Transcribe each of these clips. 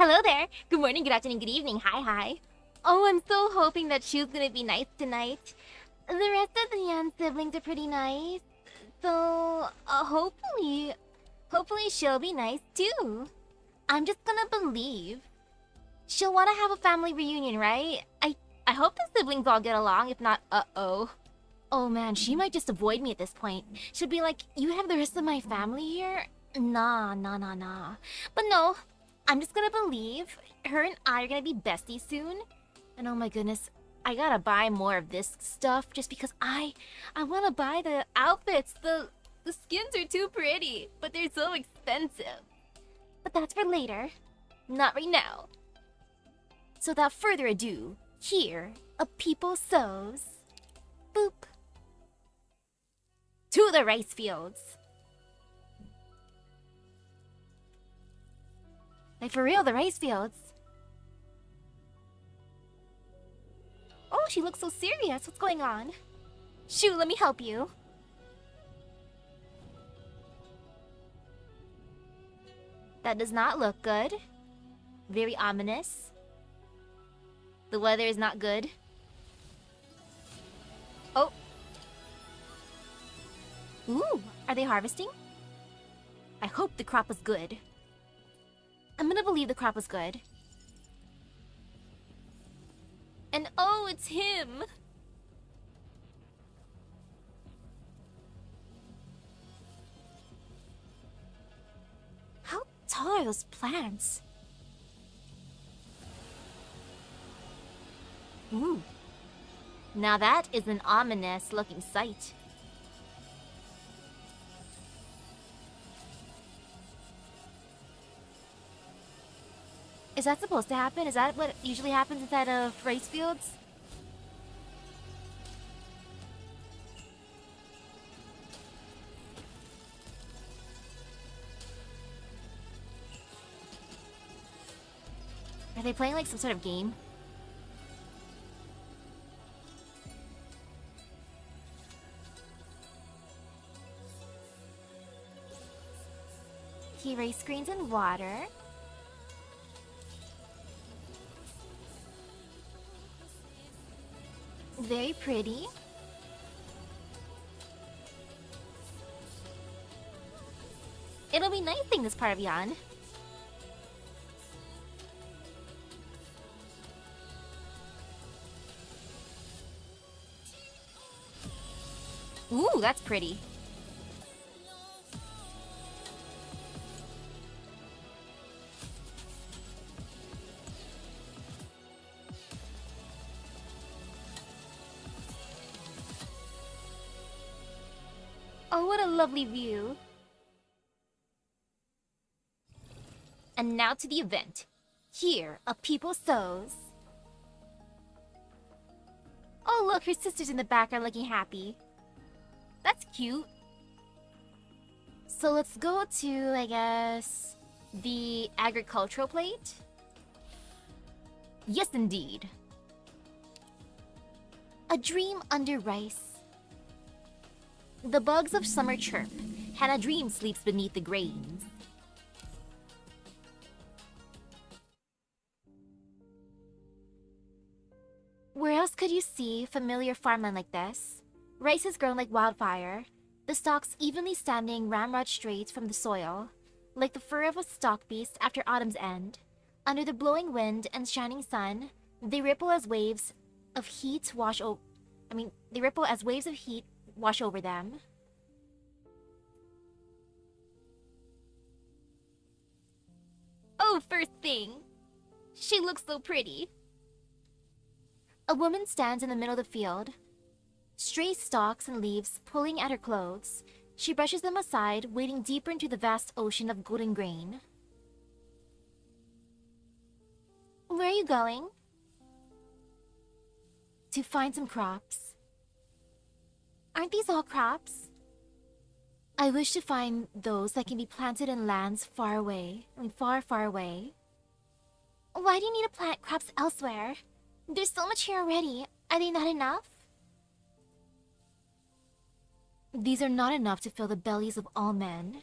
Hello there. Good morning, good afternoon, good evening. Hi. Oh, I'm so hoping that Shu's gonna be nice tonight. The rest of the Yan siblings are pretty nice. So, hopefully she'll be nice too. I'm just gonna believe. She'll want to have a family reunion, right? I hope the siblings all get along. If not, uh-oh. Oh man, she might just avoid me at this point. She'll be like, you have the rest of my family here? Nah. But no, I'm just gonna believe her and I are gonna be besties soon. And oh my goodness, I gotta buy more of this stuff just because I wanna buy the outfits. The skins are too pretty, but they're so expensive. But that's for later, not right now. So without further ado, here, a people sows. Boop. To the rice fields. Like for real, the rice fields. Oh, she looks so serious. What's going on? Shoo, let me help you. That does not look good. Very ominous. The weather is not good. Oh. Ooh, are they harvesting? I hope the crop was good. I'm gonna believe the crop was good. And oh, it's him! How tall are those plants? Ooh. Now that is an ominous looking sight. Is that supposed to happen? Is that what usually happens inside of rice fields? Are they playing like some sort of game? He raised screens in water. Very pretty. It'll be nice seeing this part of Yan. Ooh, that's pretty. Oh, what a lovely view. And now to the event. Here, a people sows. Oh, look, her sisters in the back are looking happy. That's cute. So let's go to, I guess, the agricultural plate. Yes, indeed. A dream under rice. The bugs of summer chirp. Hannah Dream sleeps beneath the grains. Where else could you see familiar farmland like this? Rice has grown like wildfire, the stalks evenly standing ramrod straight from the soil, like the fur of a stock beast after autumn's end. Under the blowing wind and shining sun, they ripple as waves of heat wash over. They ripple as waves of heat wash over them. Oh, first thing, she looks so pretty. A woman stands in the middle of the field. Stray stalks and leaves pulling at her clothes. She brushes them aside, wading deeper into the vast ocean of golden grain. Where are you going? To find some crops. Aren't these all crops? I wish to find those that can be planted in lands far away. Far away. Why do you need to plant crops elsewhere? There's so much here already. Are they not enough? These are not enough to fill the bellies of all men.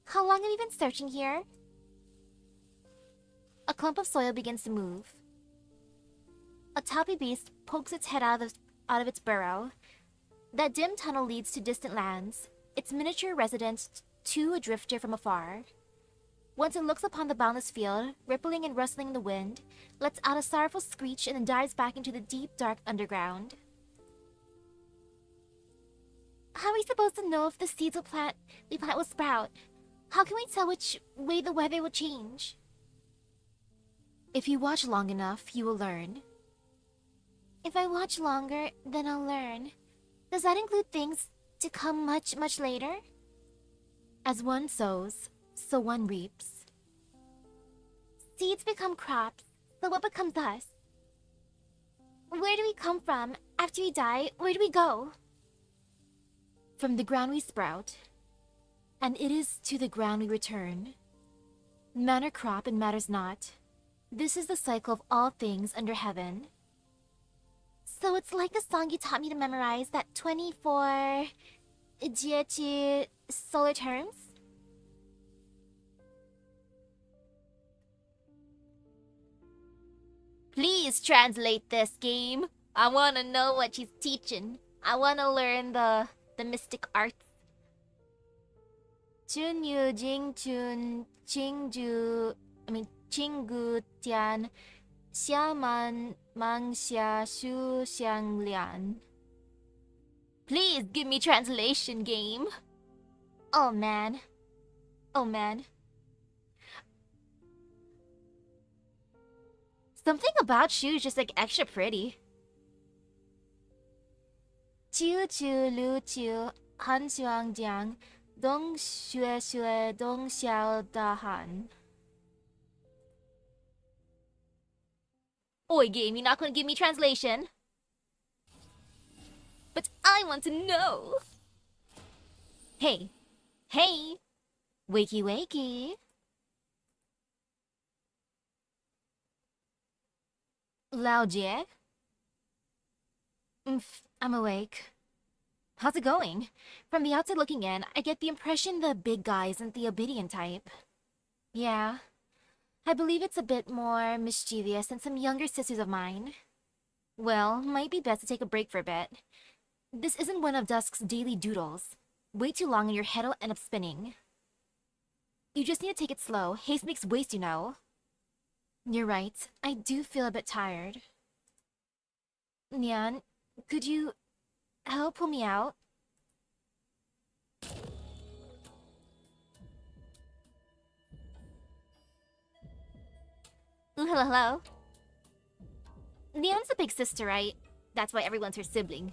How long have you been searching here? A clump of soil begins to move. A toppy beast pokes its head out of its burrow. That dim tunnel leads to distant lands, its miniature resident to a drifter from afar. Once it looks upon the boundless field, rippling and rustling in the wind, lets out a sorrowful screech and then dives back into the deep, dark underground. How are we supposed to know if the seeds we plant will sprout? How can we tell which way the weather will change? If you watch long enough, you will learn. If I watch longer, then I'll learn. Does that include things to come much, much later? As one sows, so one reaps. Seeds become crops, so what becomes us? Where do we come from? After we die, where do we go? From the ground we sprout, and it is to the ground we return. Matter crop and matters not. This is the cycle of all things under heaven. So it's like the song you taught me to memorize, that 24 Jiechi solar terms? Please translate this, game. I wanna know what she's teaching. I wanna learn the mystic arts. Chunyu Jingchun Qingju Qinggu Tian Xiaman Mangxia Shu Xianglian. Please give me translation, game. Oh man. Oh man. Something about Shu is just like extra pretty. Chiu Chu Lu Chu Han Xuang Jiang Dong Xue Xue Dong Xiao Dahan. Oi, game, you're not gonna give me translation? But I want to know! Hey! Hey! Wakey wakey! Lao Jie? I'm awake. How's it going? From the outside looking in, I get the impression the big guy isn't the obedient type. Yeah. I believe it's a bit more mischievous than some younger sisters of mine. Well, might be best to take a break for a bit. This isn't one of Dusk's daily doodles. Way too long and your head'll end up spinning. You just need to take it slow. Haste makes waste, you know. You're right. I do feel a bit tired. Nyan, could you help pull me out? Hello, hello. Nyan's a big sister, right? That's why everyone's her sibling.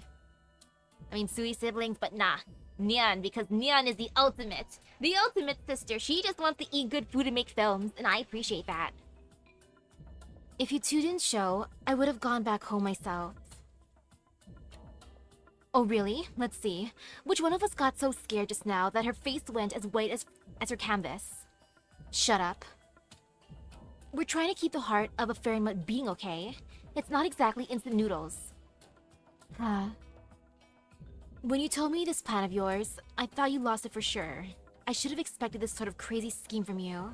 I mean, Sui siblings, but nah. Nyan, because Nyan is the ultimate. The ultimate sister. She just wants to eat good food and make films, and I appreciate that. If you two didn't show, I would have gone back home myself. Oh really? Let's see. Which one of us got so scared just now that her face went as white as her canvas? Shut up. We're trying to keep the heart of a fairy mutt being okay. It's not exactly instant noodles. When you told me this plan of yours, I thought you lost it for sure. I should have expected this sort of crazy scheme from you.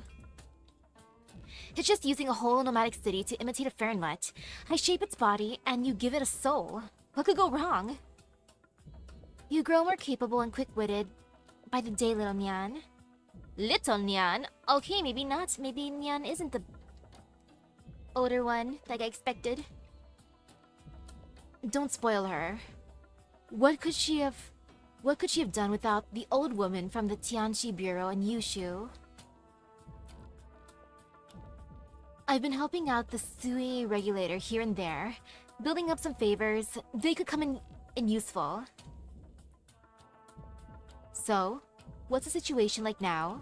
It's just using a whole nomadic city to imitate a fairy mutt. I shape its body, and you give it a soul. What could go wrong? You grow more capable and quick-witted by the day, little Nyan. Little Nyan? Okay, maybe not. Maybe Nyan isn't the older one like I expected. Don't spoil her. What could she have done without the old woman from the Tianchi Bureau and Yushu? I've been helping out the Sui regulator here and there, building up some favors. They could come in useful. So, what's the situation like now?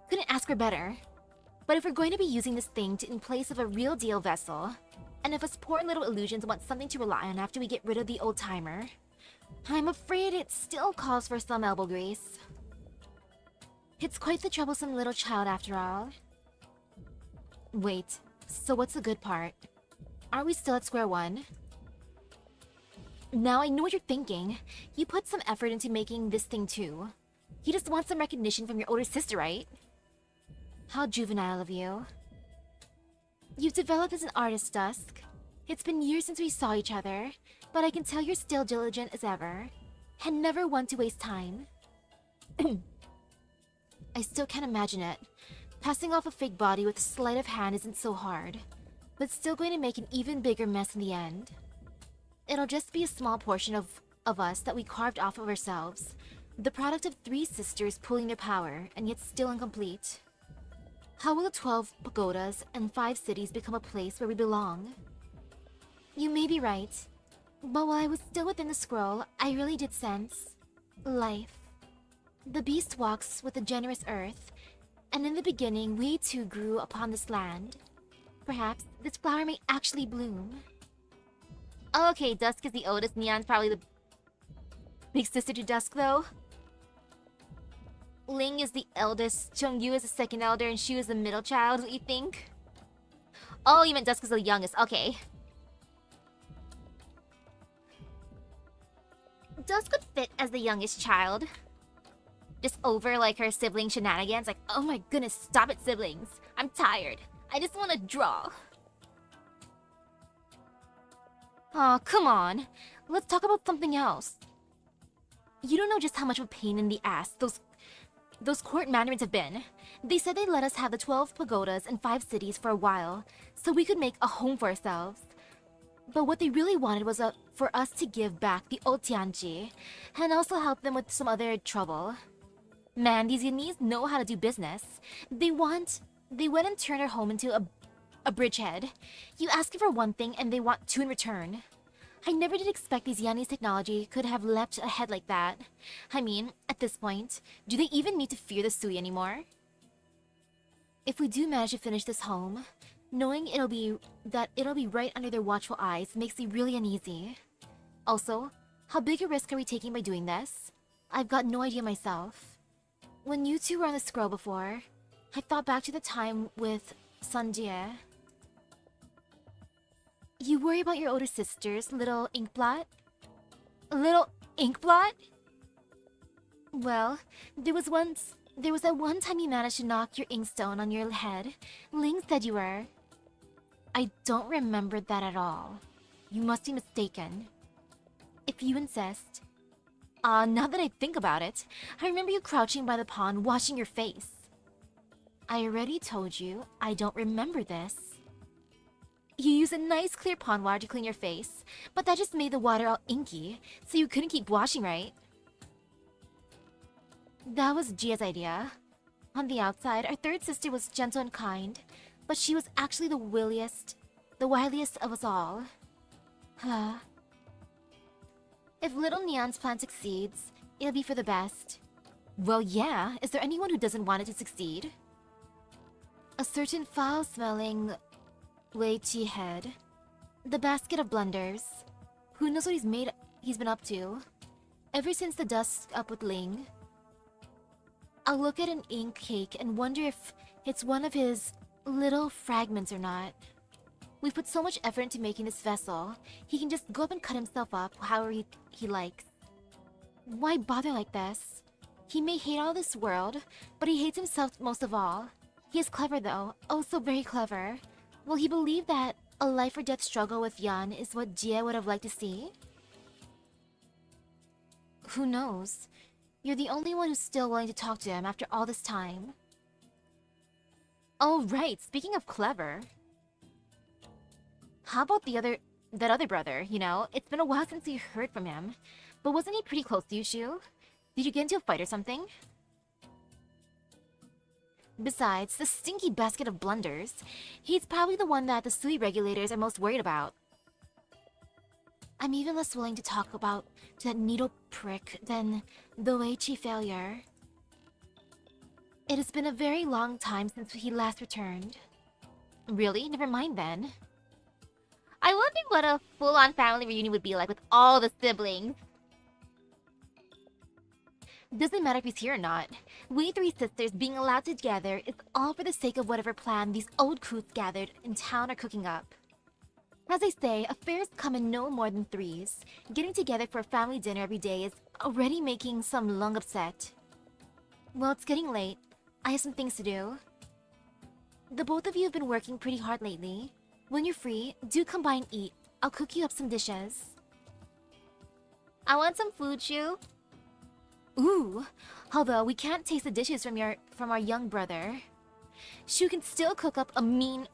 Couldn't ask for better. But if we're going to be using this thing in place of a real deal vessel, and if us poor little illusions want something to rely on after we get rid of the old timer, I'm afraid it still calls for some elbow grease. It's quite the troublesome little child after all. Wait, so what's the good part? Are we still at square one? Now I know what you're thinking. You put some effort into making this thing too. You just want some recognition from your older sister, right? How juvenile of you. You've developed as an artist, Dusk. It's been years since we saw each other, but I can tell you're still diligent as ever, and never one to waste time. I still can't imagine it. Passing off a fake body with a sleight of hand isn't so hard, but still going to make an even bigger mess in the end. It'll just be a small portion of us that we carved off of ourselves, the product of 3 sisters pulling their power, and yet still incomplete. How will the 12 pagodas and 5 cities become a place where we belong? You may be right, but while I was still within the scroll, I really did sense life. The beast walks with a generous earth, and in the beginning, we too grew upon this land. Perhaps this flower may actually bloom. Okay, Dusk is the oldest, Neon's probably the big sister to Dusk, though. Ling is the eldest, Chungyu is the second elder, and Shu is the middle child, what you think? Oh, you meant Dusk is the youngest, okay. Dusk could fit as the youngest child. Just over, like, her sibling shenanigans, like, oh my goodness, stop it, siblings. I'm tired. I just want to draw. Aw, come on. Let's talk about something else. You don't know just how much of a pain in the ass those court mandarins have been. They said they'd let us have the 12 pagodas and 5 cities for a while, so we could make a home for ourselves. But what they really wanted was for us to give back the old Tianji, and also help them with some other trouble. Man, these Yanese know how to do business. They went and turned our home into a bridgehead. You ask for one thing and they want 2 in return. I never did expect these Yanese technology could have leapt ahead like that. I mean, at this point, do they even need to fear the Sui anymore? If we do manage to finish this home, knowing it'll be right under their watchful eyes makes me really uneasy. Also, how big a risk are we taking by doing this? I've got no idea myself. When you two were on the scroll before, I thought back to the time with Sanjie. You worry about your older sister's little inkblot? Little inkblot? Well, there was that one time you managed to knock your inkstone on your head. Ling said you were. I don't remember that at all. You must be mistaken. If you insist. Now that I think about it, I remember you crouching by the pond washing your face. I already told you I don't remember this. You used a nice clear pond water to clean your face, but that just made the water all inky, so you couldn't keep washing, right? That was Gia's idea. On the outside, our third sister was gentle and kind, but she was actually the wiliest of us all. If little Neon's plan succeeds, it'll be for the best. Well, yeah, is there anyone who doesn't want it to succeed? A certain foul-smelling Wei Chi head. The basket of blunders. Who knows what he's been up to? Ever since the dust up with Ling. I'll look at an ink cake and wonder if it's one of his little fragments or not. We've put so much effort into making this vessel, he can just go up and cut himself up however he likes. Why bother like this? He may hate all this world, but he hates himself most of all. He is clever though, oh so very clever. Will he believe that a life or death struggle with Yan is what Jie would have liked to see? Who knows? You're the only one who's still willing to talk to him after all this time. Oh right, speaking of clever. How about that other brother, you know? It's been a while since you heard from him. But wasn't he pretty close to you, Shu? Did you get into a fight or something? Besides, the stinky basket of blunders, he's probably the one that the Sui regulators are most worried about. I'm even less willing to talk about that needle prick than the Wei Chi failure. It has been a very long time since he last returned. Really? Never mind then. I wonder what a full-on family reunion would be like with all the siblings. Doesn't matter if he's here or not. We 3 sisters being allowed together is all for the sake of whatever plan these old coots gathered in town are cooking up. As I say, affairs come in no more than 3s. Getting together for a family dinner every day is already making some lung upset. Well, it's getting late. I have some things to do. The both of you have been working pretty hard lately. When you're free, do come by and eat. I'll cook you up some dishes. I want some food, Shu. Ooh, although we can't taste the dishes from our young brother. Shu can still cook up a mean...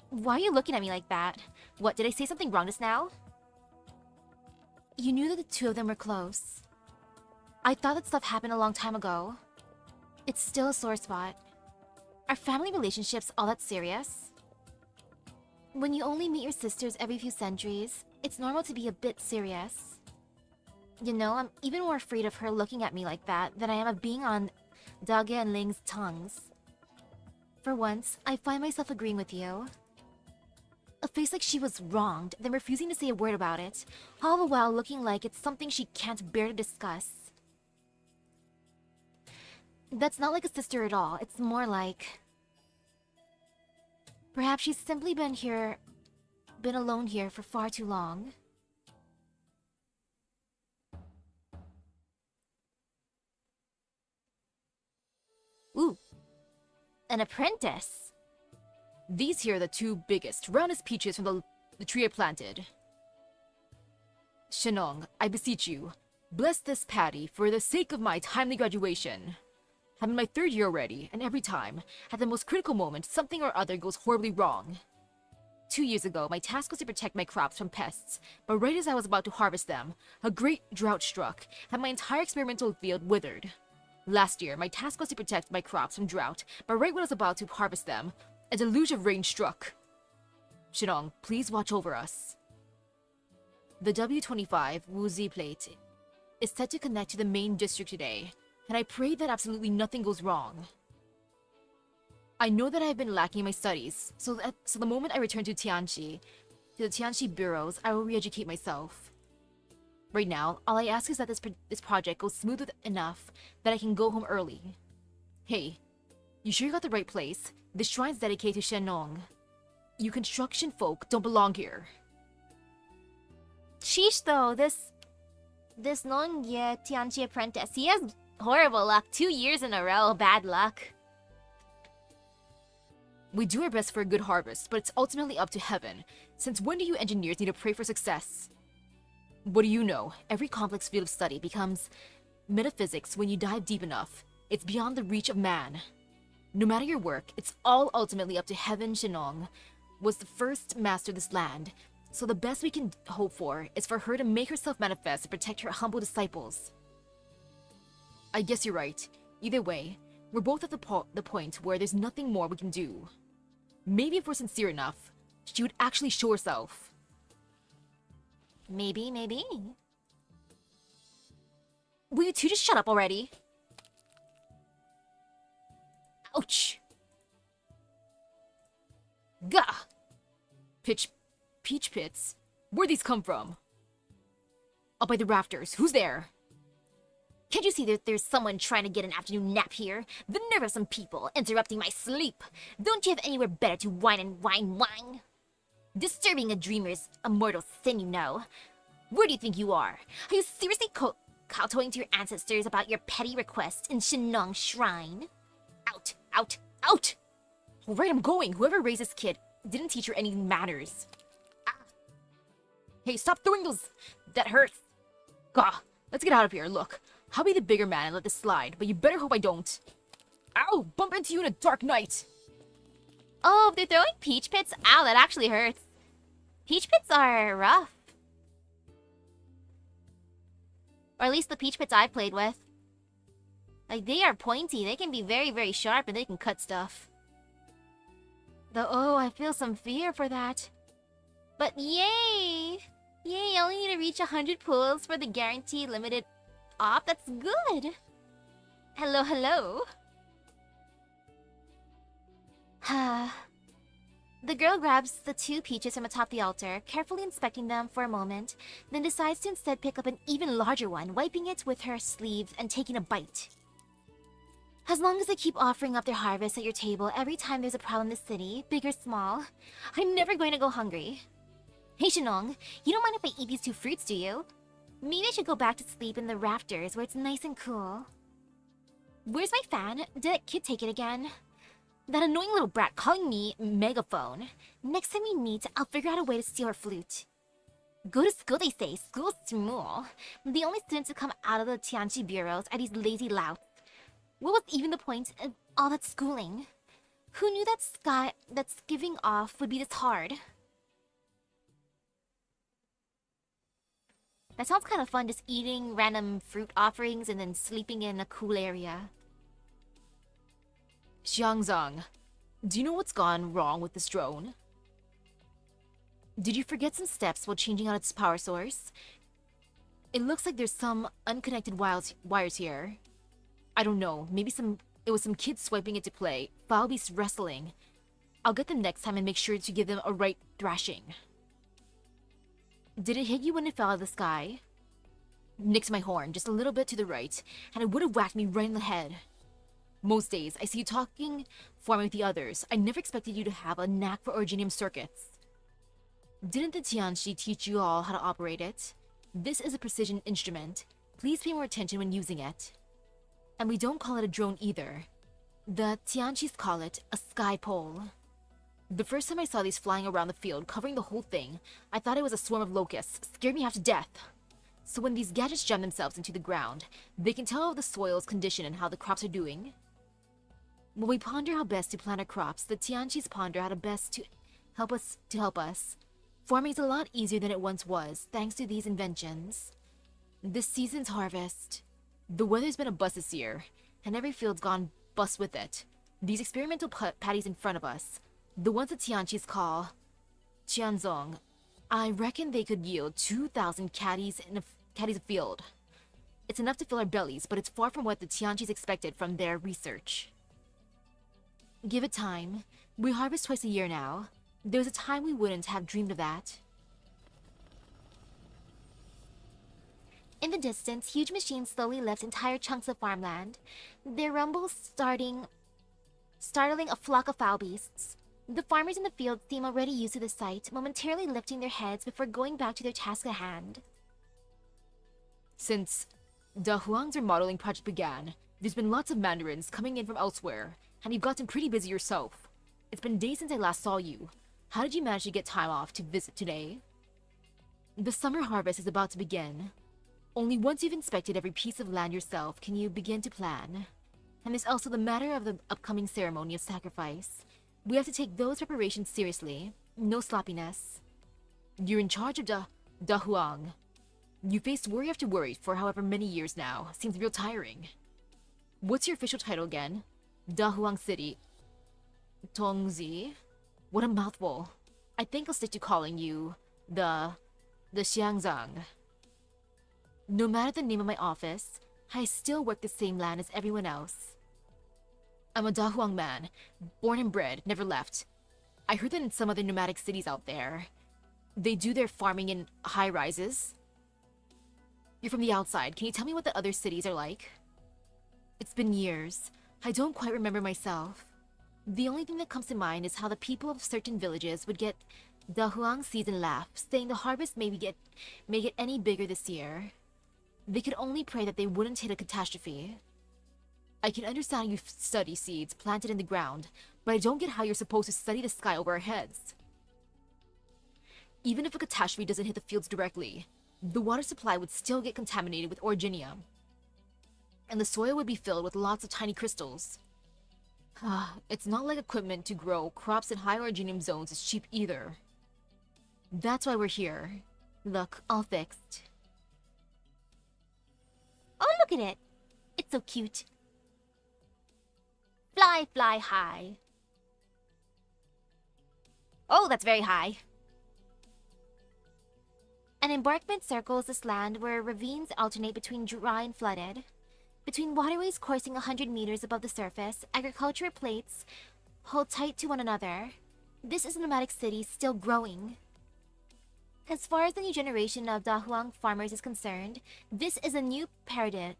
Why are you looking at me like that? What, did I say something wrong just now? You knew that the two of them were close. I thought that stuff happened a long time ago. It's still a sore spot. Are family relationships all that serious? When you only meet your sisters every few centuries, it's normal to be a bit serious. You know, I'm even more afraid of her looking at me like that than I am of being on Dage and Ling's tongues. For once, I find myself agreeing with you. A face like she was wronged, then refusing to say a word about it, all the while looking like it's something she can't bear to discuss. That's not like a sister at all, it's more like... Perhaps she's simply been alone here for far too long. Ooh, an apprentice. These here are the two biggest, roundest peaches from the tree I planted. Shennong, I beseech you, bless this patty for the sake of my timely graduation. I'm in my 3rd year already, and every time, at the most critical moment, something or other goes horribly wrong. 2 years ago, my task was to protect my crops from pests, but right as I was about to harvest them, a great drought struck, and my entire experimental field withered. Last year, my task was to protect my crops from drought, but right when I was about to harvest them, a deluge of rain struck. Shennong, please watch over us. The W25 Wuzi plate is set to connect to the main district today, and I pray that absolutely nothing goes wrong. I know that I have been lacking in my studies, so the moment I return to the Tianxi bureaus, I will re-educate myself. Right now, all I ask is that this project goes smooth enough that I can go home early. Hey, you sure you got the right place? This shrine's dedicated to Shennong. You construction folk don't belong here. Sheesh though, this Nongye Tianchi apprentice, he has horrible luck. 2 years in a row, bad luck. We do our best for a good harvest, but it's ultimately up to heaven. Since when do you engineers need to pray for success? What do you know? Every complex field of study becomes metaphysics when you dive deep enough. It's beyond the reach of man. No matter your work, it's all ultimately up to heaven. Shennong was the first master of this land, so the best we can hope for is for her to make herself manifest and protect her humble disciples. I guess you're right. Either way, we're both at the point where there's nothing more we can do. Maybe if we're sincere enough, she would actually show herself. Maybe. Will you two just shut up already? Ouch! Gah! Peach pits? Where'd these come from? Up by the rafters. Who's there? Can't you see that there's someone trying to get an afternoon nap here? The nerve of some people interrupting my sleep. Don't you have anywhere better to whine and whine? Disturbing a dreamer's a mortal sin, you know. Where do you think you are? Are you seriously kowtowing to your ancestors about your petty requests in Shennong Shrine? Out! Alright, I'm going. Whoever raised this kid didn't teach her any manners. Ah. Hey, stop throwing those... That hurts. Gah, let's get out of here. Look, I'll be the bigger man and let this slide, but you better hope I don't. Ow! Bump into you in a dark night! Oh, if they're throwing peach pits? Ow, that actually hurts. Peach pits are rough. Or at least the peach pits I've played with. Like, they are pointy. They can be very, very sharp and they can cut stuff. Though, oh, I feel some fear for that. But yay! Yay, I only need to reach 100 pulls for the guaranteed limited op. That's good. Hello. The girl grabs the 2 peaches from atop the altar, carefully inspecting them for a moment, then decides to instead pick up an even larger one, wiping it with her sleeve and taking a bite. As long as they keep offering up their harvest at your table every time there's a problem in the city, big or small, I'm never going to go hungry. Hey Shennong, you don't mind if I eat these 2 fruits, do you? Maybe I should go back to sleep in the rafters where it's nice and cool. Where's my fan? Did that kid take it again? That annoying little brat calling me megaphone. Next time we meet, I'll figure out a way to steal her flute. Go to school, they say. School's small. The only students who come out of the Tianchi bureaus are these lazy louts. What was even the point of all that schooling? Who knew that giving off would be this hard? That sounds kind of fun, just eating random fruit offerings and then sleeping in a cool area. Xiangzang, do you know what's gone wrong with this drone? Did you forget some steps while changing out its power source? It looks like there's some unconnected wires here. I don't know, maybe it was some kids swiping it to play. Foul beast wrestling. I'll get them next time and make sure to give them a right thrashing. Did it hit you when it fell out of the sky? Nicked my horn just a little bit to the right, and it would have whacked me right in the head. Most days, I see you farming with the others. I never expected you to have a knack for originium circuits. Didn't the Tianchi teach you all how to operate it? This is a precision instrument. Please pay more attention when using it. And we don't call it a drone either. The Tianchis call it a sky pole. The first time I saw these flying around the field, covering the whole thing, I thought it was a swarm of locusts. Scared me half to death. So when these gadgets jam themselves into the ground, they can tell the soil's condition and how the crops are doing. When we ponder how best to plant our crops, the Tianchis ponder how to best to help us. Farming is a lot easier than it once was, thanks to these inventions. This season's harvest. The weather's been a bust this year, and every field's gone bust with it. These experimental paddies in front of us, the ones the Tianchis call Qianzong, I reckon they could yield 2,000 caddies a field. It's enough to fill our bellies, but it's far from what the Tianchis expected from their research. Give it time. We harvest twice a year now. There was a time we wouldn't have dreamed of that. In the distance, huge machines slowly lift entire chunks of farmland, their rumble startling a flock of foul beasts. The farmers in the field seem already used to the sight, momentarily lifting their heads before going back to their task at hand. Since Dahuang's remodeling project began, there's been lots of mandarins coming in from elsewhere, and you've gotten pretty busy yourself. It's been days since I last saw you. How did you manage to get time off to visit today? The summer harvest is about to begin. Only once you've inspected every piece of land yourself can you begin to plan. And there's also the matter of the upcoming ceremony of sacrifice. We have to take those preparations seriously. No sloppiness. You're in charge of Dahuang. You faced worry after worry for however many years now. Seems real tiring. What's your official title again? Dahuang City. Tongzi? What a mouthful. I think I'll stick to calling you the Xiangzang. No matter the name of my office, I still work the same land as everyone else. I'm a Dahuang man, born and bred, never left. I heard that in some other nomadic cities out there, they do their farming in high-rises. You're from the outside. Can you tell me what the other cities are like? It's been years. I don't quite remember myself. The only thing that comes to mind is how the people of certain villages would get Dahuang season laugh, saying the harvest may get any bigger this year. They could only pray that they wouldn't hit a catastrophe. I can understand you study seeds planted in the ground, but I don't get how you're supposed to study the sky over our heads. Even if a catastrophe doesn't hit the fields directly, the water supply would still get contaminated with originium, and the soil would be filled with lots of tiny crystals. It's not like equipment to grow crops in high originium zones is cheap either. That's why we're here. Look, all fixed. Oh, look at it! It's so cute. Fly, fly high. Oh, that's very high. An embankment circles this land where ravines alternate between dry and flooded. Between waterways coursing 100 meters above the surface, agricultural plates hold tight to one another. This is a nomadic city still growing. As far as the new generation of Dahuang farmers is concerned, this is a new paradigm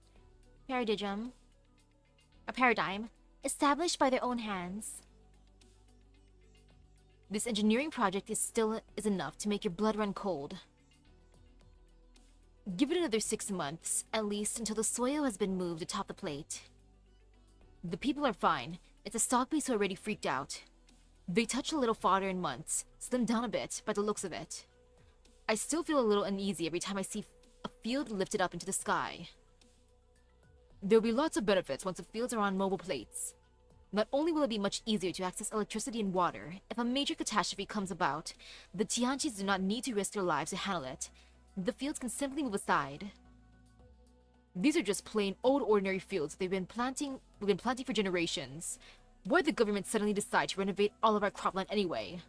established by their own hands. This engineering project is enough to make your blood run cold. Give it another 6 months, at least until the soil has been moved atop the plate. The people are fine. It's a stock beast who already freaked out. They touch a little fodder in months, slimmed down a bit by the looks of it. I still feel a little uneasy every time I see a field lifted up into the sky. There'll be lots of benefits once the fields are on mobile plates. Not only will it be much easier to access electricity and water, if a major catastrophe comes about, the Tianchis do not need to risk their lives to handle it. The fields can simply move aside. These are just plain old ordinary fields we've been planting for generations. Why'd the government suddenly decide to renovate all of our cropland anyway?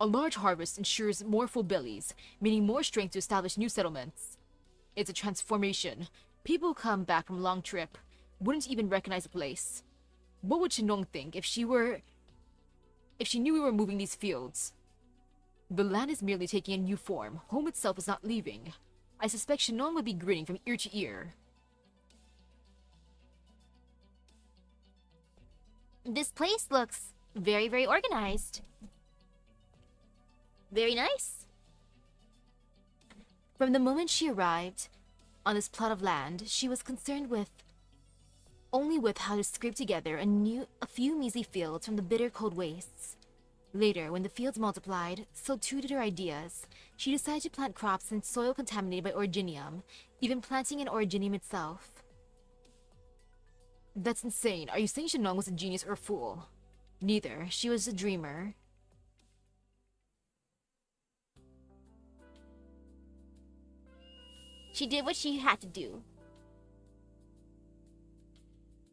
A large harvest ensures more full bellies, meaning more strength to establish new settlements. It's a transformation. People who come back from a long trip wouldn't even recognize the place. What would Shennong think if she knew we were moving these fields? The land is merely taking a new form. Home itself is not leaving. I suspect Shennong would be grinning from ear to ear. This place looks very, very organized. Very nice. From the moment she arrived on this plot of land, she was concerned only with how to scrape together a few measly fields from the bitter cold wastes. Later, when the fields multiplied, so too did her ideas. She decided to plant crops in soil contaminated by originium, even planting in originium itself. That's insane. Are you saying Shennong was a genius or a fool? Neither. She was a dreamer. She did what she had to do.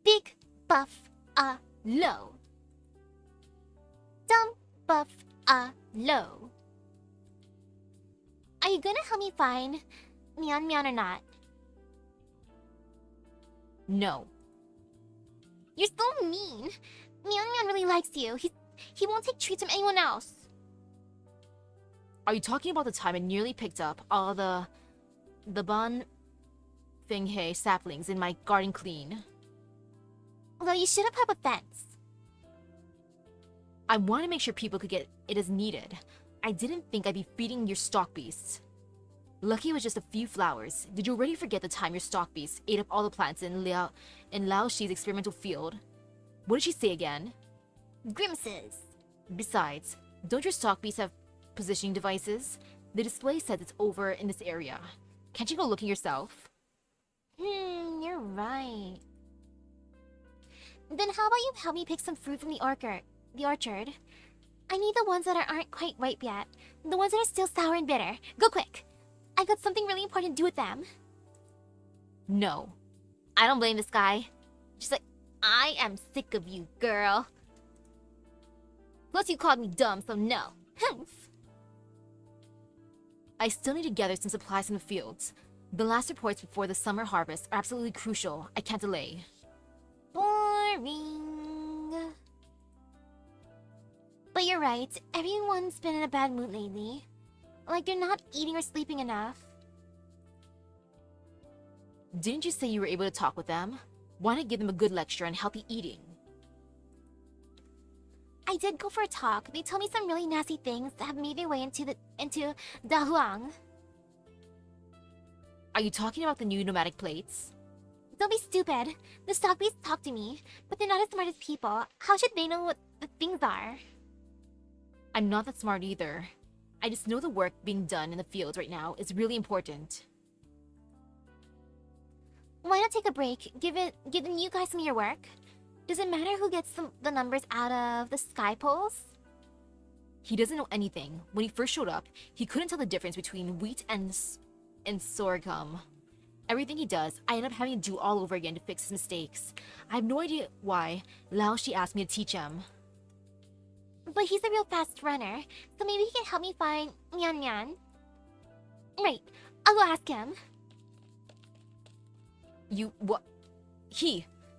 Big buff low. Dumb buff low. Are you gonna help me find Mian Mian or not? No. You're so mean. Mian Mian really likes you. He won't take treats from anyone else. Are you talking about the time I nearly picked up all the Ban Feng He saplings in my garden clean? Well, you should have put up a fence. I want to make sure people could get it as needed. I didn't think I'd be feeding your stock beasts. Lucky it was just a few flowers. Did you already forget the time your stock beasts ate up all the plants in Lao Shi's experimental field? What did she say again? Grimaces. Besides, don't your stock beasts have positioning devices? The display says it's over in this area. Can't you go looking yourself? You're right. Then how about you help me pick some fruit from the orchard? I need the ones that aren't quite ripe yet. The ones that are still sour and bitter. Go quick. I got something really important to do with them. No. I don't blame this guy. She's like, I am sick of you, girl. Plus you called me dumb, so no. Humph. I still need to gather some supplies from the fields. The last reports before the summer harvest are absolutely crucial. I can't delay. Boring. But you're right, everyone's been in a bad mood lately. Like they're not eating or sleeping enough. Didn't you say you were able to talk with them? Why not give them a good lecture on healthy eating? I did go for a talk. They told me some really nasty things that have made their way into Dahuang. Are you talking about the new nomadic plates? Don't be stupid. The stock beasts talk to me, but they're not as smart as people. How should they know what the things are? I'm not that smart either. I just know the work being done in the fields right now is really important. Why not take a break? Give them you guys some of your work. Does it matter who gets the numbers out of the sky polls? He doesn't know anything. When he first showed up, he couldn't tell the difference between wheat and sorghum. Everything he does, I end up having to do all over again to fix his mistakes. I have no idea why Lao Shi asked me to teach him. But he's a real fast runner, so maybe he can help me find Mian Mian. Right, I'll go ask him. What?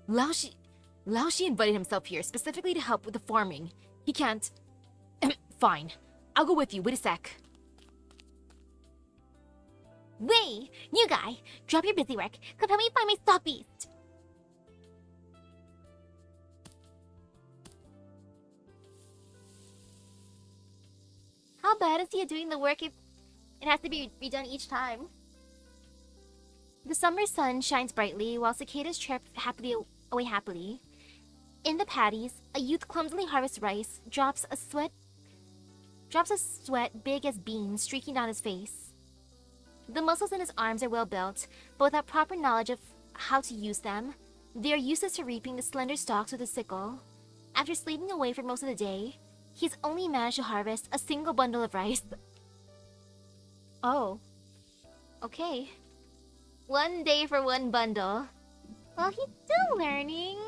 Lao Shi invited himself here specifically to help with the farming. He can't... Fine. I'll go with you. Wait a sec. Wait! New guy! Drop your busy work. Come help me find my stock beast! How bad is he at doing the work if it has to be redone each time? The summer sun shines brightly while cicadas chirp away happily. In the paddies, a youth clumsily harvests rice, drops a sweat big as beans streaking down his face. The muscles in his arms are well built, but without proper knowledge of how to use them, they are useless to reaping the slender stalks with a sickle. After sleeping away for most of the day, he's only managed to harvest a single bundle of rice. Oh. Okay. 1 day for 1 bundle. Well, he's still learning.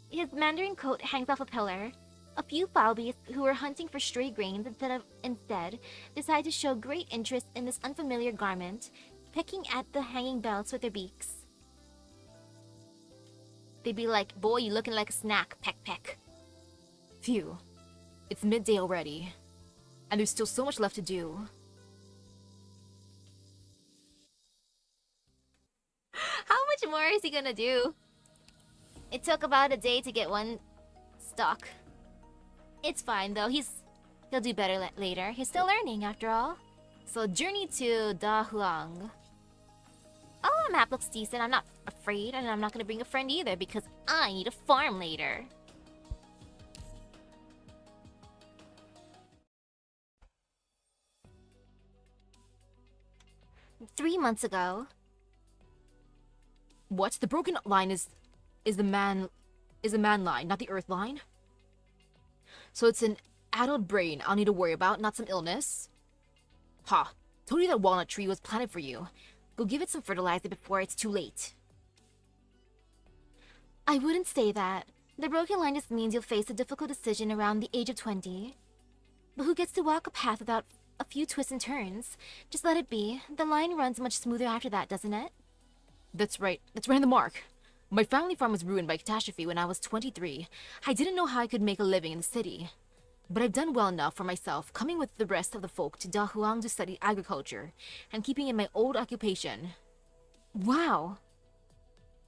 His mandarin coat hangs off a pillar. A few foul beasts who were hunting for stray grains instead decide to show great interest in this unfamiliar garment, pecking at the hanging belts with their beaks. They'd be like, "Boy, you looking like a snack, peck peck." Phew. It's midday already. And there's still so much left to do. How much more is he gonna do? It took about a day to get 1 stock. It's fine though, he'll do better later. He's still learning after all. So journey to Dahuang. Oh, the map looks decent. I'm not afraid, and I'm not gonna bring a friend either because I need a farm later. Three months ago. What? The broken line is the man line, not the earth line? So it's an adult brain I'll need to worry about, not some illness? Ha! Told you that walnut tree was planted for you. Go give it some fertilizer before it's too late. I wouldn't say that. The broken line just means you'll face a difficult decision around the age of 20. But who gets to walk a path without a few twists and turns? Just let it be. The line runs much smoother after that, doesn't it? That's right on the mark. My family farm was ruined by catastrophe when I was 23. I didn't know how I could make a living in the city. But I've done well enough for myself, coming with the rest of the folk to Dahuang to study agriculture, and keeping in my old occupation. Wow!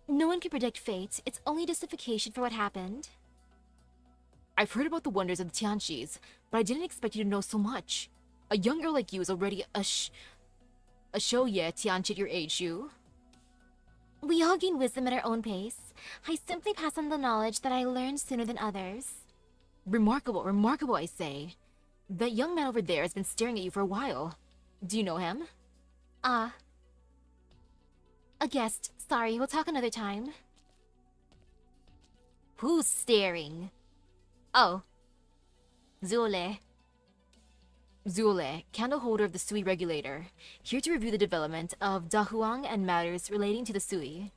No one can predict fate. It's only justification for what happened. I've heard about the wonders of the Tianxis, but I didn't expect you to know so much. A young girl like you is already a shouye Tianchi at your age, you. We all gain wisdom at our own pace. I simply pass on the knowledge that I learned sooner than others. Remarkable, remarkable, I say. That young man over there has been staring at you for a while. Do you know him? A guest. Sorry, we'll talk another time. Who's staring? Oh. Zule. Zule, candle holder of the Sui regulator, here to review the development of Dahuang and matters relating to the Sui.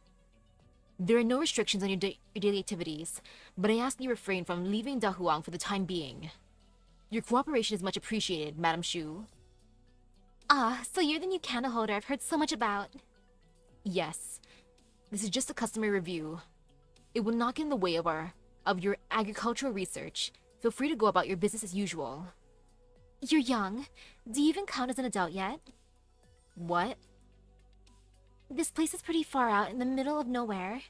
There are no restrictions on your daily activities, but I ask you refrain from leaving Dahuang for the time being. Your cooperation is much appreciated, Madam Shu. Ah, so you're the new candle holder I've heard so much about. Yes. This is just a customary review. It will not get in the way of your agricultural research. Feel free to go about your business as usual. You're young. Do you even count as an adult yet? What? This place is pretty far out in the middle of nowhere.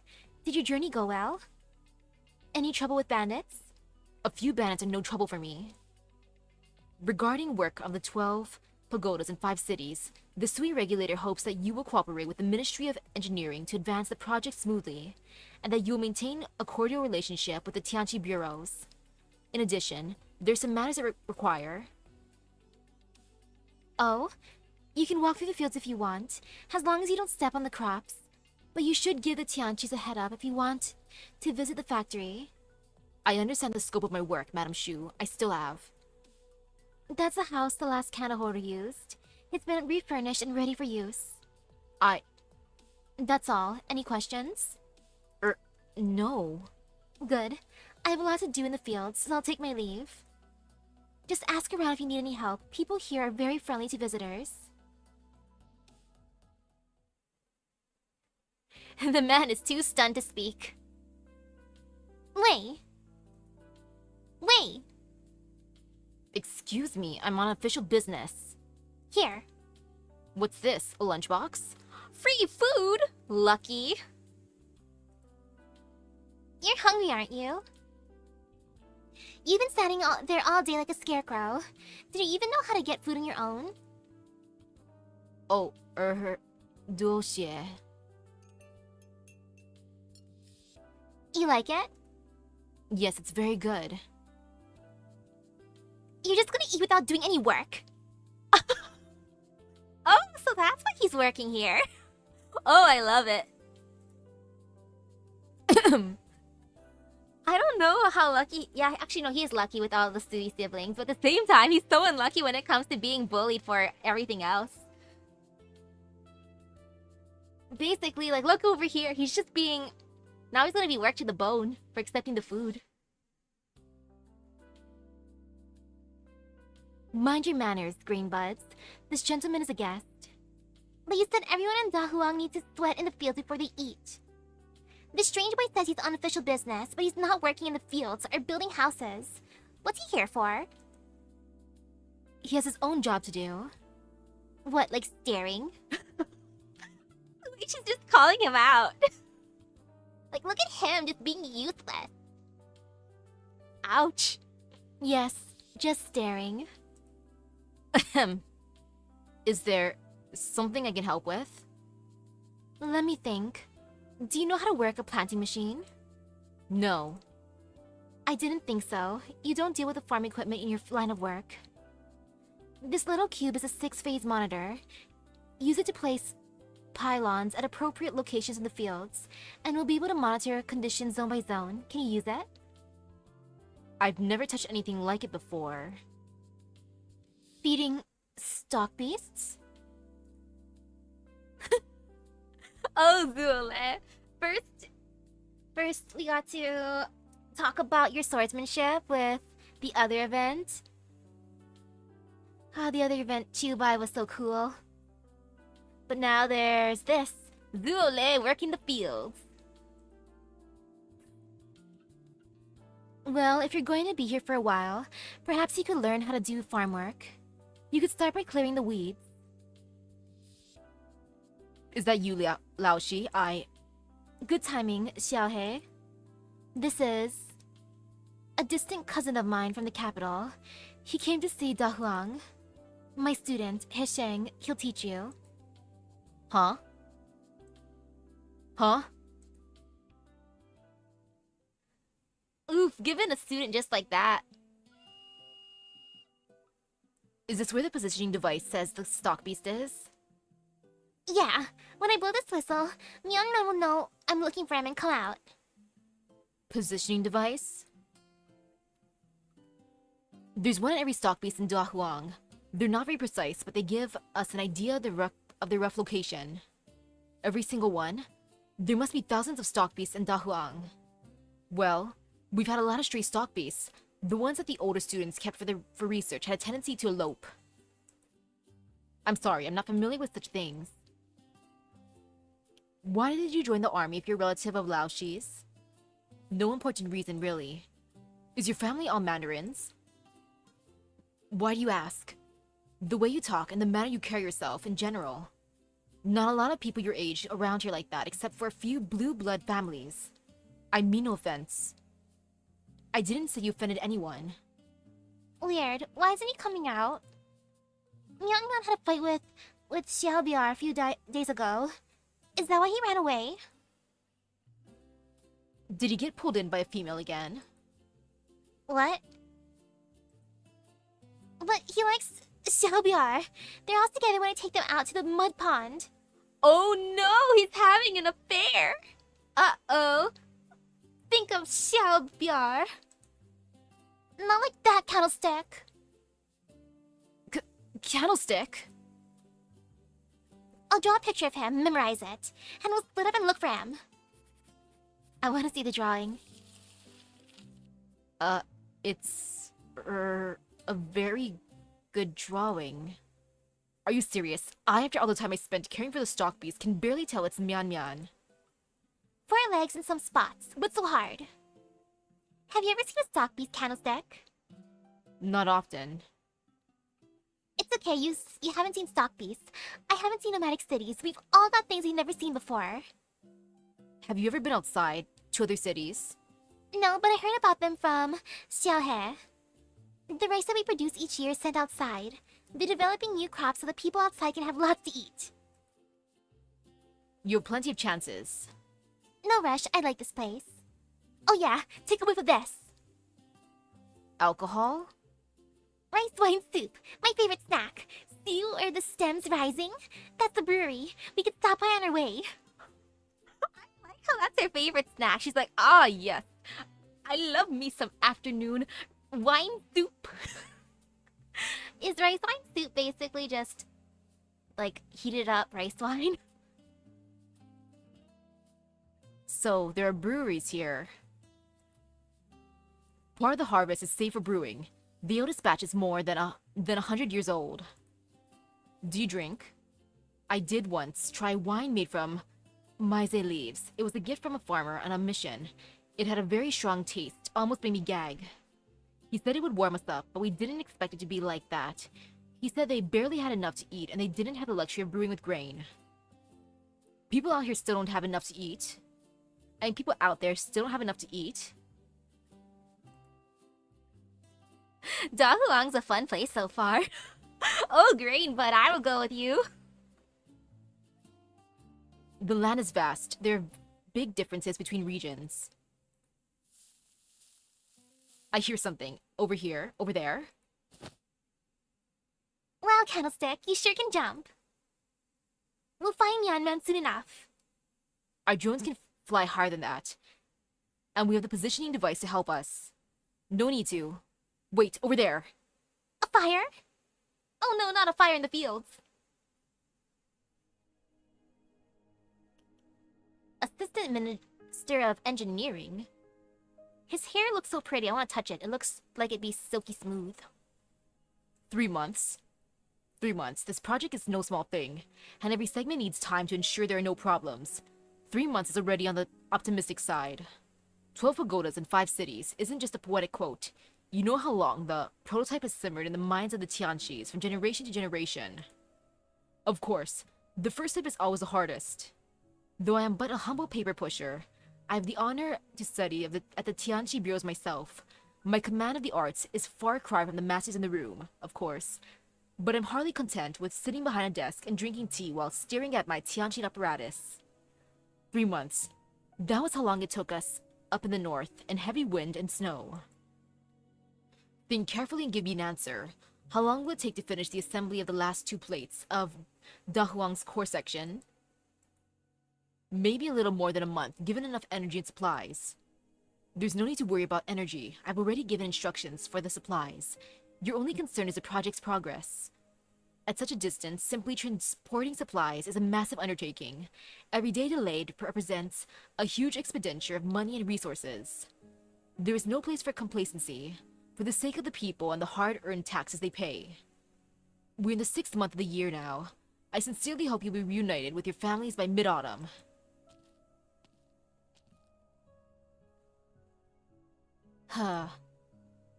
Did your journey go well? Any trouble with bandits? A few bandits are no trouble for me. Regarding work on the 12 pagodas in 5 cities, the Sui regulator hopes that you will cooperate with the Ministry of Engineering to advance the project smoothly, and that you will maintain a cordial relationship with the Tianqi bureaus. In addition, there's some matters that require... Oh? You can walk through the fields if you want, as long as you don't step on the crops. But you should give the Tianqis a head up if you want to visit the factory. I understand the scope of my work, Madam Shu. I still have. That's the house the last candle holder used. It's been refurnished and ready for use. That's all. Any questions? No. Good. I have a lot to do in the fields, so I'll take my leave. Just ask around if you need any help. People here are very friendly to visitors. The man is too stunned to speak. Wait. Excuse me, I'm on official business. Here. What's this, a lunchbox? Free food? Lucky. You're hungry, aren't you? You've been standing there all day like a scarecrow. Did you even know how to get food on your own? Oh, duoxie. You like it? Yes, it's very good. You're just gonna eat without doing any work? Oh, so that's why he's working here. Oh, I love it. I don't know how lucky... Yeah, actually, no, he is lucky with all the Sui siblings, but at the same time, he's so unlucky when it comes to being bullied for everything else. Basically, like, look over here, he's just being... Now he's gonna be worked to the bone for accepting the food. Mind your manners, Greenbuds. This gentleman is a guest. But you said everyone in Dahuang needs to sweat in the fields before they eat. This strange boy says he's on official business, but he's not working in the fields or building houses. What's he here for? He has his own job to do. What, like staring? She's just calling him out. Like, look at him just being useless. Ouch. Yes, just staring. Ahem. Is there something I can help with? Let me think. Do you know how to work a planting machine? No. I didn't think so. You don't deal with the farm equipment in your line of work. This little cube is a 6-phase monitor. Use it to place pylons at appropriate locations in the fields, and we'll be able to monitor conditions zone by zone. Can you use it? I've never touched anything like it before. Feeding stock beasts? Oh, Zule. First, we got to talk about your swordsmanship with the other event. The other event, Chubai, was so cool. But now there's this. Zule working the fields. Well, if you're going to be here for a while, perhaps you could learn how to do farm work. You could start by clearing the weeds. Is that you, Laoshi? Good timing, Xiaohei. This is a distant cousin of mine from the capital. He came to see Dahuang. My student, Hesheng, he'll teach you. Huh? Huh? Oof, given a student just like that. Is this where the positioning device says the stock beast is? Yeah, when I blow this whistle, Myeongnan will know I'm looking for him and come out. Positioning device? There's one in every stock beast in Dahuang. They're not very precise, but they give us an idea of the rough location. Every single one? There must be thousands of stock beasts in Dahuang. Well, we've had a lot of stray stock beasts. The ones that the older students kept for research had a tendency to elope. I'm sorry, I'm not familiar with such things. Why did you join the army if you're a relative of Laoshi's? No important reason, really. Is your family all Mandarins? Why do you ask? The way you talk and the manner you carry yourself in general. Not a lot of people your age around here like that, except for a few blue blood families. I mean no offense. I didn't say you offended anyone. Weird. Why isn't he coming out? Myeongnan had a fight with Xiaobiar a few days ago. Is that why he ran away? Did he get pulled in by a female again? What? But he likes Xiaobiar. They're all together when I take them out to the mud pond. Oh no, he's having an affair. Uh-oh. Think of Xiaobiar. Not like that, Candlestick. Candlestick? I'll draw a picture of him, memorize it, and we'll split up and look for him. I want to see the drawing. It's... a very good drawing. Are you serious? After all the time I spent caring for the stock beast, can barely tell it's Mian Mian. 4 legs and some spots. What's so hard? Have you ever seen a stock beast, Candlestick? Not often. It's okay, you haven't seen stock beasts. I haven't seen nomadic cities. We've all got things we've never seen before. Have you ever been outside to other cities? No, but I heard about them from Xiaohe. The rice that we produce each year is sent outside. They're developing new crops so the people outside can have lots to eat. You have plenty of chances. No rush, I like this place. Oh yeah, take a whiff of this. Alcohol? Rice wine soup, my favorite snack. See where the stem's rising? That's the brewery. We could stop by on our way. I like how that's her favorite snack. She's like, ah, yes. I love me some afternoon wine soup. Is rice wine soup basically just, like, heated up rice wine? So, there are breweries here. Part of the harvest is safe for brewing. The oldest batch is more than 100 years old. Do you drink? I did once try wine made from maize leaves. It was a gift from a farmer on a mission. It had a very strong taste, almost made me gag. He said it would warm us up, but we didn't expect it to be like that. He said they barely had enough to eat and they didn't have the luxury of brewing with grain. People out here still don't have enough to eat. And people out there still don't have enough to eat. Dahuang's a fun place so far. Oh, great, but I will go with you. The land is vast. There are big differences between regions. I hear something. Over here. Over there. Well, Candlestick, you sure can jump. We'll find Yanman soon enough. Our drones can fly higher than that. And we have the positioning device to help us. No need to. Wait, over there. A fire? Oh no, not a fire in the fields. Assistant Minister of Engineering? His hair looks so pretty, I want to touch it. It looks like it'd be silky smooth. 3 months. 3 months. This project is no small thing, and every segment needs time to ensure there are no problems. 3 months is already on the optimistic side. 12 pagodas in 5 cities isn't just a poetic quote. You know how long the prototype has simmered in the minds of the Tianxis from generation to generation. Of course, the first step is always the hardest. Though I am but a humble paper pusher, I have the honor to study at the Tianxi bureaus myself. My command of the arts is far cry from the masters in the room, of course. But I'm hardly content with sitting behind a desk and drinking tea while staring at my Tianxi apparatus. 3 months. That was how long it took us up in the north in heavy wind and snow. Think carefully and give me an answer. How long will it take to finish the assembly of the last 2 plates of Dahuang's core section? Maybe a little more than a month, given enough energy and supplies. There's no need to worry about energy. I've already given instructions for the supplies. Your only concern is the project's progress. At such a distance, simply transporting supplies is a massive undertaking. Every day delayed represents a huge expenditure of money and resources. There is no place for complacency, for the sake of the people and the hard-earned taxes they pay. We're in the 6th month of the year now. I sincerely hope you'll be reunited with your families by mid-autumn.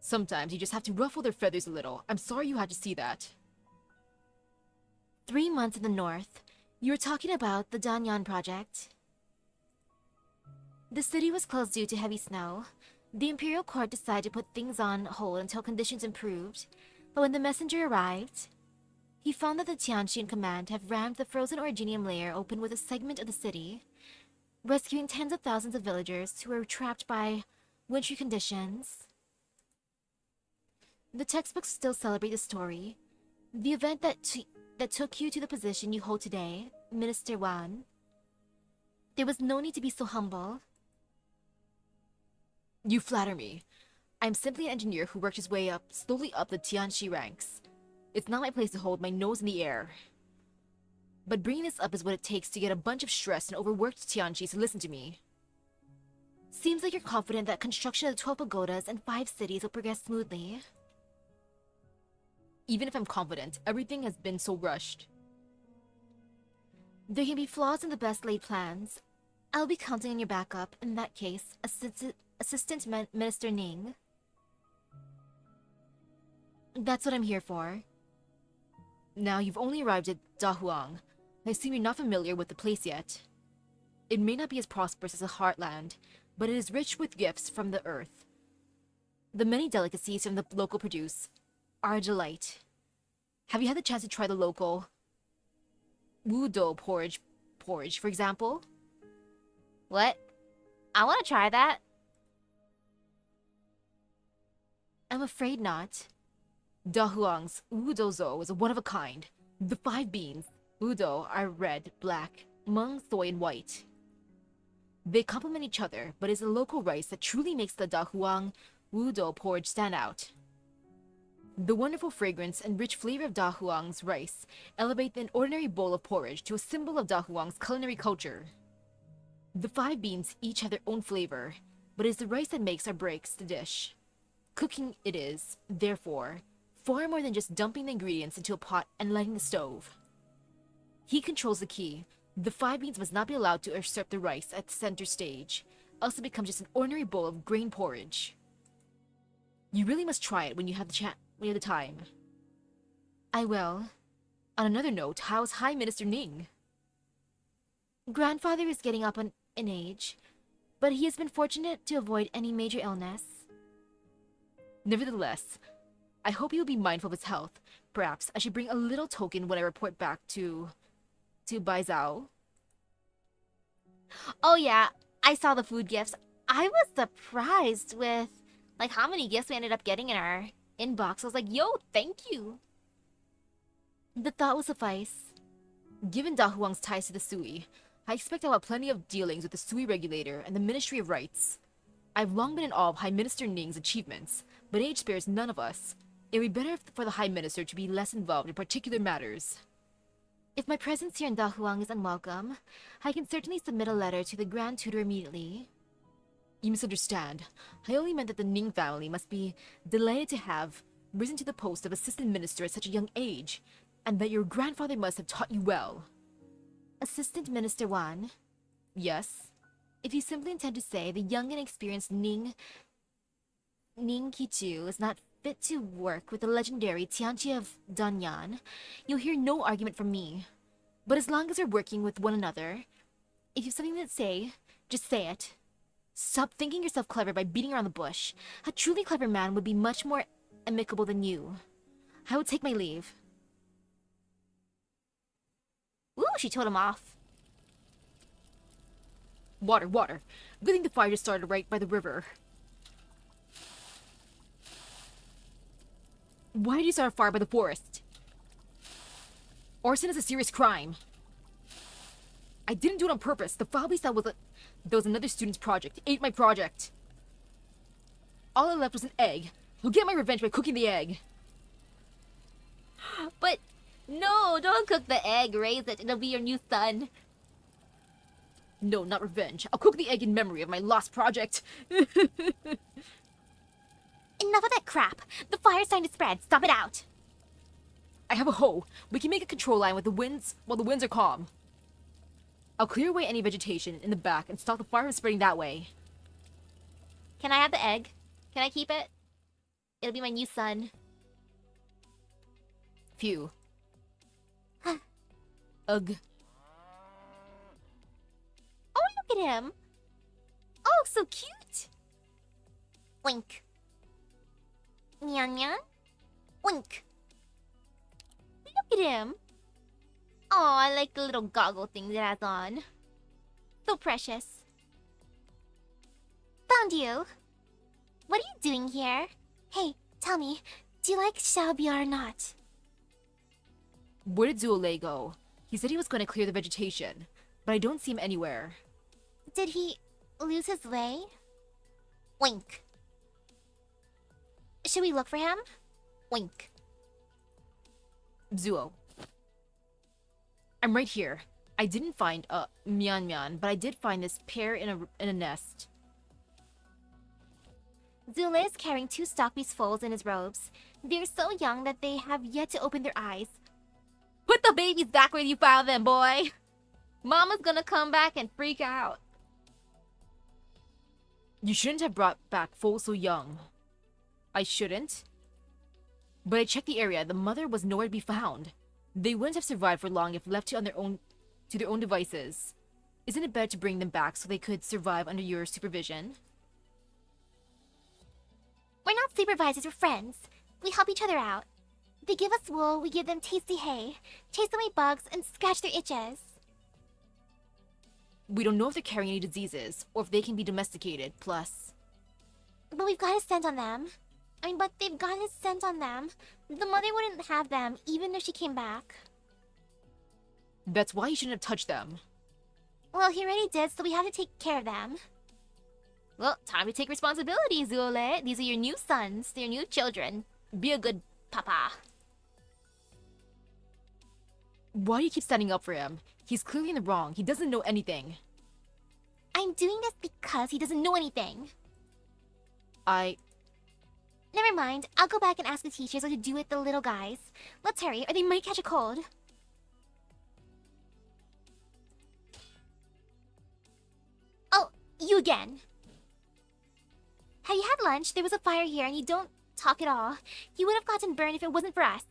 Sometimes you just have to ruffle their feathers a little. I'm sorry you had to see that. 3 months in the north. You were talking about the Danyan project. The city was closed due to heavy snow. The Imperial Court decided to put things on hold until conditions improved. But when the messenger arrived, he found that the Tianxi in command have rammed the frozen originium layer open with a segment of the city, rescuing tens of thousands of villagers who were trapped by wintry conditions. The textbooks still celebrate the story. The event that took you to the position you hold today, Minister Wan. There was no need to be so humble. You flatter me. I'm simply an engineer who worked his way slowly up the Tianxi ranks. It's not my place to hold my nose in the air. But bringing this up is what it takes to get a bunch of stressed and overworked Tianxis to listen to me. Seems like you're confident that construction of the 12 pagodas and 5 cities will progress smoothly. Even if I'm confident, everything has been so rushed. There can be flaws in the best laid plans. I'll be counting on your backup, in that case, Assistant Minister Ning. That's what I'm here for. Now, you've only arrived at Dahuang. I assume you're not familiar with the place yet. It may not be as prosperous as the Heartland, but it is rich with gifts from the earth. The many delicacies from the local produce are a delight. Have you had the chance to try the local Wudo porridge, for example? What? I want to try that. I'm afraid not. Dahuang's Udozo is a one-of-a-kind. The 5 beans, Udo, are red, black, Hmong, soy, and white. They complement each other, but it's the local rice that truly makes the Dahuang Udo porridge stand out. The wonderful fragrance and rich flavor of Dahuang's rice elevate an ordinary bowl of porridge to a symbol of Dahuang's culinary culture. The 5 beans each have their own flavor, but it's the rice that makes or breaks the dish. Cooking it is, therefore, far more than just dumping the ingredients into a pot and lighting the stove. Heat controls the key. The 5 beans must not be allowed to usurp the rice at the center stage, else it becomes just an ordinary bowl of grain porridge. You really must try it when you have the time. I will. On another note, how's High Minister Ning? Grandfather is getting up in age, but he has been fortunate to avoid any major illness. Nevertheless, I hope he will be mindful of his health. Perhaps I should bring a little token when I report back to Baizhou. Oh yeah, I saw the food gifts. I was surprised with like how many gifts we ended up getting in our inbox. I was like, yo, thank you. The thought will suffice. Given Dahuang's ties to the Sui, I expect I'll have plenty of dealings with the Sui regulator and the Ministry of Rights. I've long been in awe of High Minister Ning's achievements, but age spares none of us. It would be better for the High Minister to be less involved in particular matters. If my presence here in Dahuang is unwelcome, I can certainly submit a letter to the Grand Tutor immediately. You misunderstand. I only meant that the Ning family must be delighted to have risen to the post of Assistant Minister at such a young age, and that your grandfather must have taught you well. Assistant Minister Wan? Yes? If you simply intend to say the young and experienced Ning Qichu is not fit to work with the legendary Tianqi of Danyan, you'll hear no argument from me. But as long as we're working with one another, if you have something to say, just say it. Stop thinking yourself clever by beating around the bush. A truly clever man would be much more amicable than you. I will take my leave. Ooh, she told him off. Water, water. Good thing the fire just started right by the river. Why did you start a fire by the forest? Arson is a serious crime. I didn't do it on purpose. The foul beast that was another student's project. It ate my project. All I left was an egg. I'll get my revenge by cooking the egg. But no, don't cook the egg. Raise it. It'll be your new son. No, not revenge. I'll cook the egg in memory of my lost project. Enough of that crap. The fire's starting to spread. Stop it out. I have a hoe. We can make a control line with the winds while the winds are calm. I'll clear away any vegetation in the back and stop the fire from spreading that way. Can I have the egg? Can I keep it? It'll be my new son. Phew. Ugh. Oh, look at him. Oh, so cute. Wink. Nyan nyan. Wink. Look at him. Oh, I like the little goggle thing that it has on. So precious. Found you. What are you doing here? Hey, tell me, do you like Xiaobia or not? Where did Zuole go? He said he was going to clear the vegetation, but I don't see him anywhere. Did he lose his way? Wink. Should we look for him? Wink. Zuo. I'm right here. I didn't find Mian Mian, but I did find this pair in a nest. Zule is carrying 2 stockbeast foals in his robes. They're so young that they have yet to open their eyes. Put the babies back where you found them, boy! Mama's gonna come back and freak out. You shouldn't have brought back foals so young. I shouldn't? But I checked the area. The mother was nowhere to be found. They wouldn't have survived for long if left to their own devices. Isn't it better to bring them back so they could survive under your supervision? We're not supervisors, we're friends. We help each other out. They give us wool, we give them tasty hay, chase away bugs, and scratch their itches. We don't know if they're carrying any diseases, or if they can be domesticated, plus... But we've got a scent on them. I mean, but they've got his scent on them. The mother wouldn't have them, even if she came back. That's why you shouldn't have touched them. Well, he already did, so we have to take care of them. Well, time to take responsibility, Zuole. These are your new sons, your new children. Be a good papa. Why do you keep standing up for him? He's clearly in the wrong. He doesn't know anything. I'm doing this because he doesn't know anything. Never mind. I'll go back and ask the teachers what to do with the little guys. Let's hurry, or they might catch a cold. Oh, you again. Have you had lunch? There was a fire here and you don't talk at all. He would have gotten burned if it wasn't for us.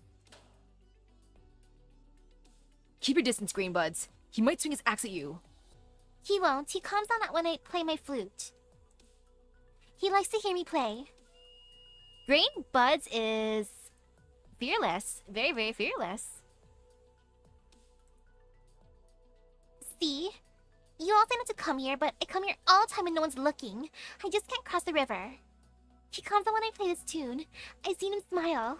Keep your distance, Green Buds. He might swing his axe at you. He won't. He calms down when I play my flute. He likes to hear me play. Green Buds is fearless. Very, very fearless. See? You all say not to come here, but I come here all the time when no one's looking. I just can't cross the river. He calms down when I play this tune. I've seen him smile.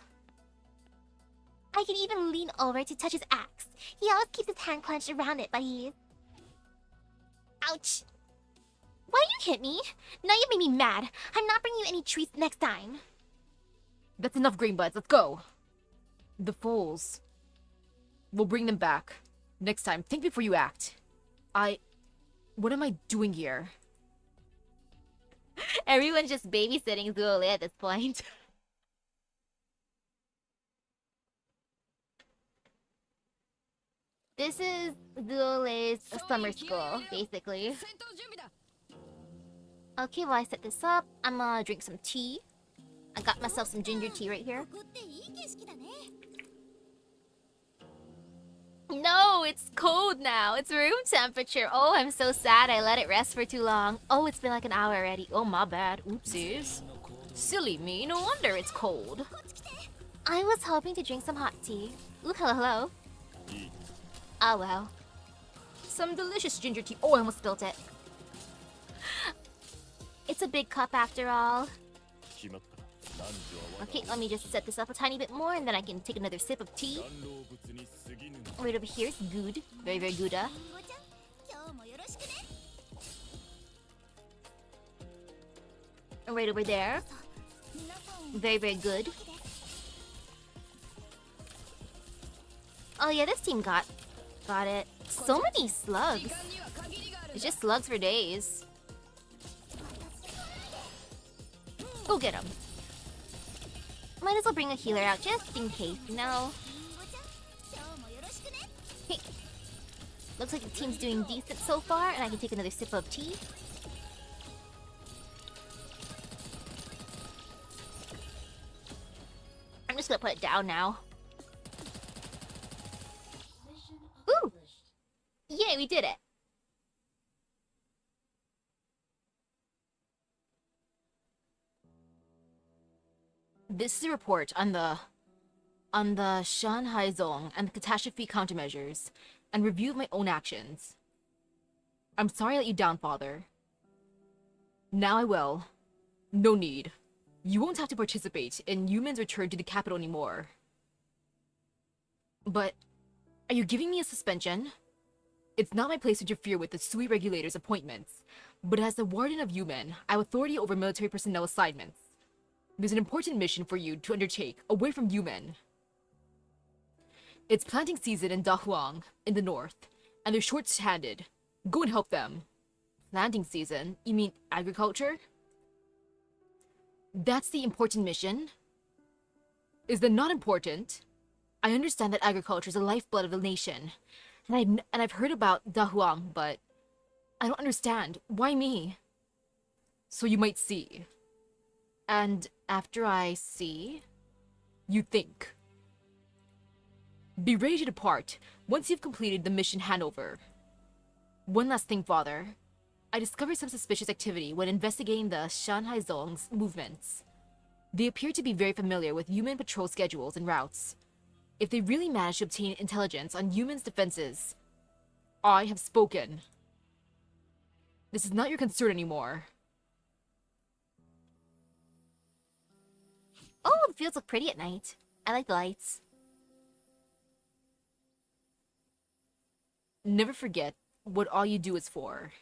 I can even lean over to touch his axe. He always keeps his hand clenched around it, but he's... Ouch! Why you hit me? Now you made me mad. I'm not bringing you any treats next time. That's enough, Green Buds. Let's go. The foals. We'll bring them back. Next time, think before you act. What am I doing here? Everyone's just babysitting Zuole at this point. This is Zuole's summer school, basically. Okay, while I set this up, I'm gonna drink some tea. I got myself some ginger tea right here. No, it's cold now. It's room temperature. Oh, I'm so sad I let it rest for too long. Oh, it's been like an hour already. Oh, my bad. Oopsies. Silly me. No wonder it's cold. I was hoping to drink some hot tea. Ooh, hello, hello. Oh, well. Some delicious ginger tea. Oh, I almost spilt it. It's a big cup after all. Okay, let me just set this up a tiny bit more and then I can take another sip of tea. Right over here is good. Very, very good. And right over there. Very, very good. Oh yeah, this team got it. So many slugs. It's just slugs for days. Go get them. Might as well bring a healer out just in case, you know. Hey. Looks like the team's doing decent so far, and I can take another sip of tea. I'm just gonna put it down now. Ooh! Yay, we did it! This is a report on the Shanhaizong and the catastrophe countermeasures, and review of my own actions. I'm sorry I let you down, Father. Now I will. No need. You won't have to participate in Yumen's return to the capital anymore. But, are you giving me a suspension? It's not my place to interfere with the Sui regulator's appointments, but as the Warden of Yumen, I have authority over military personnel assignments. There's an important mission for you to undertake away from Yumen. It's planting season in Dahuang, in the north, and they're short-handed. Go and help them. Planting season? You mean agriculture? That's the important mission? Is that not important? I understand that agriculture is the lifeblood of the nation, and I've heard about Dahuang, but I don't understand. Why me? So you might see. And after I see, you think. Be ready to depart once you've completed the mission handover. One last thing, Father. I discovered some suspicious activity when investigating the Shanhaizong's movements. They appear to be very familiar with Yumen patrol schedules and routes. If they really manage to obtain intelligence on Yumen's defenses, I have spoken. This is not your concern anymore. Oh, the fields look pretty at night. I like the lights. Never forget what all you do is for.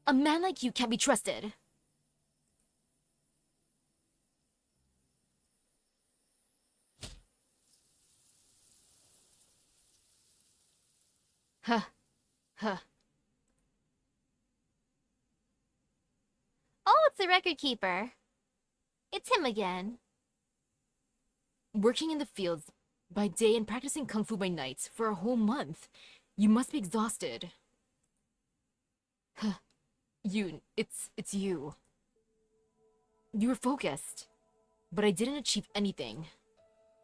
A man like you can't be trusted. Huh. Huh. Oh, it's the record keeper. It's him again. Working in the fields by day and practicing kung fu by night for a whole month. You must be exhausted. Huh. It's you. You were focused. But I didn't achieve anything.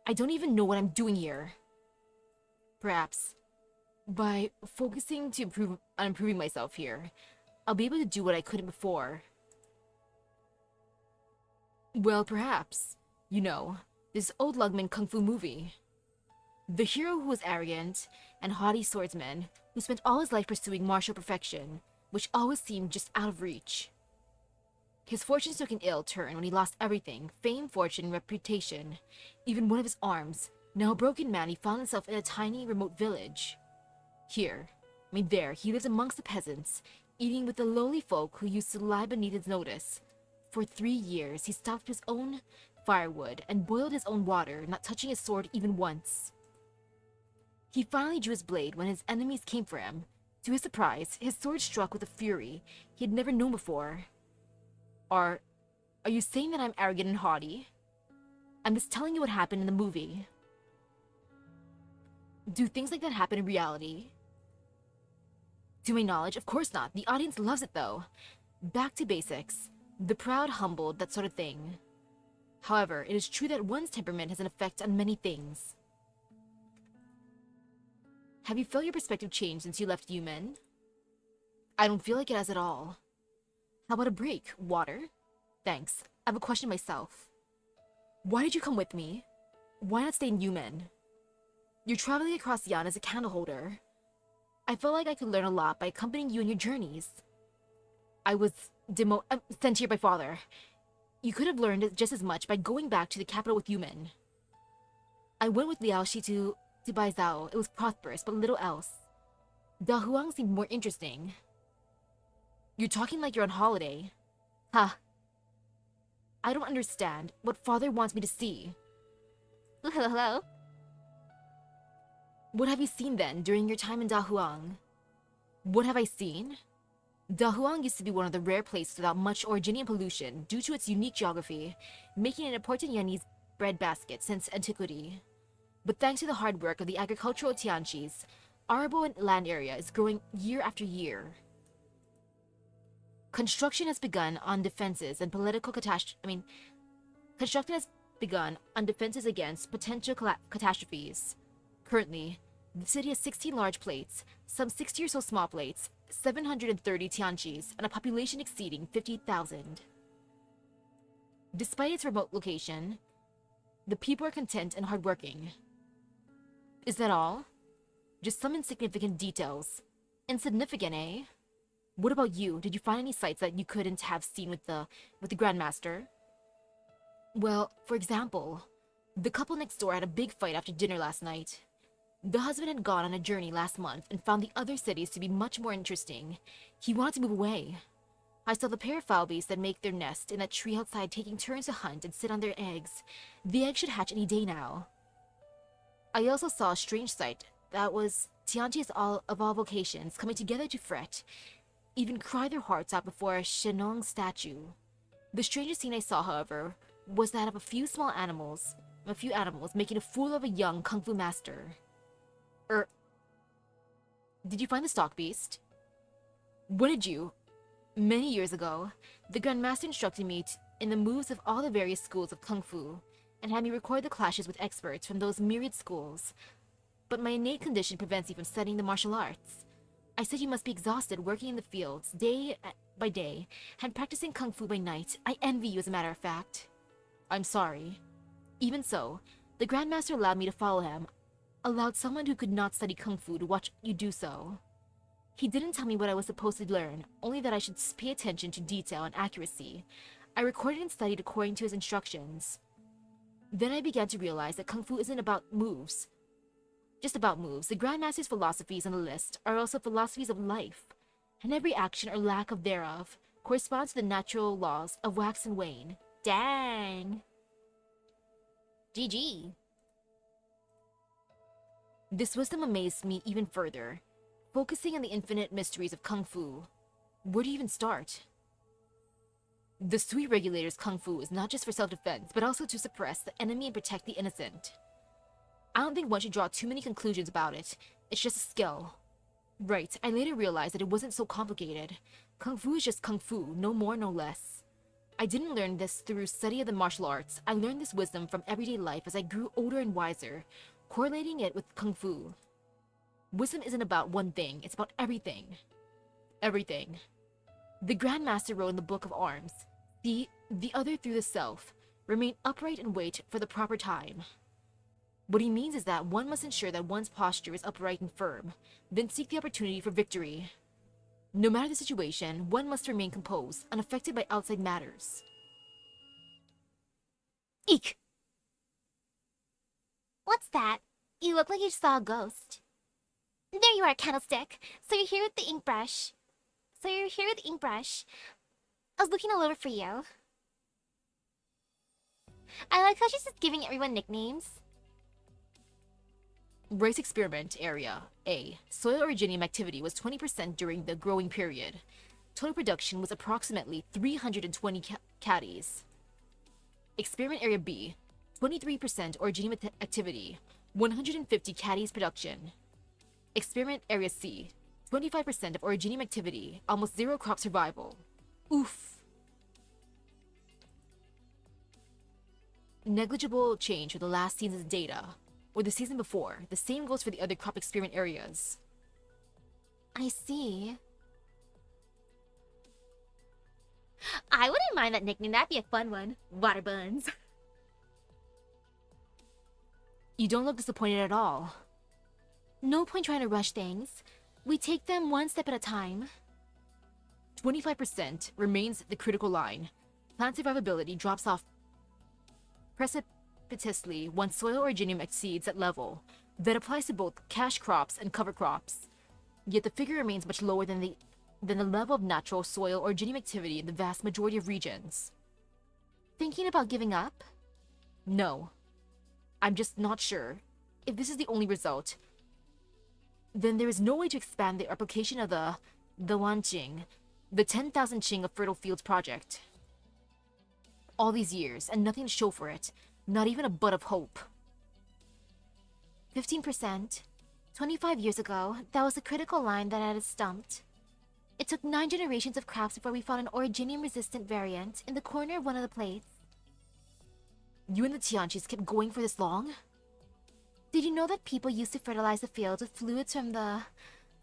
I don't even know what I'm doing here. Perhaps, by focusing on improving myself here, I'll be able to do what I couldn't before. Well, perhaps. You know, this old Lugman kung fu movie. The hero who was arrogant and haughty swordsman who spent all his life pursuing martial perfection, which always seemed just out of reach. His fortunes took an ill turn when he lost everything, fame, fortune, reputation, even one of his arms. Now a broken man, he found himself in a tiny, remote village. There, he lives amongst the peasants, eating with the lowly folk who used to lie beneath his notice. For 3 years, he stocked his own firewood and boiled his own water, not touching his sword even once. He finally drew his blade when his enemies came for him. To his surprise, his sword struck with a fury he had never known before. Are you saying that I'm arrogant and haughty? I'm just telling you what happened in the movie. Do things like that happen in reality? To my knowledge, of course not. The audience loves it though. Back to basics. The proud, humbled, that sort of thing. However, it is true that one's temperament has an effect on many things. Have you felt your perspective change since you left Yumen? I don't feel like it has at all. How about a break? Water? Thanks. I have a question myself. Why did you come with me? Why not stay in Yumen? You're traveling across Yan as a candle holder. I felt like I could learn a lot by accompanying you on your journeys. I was sent here by father. You could have learned just as much by going back to the capital with Yumen. I went with Liaoshi to Baizhou. It was prosperous, but little else. Dahuang seemed more interesting. You're talking like you're on holiday. Huh. I don't understand what father wants me to see. Hello? What have you seen then during your time in Dahuang? What have I seen? Dahuang used to be one of the rare places without much originian pollution due to its unique geography, making it an important Yanese breadbasket since antiquity. But thanks to the hard work of the agricultural Tianchis, arable land area is growing year after year. Construction has begun on defenses and political Construction has begun on defenses against potential catastrophes. Currently, the city has 16 large plates, some 60 or so small plates, 730 Tianchis, and a population exceeding 50,000. Despite its remote location, the people are content and hardworking. Is that all? Just some insignificant details. Insignificant, eh? What about you? Did you find any sights that you couldn't have seen with the Grandmaster? Well, for example, the couple next door had a big fight after dinner last night. The husband had gone on a journey last month and found the other cities to be much more interesting. He wanted to move away. I saw the pair of foul beasts that make their nest in that tree outside taking turns to hunt and sit on their eggs. The eggs should hatch any day now. I also saw a strange sight that was Tianjis of all vocations coming together to fret, even cry their hearts out before a Shennong statue. The strangest scene I saw, however, was that of a few animals making a fool of a young kung fu master. Did you find the stock beast? When did you? Many years ago, the Grandmaster instructed me in the moves of all the various schools of kung fu, and had me record the clashes with experts from those myriad schools. But my innate condition prevents me from studying the martial arts. I said you must be exhausted working in the fields, day by day, and practicing kung fu by night. I envy you, as a matter of fact. I'm sorry. Even so, the Grandmaster allowed me to follow him, allowed someone who could not study kung fu to watch you do so. He didn't tell me what I was supposed to learn, only that I should pay attention to detail and accuracy. I recorded and studied according to his instructions. Then I began to realize that Kung Fu isn't about moves. Just about moves. The Grandmaster's philosophies on the list are also philosophies of life, and every action or lack of thereof corresponds to the natural laws of wax and wane. Dang. GG. This wisdom amazed me even further, focusing on the infinite mysteries of Kung Fu. Where do you even start? The Sui regulator's Kung Fu is not just for self-defense, but also to suppress the enemy and protect the innocent. I don't think one should draw too many conclusions about it. It's just a skill. Right, I later realized that it wasn't so complicated. Kung Fu is just Kung Fu, no more, no less. I didn't learn this through study of the martial arts. I learned this wisdom from everyday life as I grew older and wiser, correlating it with Kung Fu. Wisdom isn't about one thing, it's about everything. Everything. The Grandmaster wrote in the Book of Arms, "See the other through the self. Remain upright and wait for the proper time." What he means is that one must ensure that one's posture is upright and firm, then seek the opportunity for victory. No matter the situation, one must remain composed, unaffected by outside matters. Eek! What's that? You look like you saw a ghost. There you are, Candlestick. So you're here with the ink brush. I was looking all over for you. I like how she's just giving everyone nicknames. Rice experiment area A. Soil originium activity was 20% during the growing period. Total production was approximately 320 caddies. Experiment area B. 23% originium activity, 150 caddies production. Experiment area C. 25% of originium activity, almost zero crop survival. Oof. Negligible change for the last season's data, or the season before. The same goes for the other crop experiment areas. I see. I wouldn't mind that nickname. That'd be a fun one. Water buns. You don't look disappointed at all. No point trying to rush things. We take them one step at a time. 25% remains the critical line. Plant survivability drops off precipitously once soil originium exceeds that level. That applies to both cash crops and cover crops. Yet the figure remains much lower than the level of natural soil originium activity in the vast majority of regions. Thinking about giving up? No. I'm just not sure. If this is the only result, then there is no way to expand the application of the Wanqing, the 10,000 Qing of Fertile Fields project. All these years, and nothing to show for it. Not even a bud of hope. 15%. 25 years ago, that was a critical line that had us stumped. It took 9 generations of crops before we found an originium-resistant variant in the corner of one of the plates. You and the Tianqis kept going for this long? Did you know that people used to fertilize the fields with fluids from the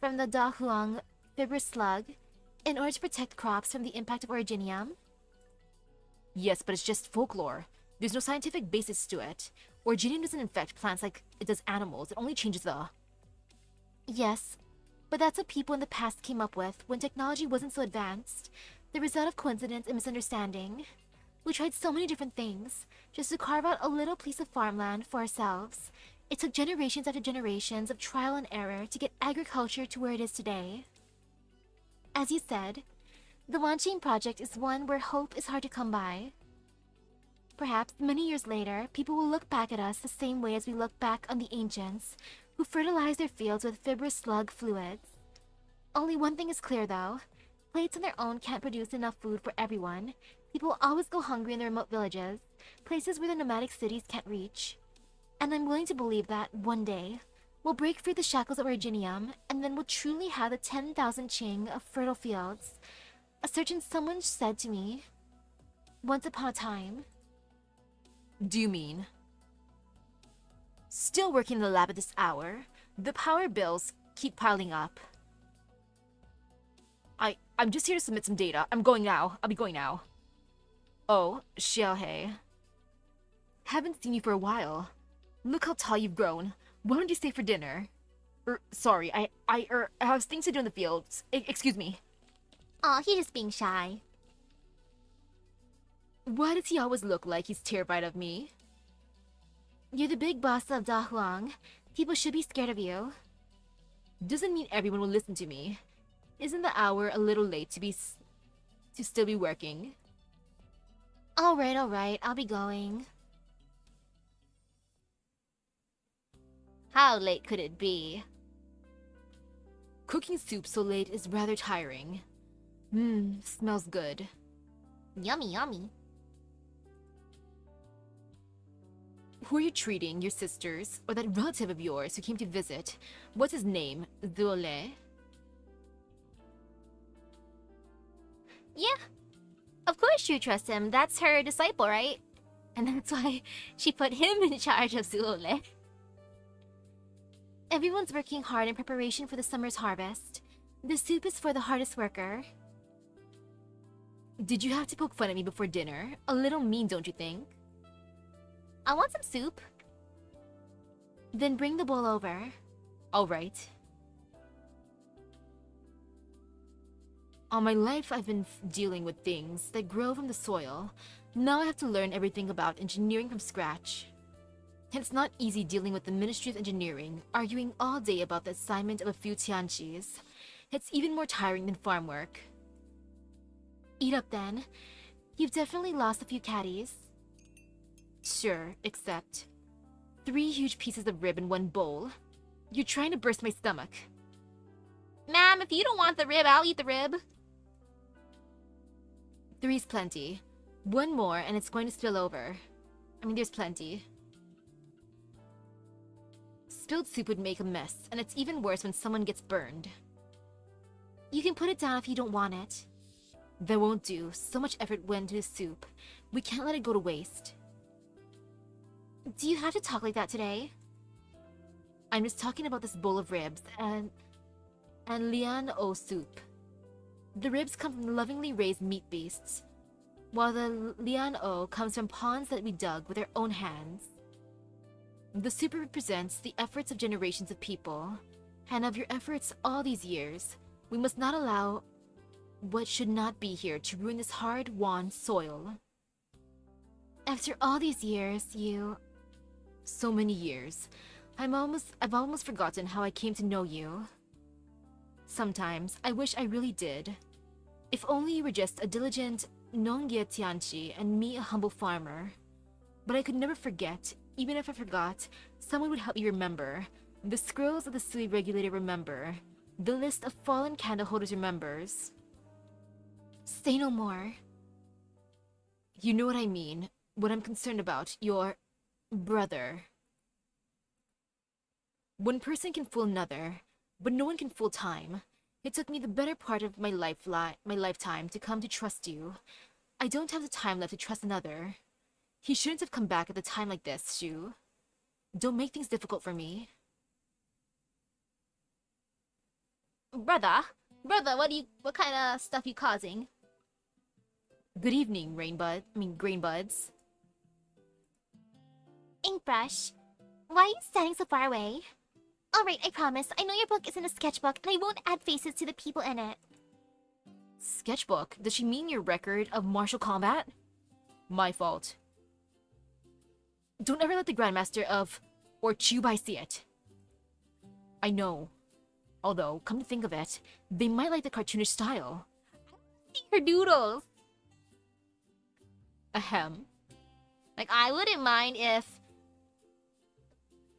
Dahuang fibrous slug in order to protect crops from the impact of originium? Yes, but it's just folklore. There's no scientific basis to it. Originium doesn't infect plants like it does animals. It only changes the... Yes, but that's what people in the past came up with when technology wasn't so advanced. The result of coincidence and misunderstanding. We tried so many different things, just to carve out a little piece of farmland for ourselves. It took generations after generations of trial and error to get agriculture to where it is today. As you said, the Wanqing project is one where hope is hard to come by. Perhaps many years later, people will look back at us the same way as we look back on the ancients, who fertilized their fields with fibrous slug fluids. Only one thing is clear though. Plates on their own can't produce enough food for everyone. People will always go hungry in their remote villages, places where the nomadic cities can't reach. And I'm willing to believe that, one day, we'll break free the shackles of originium, and then we'll truly have the 10,000 Qing of fertile fields. A certain someone said to me, once upon a time. Do you mean? Still working in the lab at this hour? The power bills keep piling up. I'm just here to submit some data. I'm going now. I'll be going now. Oh, Xiaohei. Haven't seen you for a while. Look how tall you've grown. Why don't you stay for dinner? Sorry, I have things to do in the fields. Excuse me. Aw, he's just being shy. Why does he always look like he's terrified of me? You're the big boss of Dahuang. People should be scared of you. Doesn't mean everyone will listen to me. Isn't the hour a little late to still be working? Alright, I'll be going. How late could it be? Cooking soup so late is rather tiring. Smells good. Yummy, yummy. Who are you treating? Your sisters? Or that relative of yours who came to visit? What's his name? Zuole? Yeah. Of course you trust him. That's her disciple, right? And that's why she put him in charge of Zuole. Everyone's working hard in preparation for the summer's harvest. The soup is for the hardest worker. Did you have to poke fun at me before dinner? A little mean, don't you think? I want some soup. Then bring the bowl over. Alright. All my life I've been dealing with things that grow from the soil. Now I have to learn everything about engineering from scratch. It's not easy dealing with the Ministry of Engineering, arguing all day about the assignment of a few tianqis. It's even more tiring than farm work. Eat up then. You've definitely lost a few caddies. Sure, except 3 huge pieces of rib in one bowl. You're trying to burst my stomach. Ma'am, if you don't want the rib, I'll eat the rib. 3's plenty. 1 more and it's going to spill over. I mean, there's plenty. Spilled soup would make a mess, and it's even worse when someone gets burned. You can put it down if you don't want it. That won't do. So much effort went into the soup. We can't let it go to waste. Do you have to talk like that today? I'm just talking about this bowl of ribs and lian o soup. The ribs come from lovingly raised meat beasts, while the lian o comes from ponds that we dug with our own hands. The soup represents the efforts of generations of people, and of your efforts all these years, we must not allow what should not be here to ruin this hard-won soil. After all these years, you... So many years. I've almost forgotten how I came to know you. Sometimes, I wish I really did. If only you were just a diligent Nongye Tianchi and me a humble farmer. But I could never forget. Even if I forgot, someone would help me remember. The scrolls of the Sui Regulator remember. The list of fallen candle holders remembers. Say no more. You know what I mean. What I'm concerned about. Your brother. One person can fool another, but no one can fool time. It took me the better part of my lifetime to come to trust you. I don't have the time left to trust another. He shouldn't have come back at a time like this, Shu. Don't make things difficult for me. Brother, what kind of stuff you causing? Good evening, grain buds. Inkbrush, why are you standing so far away? Alright, I promise. I know your book isn't a sketchbook, and I won't add faces to the people in it. Sketchbook? Does she mean your record of martial combat? My fault. Don't ever let the Grandmaster of or Chubai see it. I know. Although, come to think of it, they might like the cartoonish style. See her doodles. Ahem. Like, I wouldn't mind if...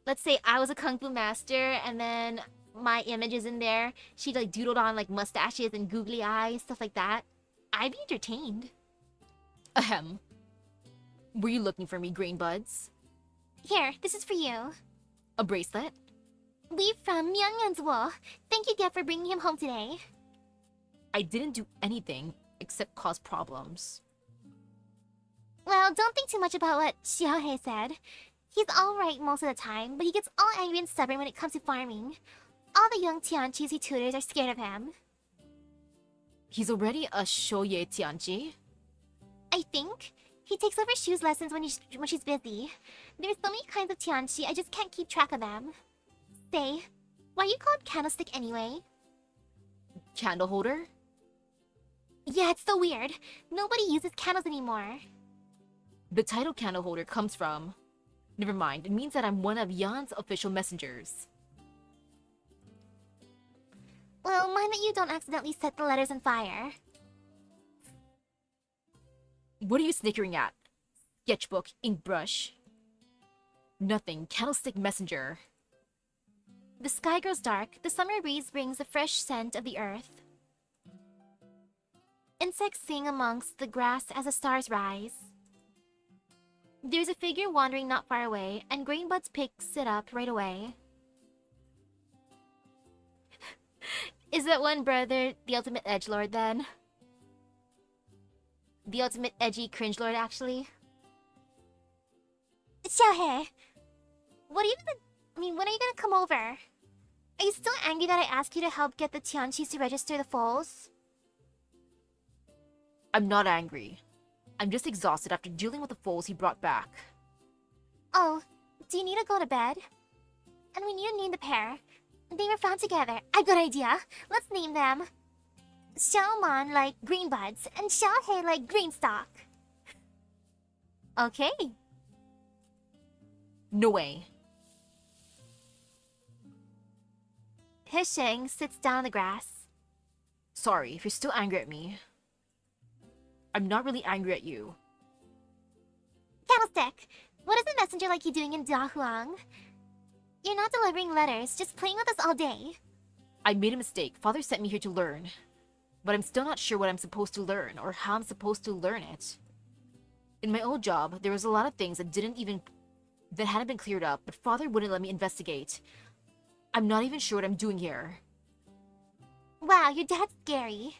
Let's say I was a kung fu master, and then my image is in there. She like doodled on like mustaches and googly eyes, stuff like that. I'd be entertained. Ahem. Were you looking for me, grain buds? Here, this is for you. A bracelet? Leave from Myeongyeon's Wo. Thank you, Get, for bringing him home today. I didn't do anything except cause problems. Well, don't think too much about what Xiaohei said. He's alright most of the time, but he gets all angry and stubborn when it comes to farming. All the young Tianchis he tutors are scared of him. He's already a Shoye Tianchi? I think. He takes over Shu's lessons when she's busy. There's so many kinds of Tianchi, I just can't keep track of them. Say, Why you call it candlestick anyway? Candle holder? Yeah, it's so weird. Nobody uses candles anymore. The title candle holder comes from... Never mind, it means that I'm one of Yan's official messengers. Well, mind that you don't accidentally set the letters on fire. What are you snickering at? Sketchbook, ink brush. Nothing, candlestick messenger. The sky grows dark, the summer breeze brings a fresh scent of the earth. Insects sing amongst the grass as the stars rise. There's a figure wandering not far away, and Grainbuds picks it up right away. Is that one brother the ultimate edgelord then? The ultimate edgy cringelord, actually? Xiaohe! When are you gonna come over? Are you still angry that I asked you to help get the Tianqis to register the foals? I'm not angry. I'm just exhausted after dealing with the foals he brought back. Oh, do you need to go to bed? And we need to name the pair. They were found together. I've got an idea. Let's name them Xiaomon like Greenbuds and Xiaohei like Greenstock. Okay. No way. Hisheng sits down on the grass. Sorry if you're still angry at me. I'm not really angry at you. Candlestick, what is the messenger like you doing in Dahuang? You're not delivering letters, just playing with us all day. I made a mistake. Father sent me here to learn. But I'm still not sure what I'm supposed to learn or how I'm supposed to learn it. In my old job, there was a lot of things that hadn't been cleared up, but Father wouldn't let me investigate. I'm not even sure what I'm doing here. Wow, your dad's scary.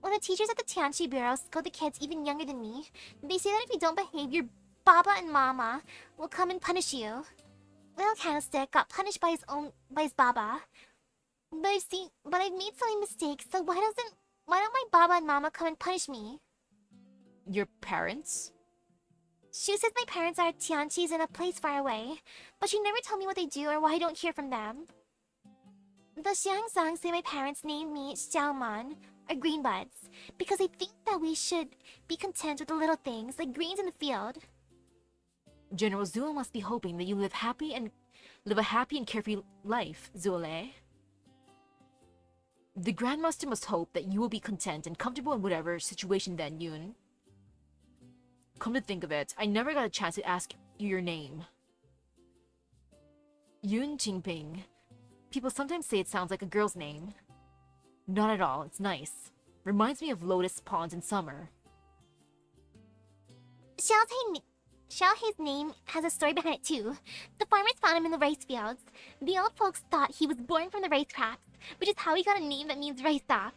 When the teachers at the Tianqi Bureau scold the kids even younger than me, they say that if you don't behave, your Baba and Mama will come and punish you. Well, Candlestick got punished by his Baba. But I've made so many mistakes, so why don't my Baba and Mama come and punish me? Your parents? Shu says my parents are Tianqis in a place far away, but she never told me what they do or why I don't hear from them. The Xiangzang say my parents named me Xiaomon, or Greenbuds, because they think that we should be content with the little things, like greens in the field. General Zuo must be hoping that you live a happy and carefree life, Zuole. The Grandmaster must hope that you will be content and comfortable in whatever situation then, Yun. Come to think of it, I never got a chance to ask you your name. Yun Qingping. People sometimes say it sounds like a girl's name. Not at all, it's nice. Reminds me of lotus ponds in summer. Xiaohei's name has a story behind it too. The farmers found him in the rice fields. The old folks thought he was born from the rice crops, which is how he got a name that means rice stalk.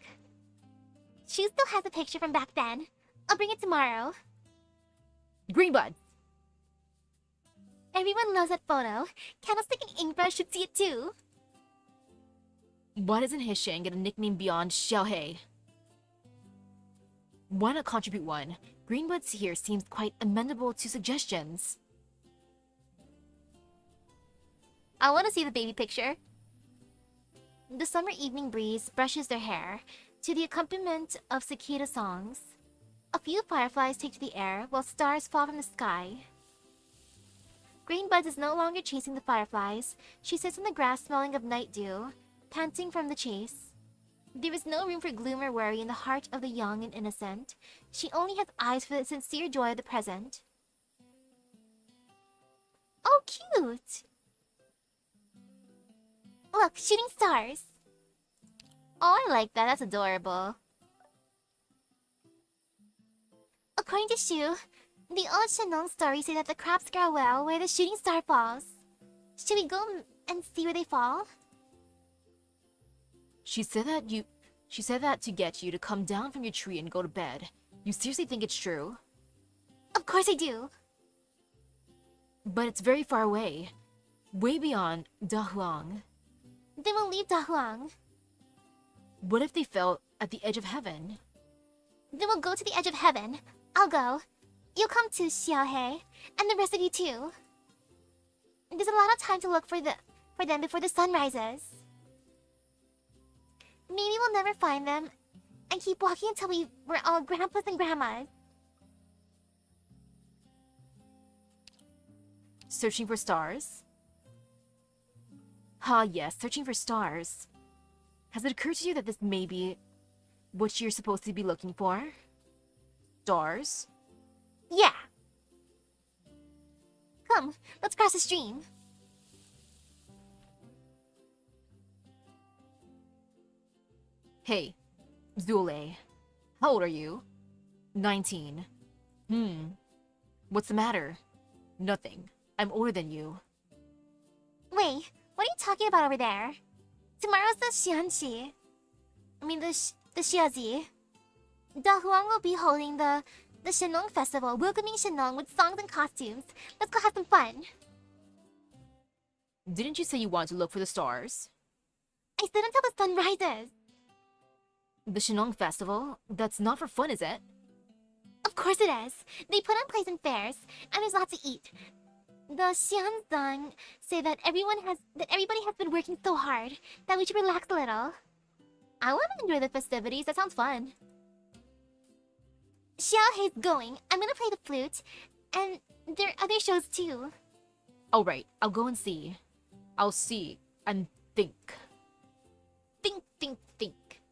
Shu still has a picture from back then. I'll bring it tomorrow. Greenbud! Everyone loves that photo. Candlestick and Inkbrush should see it too. Why doesn't Hisheng get a nickname beyond Xiaohei? Why not contribute one? Greenbuds here seems quite amenable to suggestions. I want to see the baby picture. The summer evening breeze brushes their hair to the accompaniment of cicada songs. A few fireflies take to the air while stars fall from the sky. Greenbuds is no longer chasing the fireflies. She sits on the grass smelling of night dew, panting from the chase. There is no room for gloom or worry in the heart of the young and innocent. She only has eyes for the sincere joy of the present. Oh, cute! Look, shooting stars! Oh, I like that. That's adorable. According to Shu, the old Shennong stories say that the crops grow well where the shooting star falls. Should we go and see where they fall? She said that to get you to come down from your tree and go to bed. You seriously think it's true? Of course I do. But it's very far away. Way beyond Dahuang. Then we'll leave Dahuang. What if they fell at the edge of heaven? Then we'll go to the edge of heaven. I'll go. You'll come too, Xiaohei. And the rest of you too. There's a lot of time to look for them before the sun rises. Maybe we'll never find them and keep walking until we're all grandpas and grandmas. Searching for stars? Ah, yes, searching for stars. Has it occurred to you that this may be what you're supposed to be looking for? Stars? Yeah. Come, let's cross the stream. Hey, Zule. How old are you? 19. What's the matter? Nothing. I'm older than you. Wait, what are you talking about over there? Tomorrow's the Xianxi. The Xiazi. Dahuang will be holding the Shennong Festival, welcoming Shennong with songs and costumes. Let's go have some fun. Didn't you say you wanted to look for the stars? I said until the sun rises. The Shennong Festival? That's not for fun, is it? Of course it is. They put on plays and fairs, and there's lots to eat. The Xianzang say that everybody has been working so hard that we should relax a little. I want to enjoy the festivities. That sounds fun. Xiaohei's going. I'm gonna play the flute, and there are other shows too. Alright, I'll go and see. I'll see and think. Think.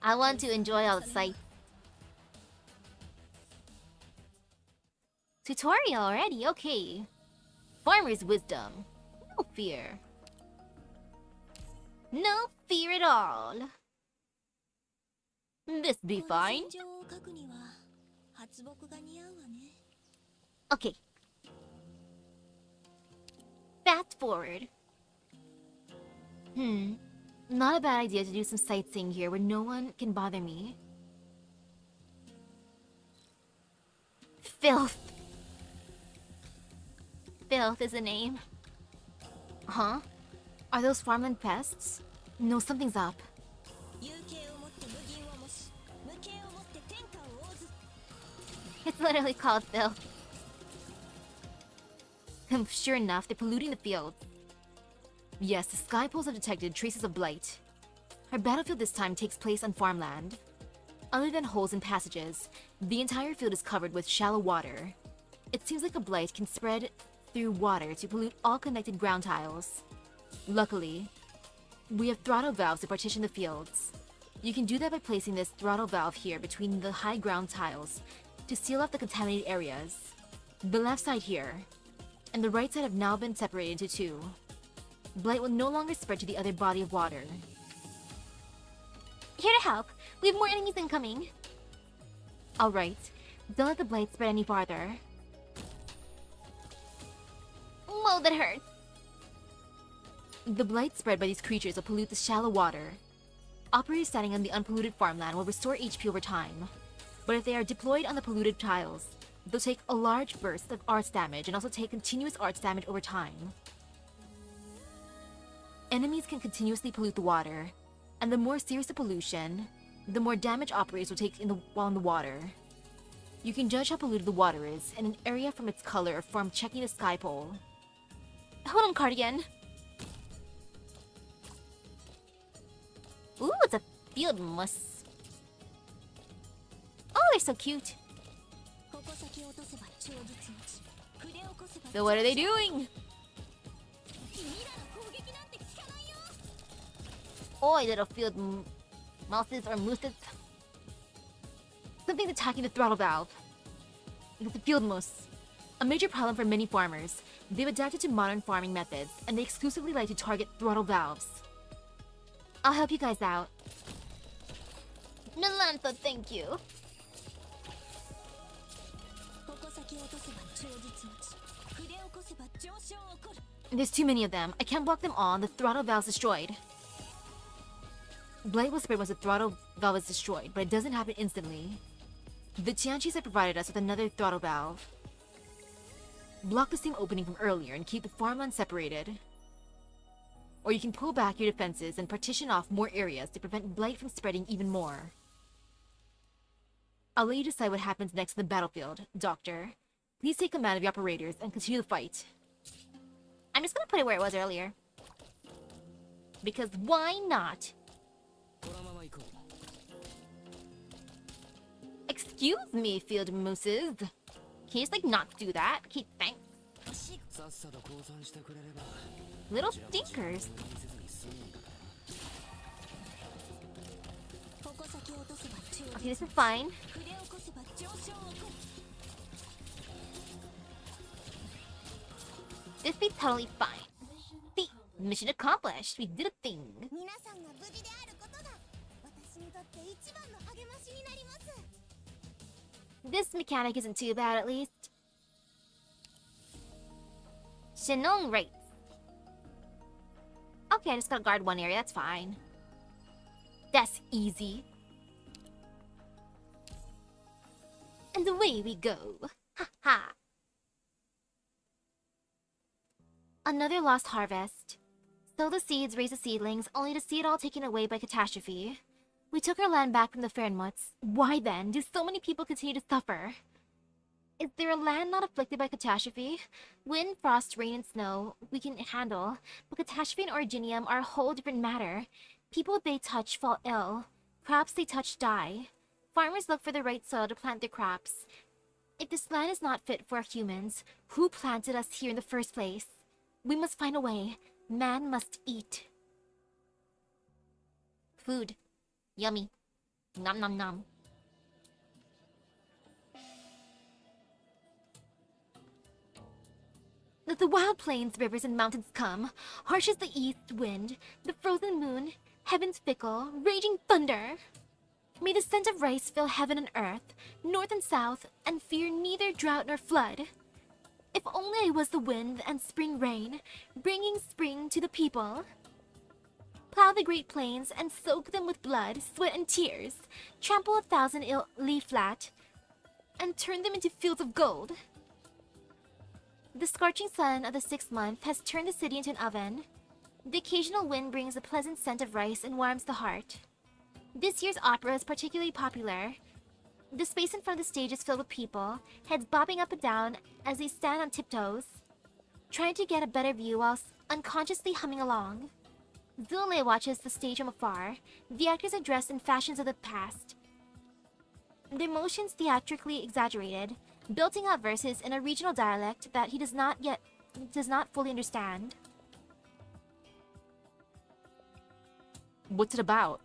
I want to enjoy all the sights. Tutorial already, okay. Farmer's wisdom. No fear. No fear at all. This be fine. Okay. Fast forward. Not a bad idea to do some sightseeing here where no one can bother me. Filth. Filth is a name. Huh? Are those farmland pests? No, something's up. It's literally called filth. Sure enough, they're polluting the fields. Yes, the sky poles have detected traces of blight. Our battlefield this time takes place on farmland. Other than holes and passages, the entire field is covered with shallow water. It seems like a blight can spread through water to pollute all connected ground tiles. Luckily, we have throttle valves to partition the fields. You can do that by placing this throttle valve here between the high ground tiles to seal off the contaminated areas. The left side here, and the right side have now been separated into two. Blight will no longer spread to the other body of water. Here to help. We have more enemies incoming. Alright, don't let the blight spread any farther. Whoa, that hurts. The blight spread by these creatures will pollute the shallow water. Operators standing on the unpolluted farmland will restore HP over time. But if they are deployed on the polluted tiles, they'll take a large burst of arts damage and also take continuous arts damage over time. Enemies can continuously pollute the water, and the more serious the pollution, the more damage operators will take while in the water. You can judge how polluted the water is in an area from its color or from checking the sky pole. Hold on, Cardigan. Ooh, it's a field mouse. Oh, they're so cute. So what are they doing? Oi, little field mouses or mooses. Something's attacking the throttle valve. It's a field mouse. A major problem for many farmers. They've adapted to modern farming methods, and they exclusively like to target throttle valves. I'll help you guys out. Nalantha, thank you. There's too many of them. I can't block them all, and the throttle valve's destroyed. Blight will spread once the throttle valve is destroyed, but it doesn't happen instantly. The Tianchis have provided us with another throttle valve. Block the same opening from earlier and keep the farmland separated. Or you can pull back your defenses and partition off more areas to prevent blight from spreading even more. I'll let you decide what happens next in the battlefield, Doctor. Please take command of the operators and continue the fight. I'm just gonna put it where it was earlier. Because why not? Excuse me, field mooses. Can you just like not do that? Okay, thanks. Little stinkers. Okay, this is fine. This be totally fine. See, mission accomplished. We did a thing. This mechanic isn't too bad, at least. Shennong rates. Okay, I just gotta guard one area. That's fine. That's easy. And away we go. Ha ha. Another lost harvest. Sow the seeds, raise the seedlings, only to see it all taken away by catastrophe. We took our land back from the Fahrenmuts. Why then do so many people continue to suffer? Is there a land not afflicted by catastrophe? Wind, frost, rain, and snow we can handle, but catastrophe and originium are a whole different matter. People they touch fall ill. Crops they touch die. Farmers look for the right soil to plant their crops. If this land is not fit for humans, who planted us here in the first place? We must find a way. Man must eat. Food. Yummy. Nom nom nom. Let the wild plains, rivers, and mountains come, harsh as the east wind, the frozen moon, heaven's fickle, raging thunder. May the scent of rice fill heaven and earth, north and south, and fear neither drought nor flood. If only I was the wind and spring rain, bringing spring to the people. Plow the great plains and soak them with blood, sweat, and tears, trample 1,000 leaf flat, and turn them into fields of gold. The scorching sun of the 6th month has turned the city into an oven. The occasional wind brings a pleasant scent of rice and warms the heart. This year's opera is particularly popular. The space in front of the stage is filled with people, heads bobbing up and down as they stand on tiptoes, trying to get a better view while unconsciously humming along. Zule watches the stage from afar. The actors are dressed in fashions of the past. Their motions theatrically exaggerated, belting out verses in a regional dialect that he does not fully understand. What's it about?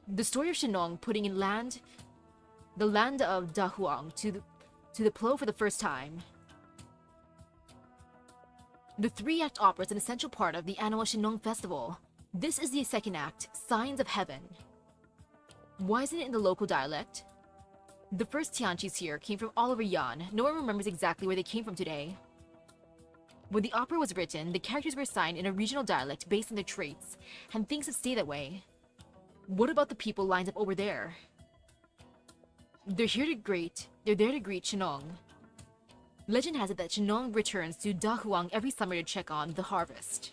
The story of Shennong putting in the land of Dahuang to the plow for the first time. The 3-act opera is an essential part of the annual Shennong Festival. This is the 2nd act, Signs of Heaven. Why isn't it in the local dialect? The first Tianchis here came from all over Yan. No one remembers exactly where they came from today. When the opera was written, the characters were assigned in a regional dialect based on their traits, and things have stayed that way. What about the people lined up over there? They're there to greet Shennong. Legend has it that Shennong returns to Dahuang every summer to check on the harvest.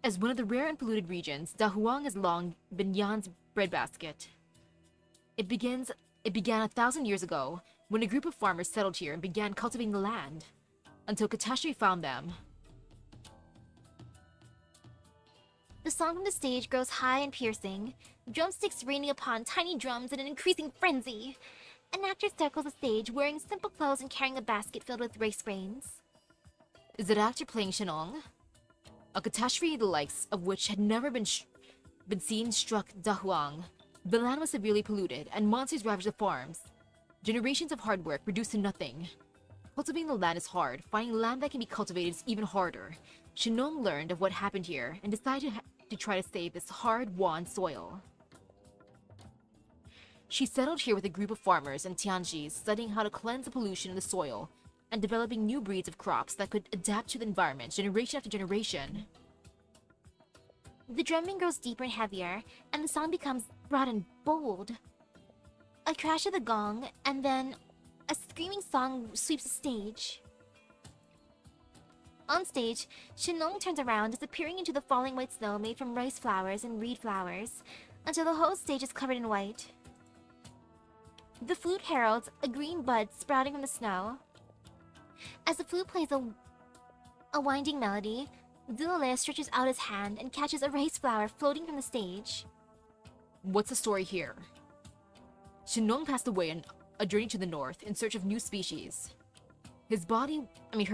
As one of the rare and polluted regions, Dahuang has long been Yan's breadbasket. It began 1,000 years ago, when a group of farmers settled here and began cultivating the land, until catastrophe found them. The song from the stage grows high and piercing, drumsticks raining upon tiny drums in an increasing frenzy. An actor circles the stage wearing simple clothes and carrying a basket filled with rice grains. Is that actor playing Shennong? A catastrophe the likes of which had never been seen struck Dahuang. The land was severely polluted, and monsters ravaged the farms. Generations of hard work reduced to nothing. Cultivating the land is hard. Finding land that can be cultivated is even harder. Shennong learned of what happened here and decided to try to save this hard-won soil. She settled here with a group of farmers and Tianjis, studying how to cleanse the pollution in the soil and developing new breeds of crops that could adapt to the environment generation after generation. The drumming grows deeper and heavier, and the song becomes broad and bold. A crash of the gong, and then a screaming song sweeps the stage. On stage, Shennong turns around, disappearing into the falling white snow made from rice flowers and reed flowers, until the whole stage is covered in white. The flute heralds a green bud sprouting from the snow. As the flute plays a winding melody, Dulale stretches out his hand and catches a rice flower floating from the stage. What's the story here? Shennong passed away on a journey to the north in search of new species. Her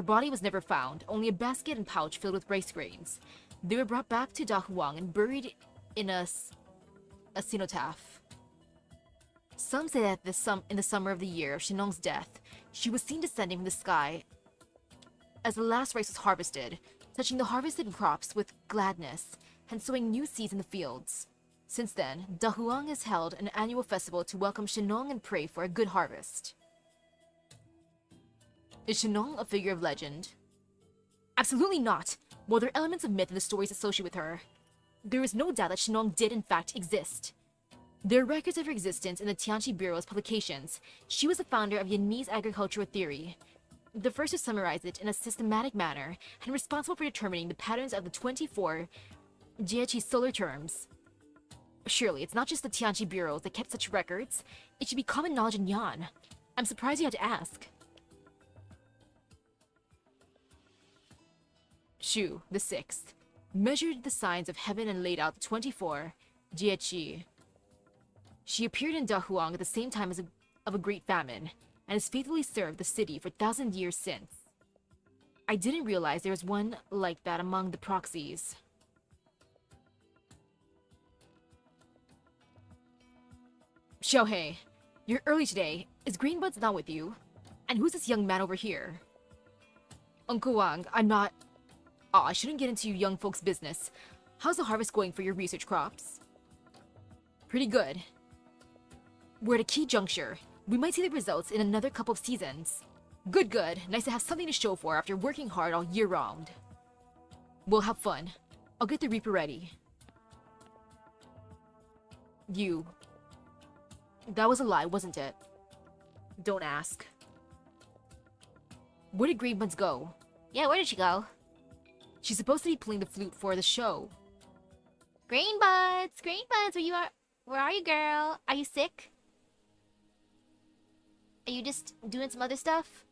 body was never found, only a basket and pouch filled with rice grains. They were brought back to Dahuang and buried in a cenotaph. Some say that in the summer of the year of Shennong's death, she was seen descending from the sky as the last rice was harvested, touching the harvested crops with gladness and sowing new seeds in the fields. Since then, Dahuang has held an annual festival to welcome Shennong and pray for a good harvest. Is Shennong a figure of legend? Absolutely not! While there are elements of myth in the stories associated with her, there is no doubt that Shennong did in fact exist. There are records of her existence in the Tianchi Bureau's publications. She was the founder of Yanese agricultural theory, the first to summarize it in a systematic manner, and responsible for determining the patterns of the 24 Jiechi solar terms. Surely, it's not just the Tianchi bureaus that kept such records. It should be common knowledge in Yan. I'm surprised you had to ask. Shu, the sixth, measured the signs of heaven and laid out the 24 Jiechi. She appeared in Dahuang at the same time of a great famine, and has faithfully served the city for 1,000 years since. I didn't realize there was one like that among the proxies. Xiaohei, you're early today. Is Greenbud's not with you? And who's this young man over here? Uncle Wang, I'm not... Aw, I shouldn't get into you young folks' business. How's the harvest going for your research crops? Pretty good. We're at a key juncture. We might see the results in another couple of seasons. Good, good. Nice to have something to show for after working hard all year round. We'll have fun. I'll get the Reaper ready. You... That was a lie, wasn't it? Don't ask. Where did Greenbuds go? Yeah, where did she go? She's supposed to be playing the flute for the show. Greenbuds, where are you, girl? Are you sick? Are you just doing some other stuff?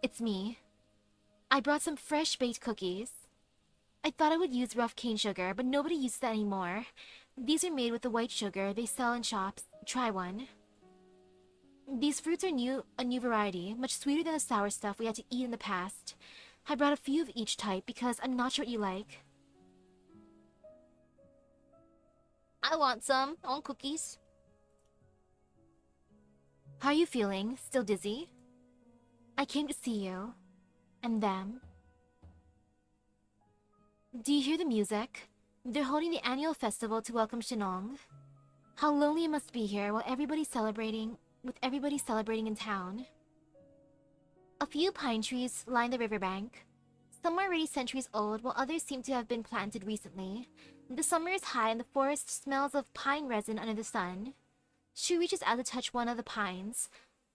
It's me. I brought some fresh baked cookies. I thought I would use rough cane sugar, but nobody uses that anymore. These are made with the white sugar they sell in shops. Try one. These fruits are a new variety, much sweeter than the sour stuff we had to eat in the past. I brought a few of each type because I'm not sure what you like. I want some. I want cookies. How are you feeling? Still dizzy? I came to see you. And them. Do you hear the music? They're holding the annual festival to welcome Shennong. How lonely it must be here while everybody celebrating in town. A few pine trees line the riverbank. Some are already centuries old, while others seem to have been planted recently. The summer is high and the forest smells of pine resin under the sun. She reaches out to touch one of the pines.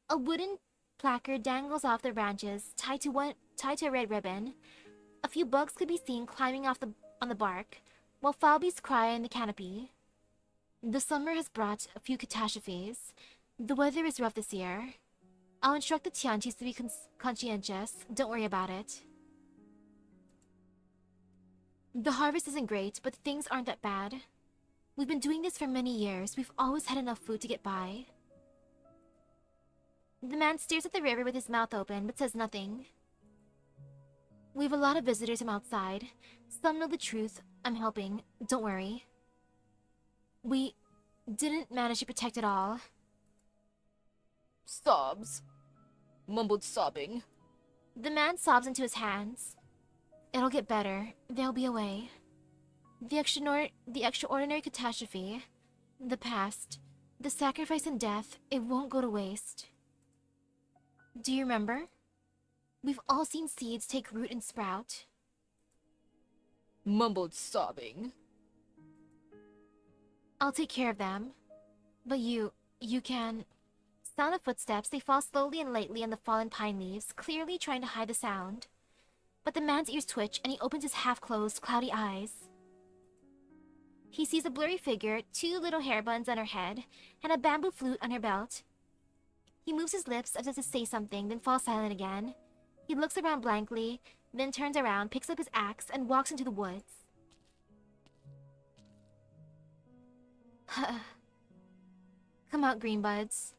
A wooden placard dangles off the branches, tied to a red ribbon. A few bugs could be seen climbing on the bark, while falbees cry in the canopy. The summer has brought a few catastrophes. The weather is rough this year. I'll instruct the Tianchis to be conscientious. Don't worry about it. The harvest isn't great, but things aren't that bad. We've been doing this for many years. We've always had enough food to get by. The man stares at the river with his mouth open, but says nothing. We have a lot of visitors from outside. Some know the truth. I'm helping. Don't worry. We didn't manage to protect it all. Sobs. Mumbled sobbing. The man sobs into his hands. It'll get better. They'll be away. The extraordinary catastrophe, the past, the sacrifice and death, it won't go to waste. Do you remember? We've all seen seeds take root and sprout. Mumbled sobbing. I'll take care of them. But you can... Sound of footsteps, they fall slowly and lightly on the fallen pine leaves, clearly trying to hide the sound. But the man's ears twitch and he opens his half-closed, cloudy eyes. He sees a blurry figure, 2 little hair buns on her head, and a bamboo flute on her belt. He moves his lips as if to say something, then falls silent again. He looks around blankly, then turns around, picks up his axe, and walks into the woods. Come out, green buds.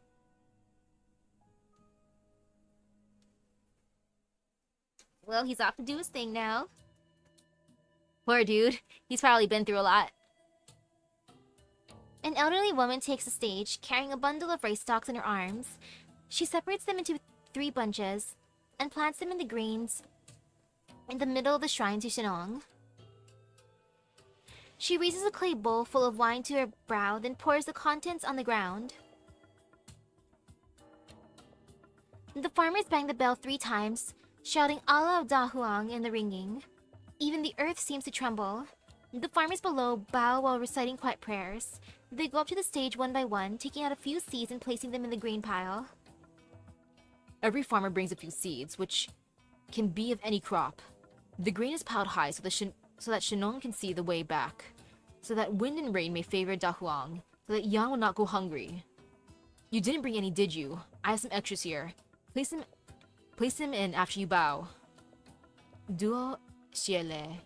Well, he's off to do his thing now. Poor dude. He's probably been through a lot. An elderly woman takes the stage, carrying a bundle of rice stalks in her arms. She separates them into 3 bunches and plants them in the greens in the middle of the shrine to Shennong. She raises a clay bowl full of wine to her brow, then pours the contents on the ground. The farmers bang the bell 3 times, shouting Allah of Dahuang in the ringing. Even the earth seems to tremble. The farmers below bow while reciting quiet prayers. They go up to the stage one by one, taking out a few seeds and placing them in the grain pile. Every farmer brings a few seeds, which can be of any crop. The grain is piled high so that Shennong can see the way back, so that wind and rain may favor Dahuang, so that Yang will not go hungry. You didn't bring any, did you? I have some extras here. Place him in after you bow. Duo Xiele.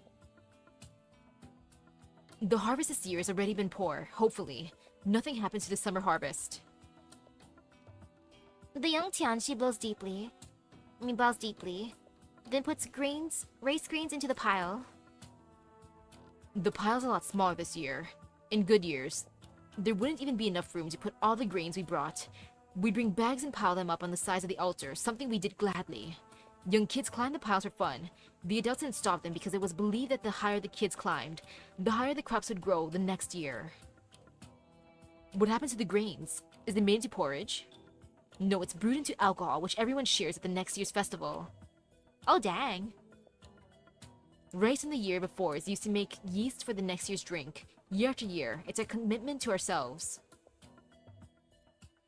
The harvest this year has already been poor, hopefully. Nothing happens to the summer harvest. The young Tianchi bows deeply, then puts rice grains into the pile. The pile's a lot smaller this year. In good years, there wouldn't even be enough room to put all the grains we brought. We'd bring bags and pile them up on the sides of the altar, something we did gladly. Young kids climbed the piles for fun. The adults didn't stop them because it was believed that the higher the kids climbed, the higher the crops would grow the next year. What happened to the grains? Is it made into porridge? No, it's brewed into alcohol, which everyone shares at the next year's festival. Oh, dang. Rice in the year before is used to make yeast for the next year's drink. Year after year, it's a commitment to ourselves.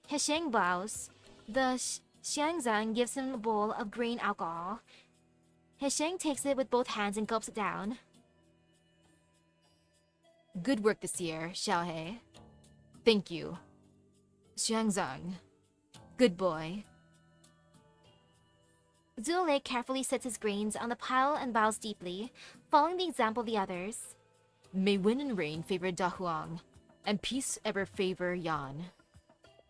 Hesheng bows. The Xiangzang gives him a bowl of grain alcohol. Hesheng takes it with both hands and gulps it down. Good work this year, Xiaohe. Thank you. Xiangzang. Good boy. Zuolei carefully sets his grains on the pile and bows deeply, following the example of the others. May wind and rain favor Dahuang, and peace ever favor Yan.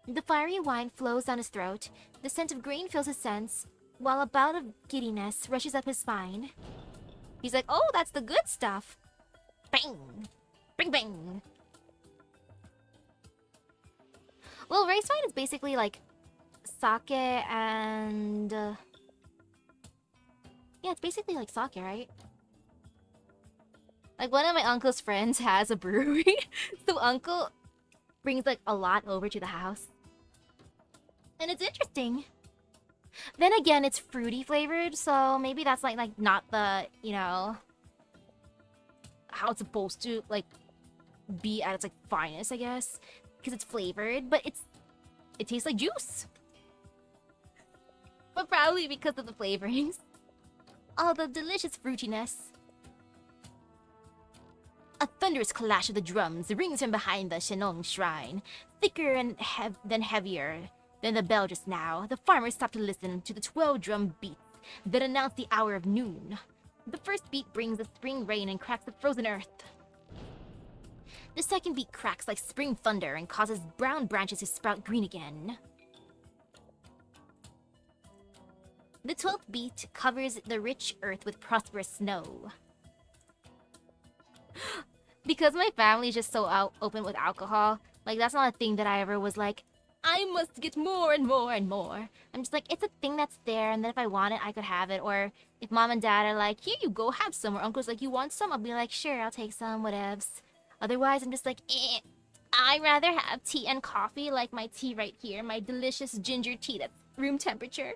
The fiery wine flows down his throat, the scent of grain fills his sense, while a bout of giddiness rushes up his spine. He's like, oh, that's the good stuff! Bang! Bang bang! Well, rice wine is basically like sake and... yeah, it's basically like sake, right? Like, one of my uncle's friends has a brewery, so uncle brings like a lot over to the house. And it's interesting. Then again, it's fruity flavored, so maybe that's like not the, you know, how it's supposed to like be at its like finest, I guess, because it's flavored, but it tastes like juice. But probably because of the flavorings. Oh, the delicious fruitiness. A thunderous clash of the drums rings from behind the Shennong shrine, thicker and heavier than the bell just now. The farmers stop to listen to the 12 drum beats that announce the hour of noon. The first beat brings the spring rain and cracks the frozen earth. The second beat cracks like spring thunder and causes brown branches to sprout green again. The 12th beat covers the rich earth with prosperous snow. Because my family is just so open with alcohol, like that's not a thing that I ever was like, I must get more and more and more. I'm just like, it's a thing that's there, and then if I want it, I could have it. Or if mom and dad are like, here you go, have some. Or uncle's like, you want some? I'll be like, sure, I'll take some, whatevs. Otherwise, I'm just like, I'd rather have tea and coffee, like my tea right here, my delicious ginger tea that's room temperature.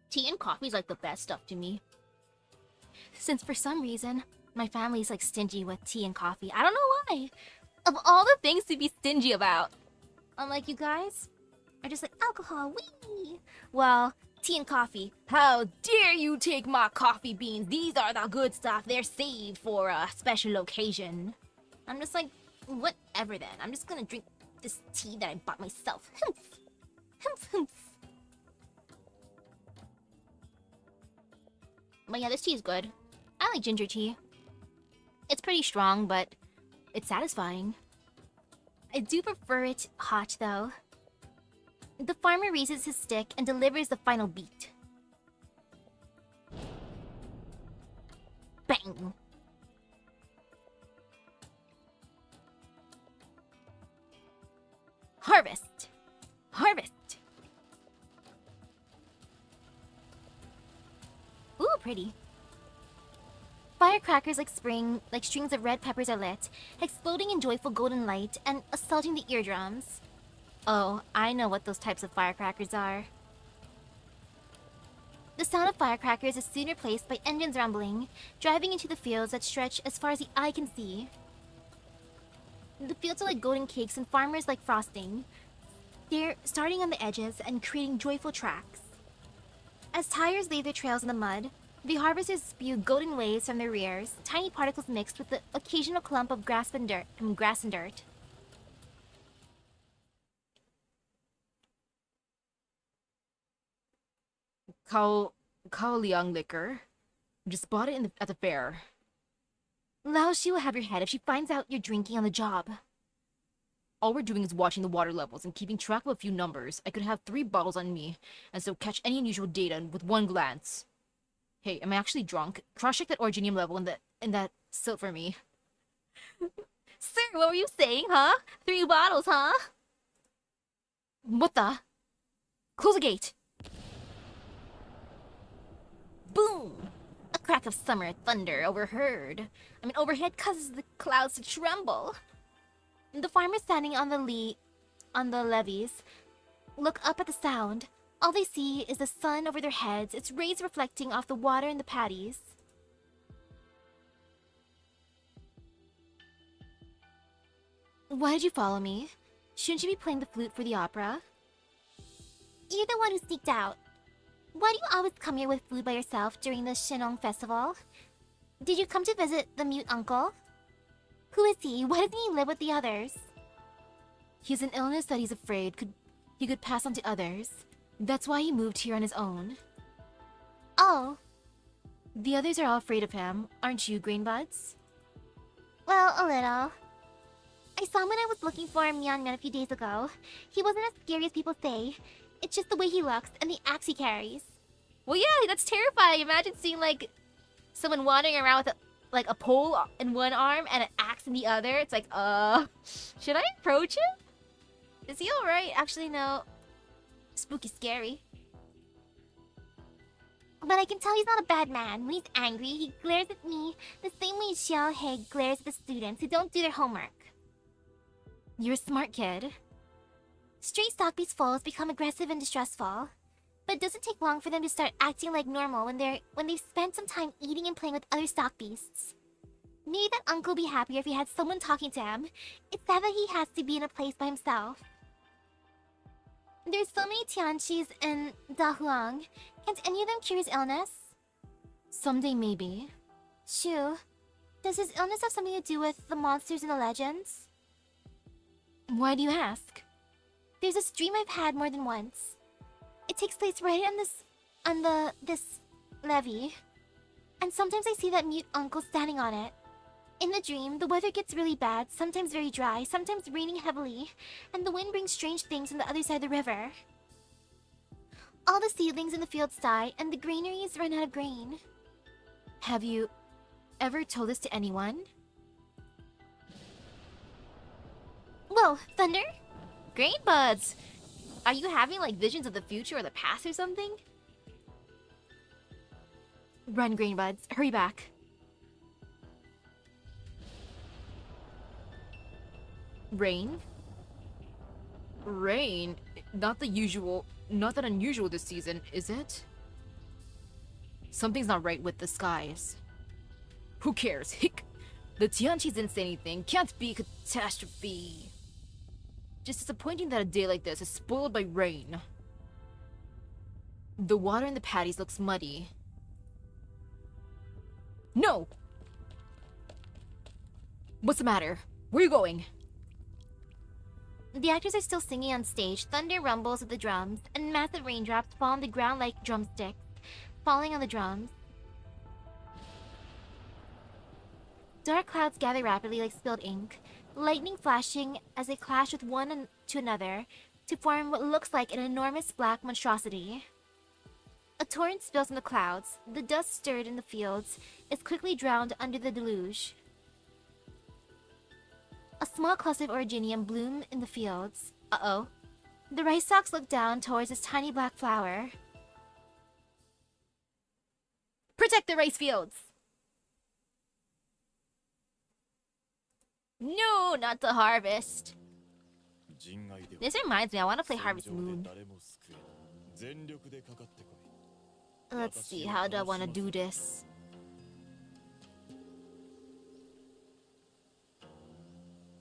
Tea and coffee is like the best stuff to me. Since for some reason, my family's like stingy with tea and coffee. I don't know why. Of all the things to be stingy about. I'm like, you guys are just like, alcohol, wee! Well, tea and coffee. How dare you take my coffee beans? These are the good stuff. They're saved for a special occasion. I'm just like, whatever then. I'm just gonna drink this tea that I bought myself. Humph. Humph, humph. But yeah, this tea is good. I like ginger tea. It's pretty strong, but it's satisfying. I do prefer it hot, though. The farmer raises his stick and delivers the final beat. Bang! Harvest! Harvest! Ooh, pretty. Firecrackers like strings of red peppers are lit, exploding in joyful golden light and assaulting the eardrums. Oh, I know what those types of firecrackers are. The sound of firecrackers is soon replaced by engines rumbling, driving into the fields that stretch as far as the eye can see. The fields are like golden cakes and farmers like frosting. They're starting on the edges and creating joyful tracks. As tires leave their trails in the mud, the harvesters spew golden waves from their rears, tiny particles mixed with the occasional clump of grass and dirt. Liang liquor. Just bought it at the fair. Lao, she will have your head if she finds out you're drinking on the job. All we're doing is watching the water levels and keeping track of a few numbers. I could have 3 bottles on me, and so catch any unusual data with one glance. Hey, am I actually drunk? Cross-check that originium level in that silt for me. Sir, what were you saying, huh? 3 bottles, huh? What the? Close the gate! Boom! A crack of summer thunder overhead causes the clouds to tremble. The farmers standing on the levees look up at the sound. All they see is the sun over their heads, its rays reflecting off the water in the paddies. Why did you follow me? Shouldn't you be playing the flute for the opera? You're the one who sneaked out. Why do you always come here with food by yourself during the Shennong Festival? Did you come to visit the mute uncle? Who is he? Why doesn't he live with the others? He has an illness that he's afraid he could pass on to others. That's why he moved here on his own. Oh. The others are all afraid of him, aren't you, Greenbuds? Well, a little. I saw him when I was looking for him a few days ago. He wasn't as scary as people say. It's just the way he looks and the axe he carries. Well, yeah, that's terrifying. Imagine seeing, like, someone wandering around with, a pole in one arm and an axe in the other. It's like, should I approach him? Is he alright? Actually, no. Spooky scary. But I can tell he's not a bad man. When he's angry, he glares at me the same way Xiaohe glares at the students who don't do their homework. You're a smart kid. Stray stockbeast foals become aggressive and distressful. But it doesn't take long for them to start acting like normal when they've spent some time eating and playing with other stockbeasts. Maybe that uncle would be happier if he had someone talking to him. It's sad that he has to be in a place by himself. There's so many Tianqis in Dahuang. Can't any of them cure his illness? Someday, maybe. Shu, does his illness have something to do with the monsters in the legends? Why do you ask? There's a dream I've had more than once. It takes place right on this levee. And sometimes I see that mute uncle standing on it. In the dream, the weather gets really bad, sometimes very dry, sometimes raining heavily, and the wind brings strange things on the other side of the river. All the seedlings in the fields die, and the granaries run out of grain. Have you ever told this to anyone? Whoa, thunder? Grain buds! Are you having, visions of the future or the past or something? Run, Greenbuds. Hurry back. Rain? Rain? Not that unusual this season, is it? Something's not right with the skies. Who cares? Hick! The Tianqis didn't say anything. Can't be catastrophe. Just disappointing that a day like this is spoiled by rain. The water in the paddies looks muddy. No! What's the matter? Where are you going? The actors are still singing on stage. Thunder rumbles with the drums, and massive raindrops fall on the ground like drumsticks, falling on the drums. Dark clouds gather rapidly like spilled ink, lightning flashing as they clash with to another to form what looks like an enormous black monstrosity. A torrent spills from the clouds. The dust stirred in the fields is quickly drowned under the deluge. A small cluster of originium bloom in the fields. Uh-oh. The rice stalks look down towards this tiny black flower. Protect the rice fields! No, not the harvest. This reminds me, I want to play Harvest Moon. Let's see, how do I want to do this?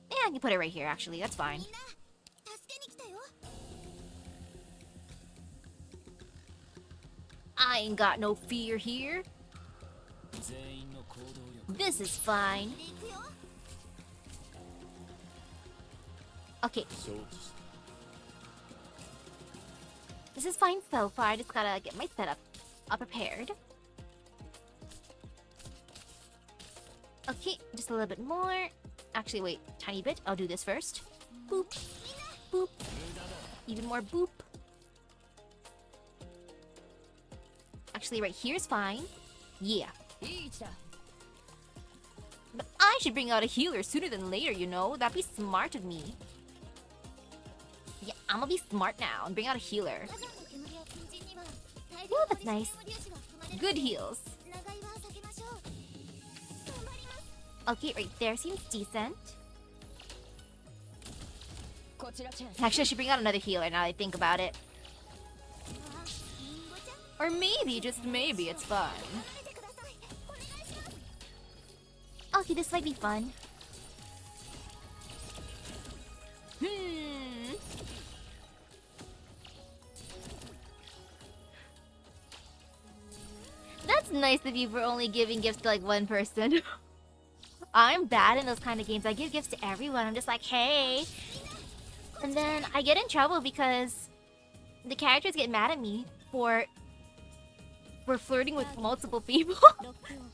Yeah, I can put it right here, actually. That's fine. I ain't got no fear here. This is fine. Okay. This is fine so far. I just gotta get my setup prepared. Okay, just a little bit more. Actually, wait, tiny bit. I'll do this first. Boop. Boop. Even more boop. Actually, right here is fine. Yeah. But I should bring out a healer sooner than later, you know? That'd be smart of me. Yeah, I'm gonna be smart now and bring out a healer. Ooh, that's nice. Good heals. Okay, right there seems decent. Actually, I should bring out another healer now that I think about it. Or maybe, just maybe, it's fun. Okay, this might be fun. That's nice of you for only giving gifts to like one person. I'm bad in those kind of games. I give gifts to everyone. I'm just like, hey. And then I get in trouble because the characters get mad at me for flirting with multiple people.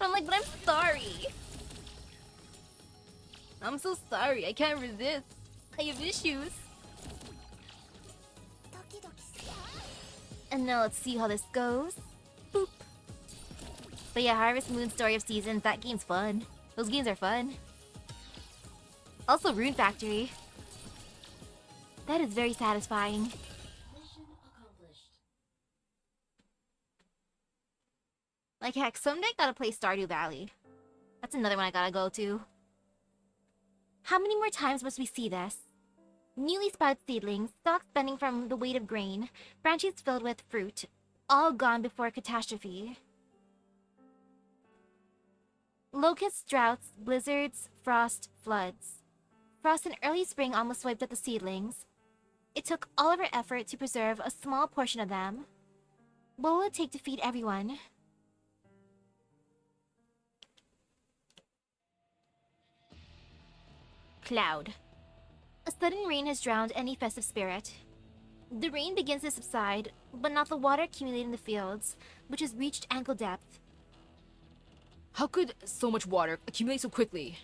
I'm like, but I'm sorry. I'm so sorry. I can't resist. I have issues. And now let's see how this goes. Boop. But yeah, Harvest Moon Story of Seasons, that game's fun. Those games are fun. Also Rune Factory. That is very satisfying. Like heck, someday I gotta play Stardew Valley. That's another one I gotta go to. How many more times must we see this? Newly sprouted seedlings, stalks bending from the weight of grain, branches filled with fruit, all gone before catastrophe. Locusts, droughts, blizzards, frost, floods. Frost in early spring almost wiped out the seedlings. It took all of our effort to preserve a small portion of them. What will it take to feed everyone? Cloud. A sudden rain has drowned any festive spirit. The rain begins to subside, but not the water accumulating in the fields, which has reached ankle depth. How could so much water accumulate so quickly?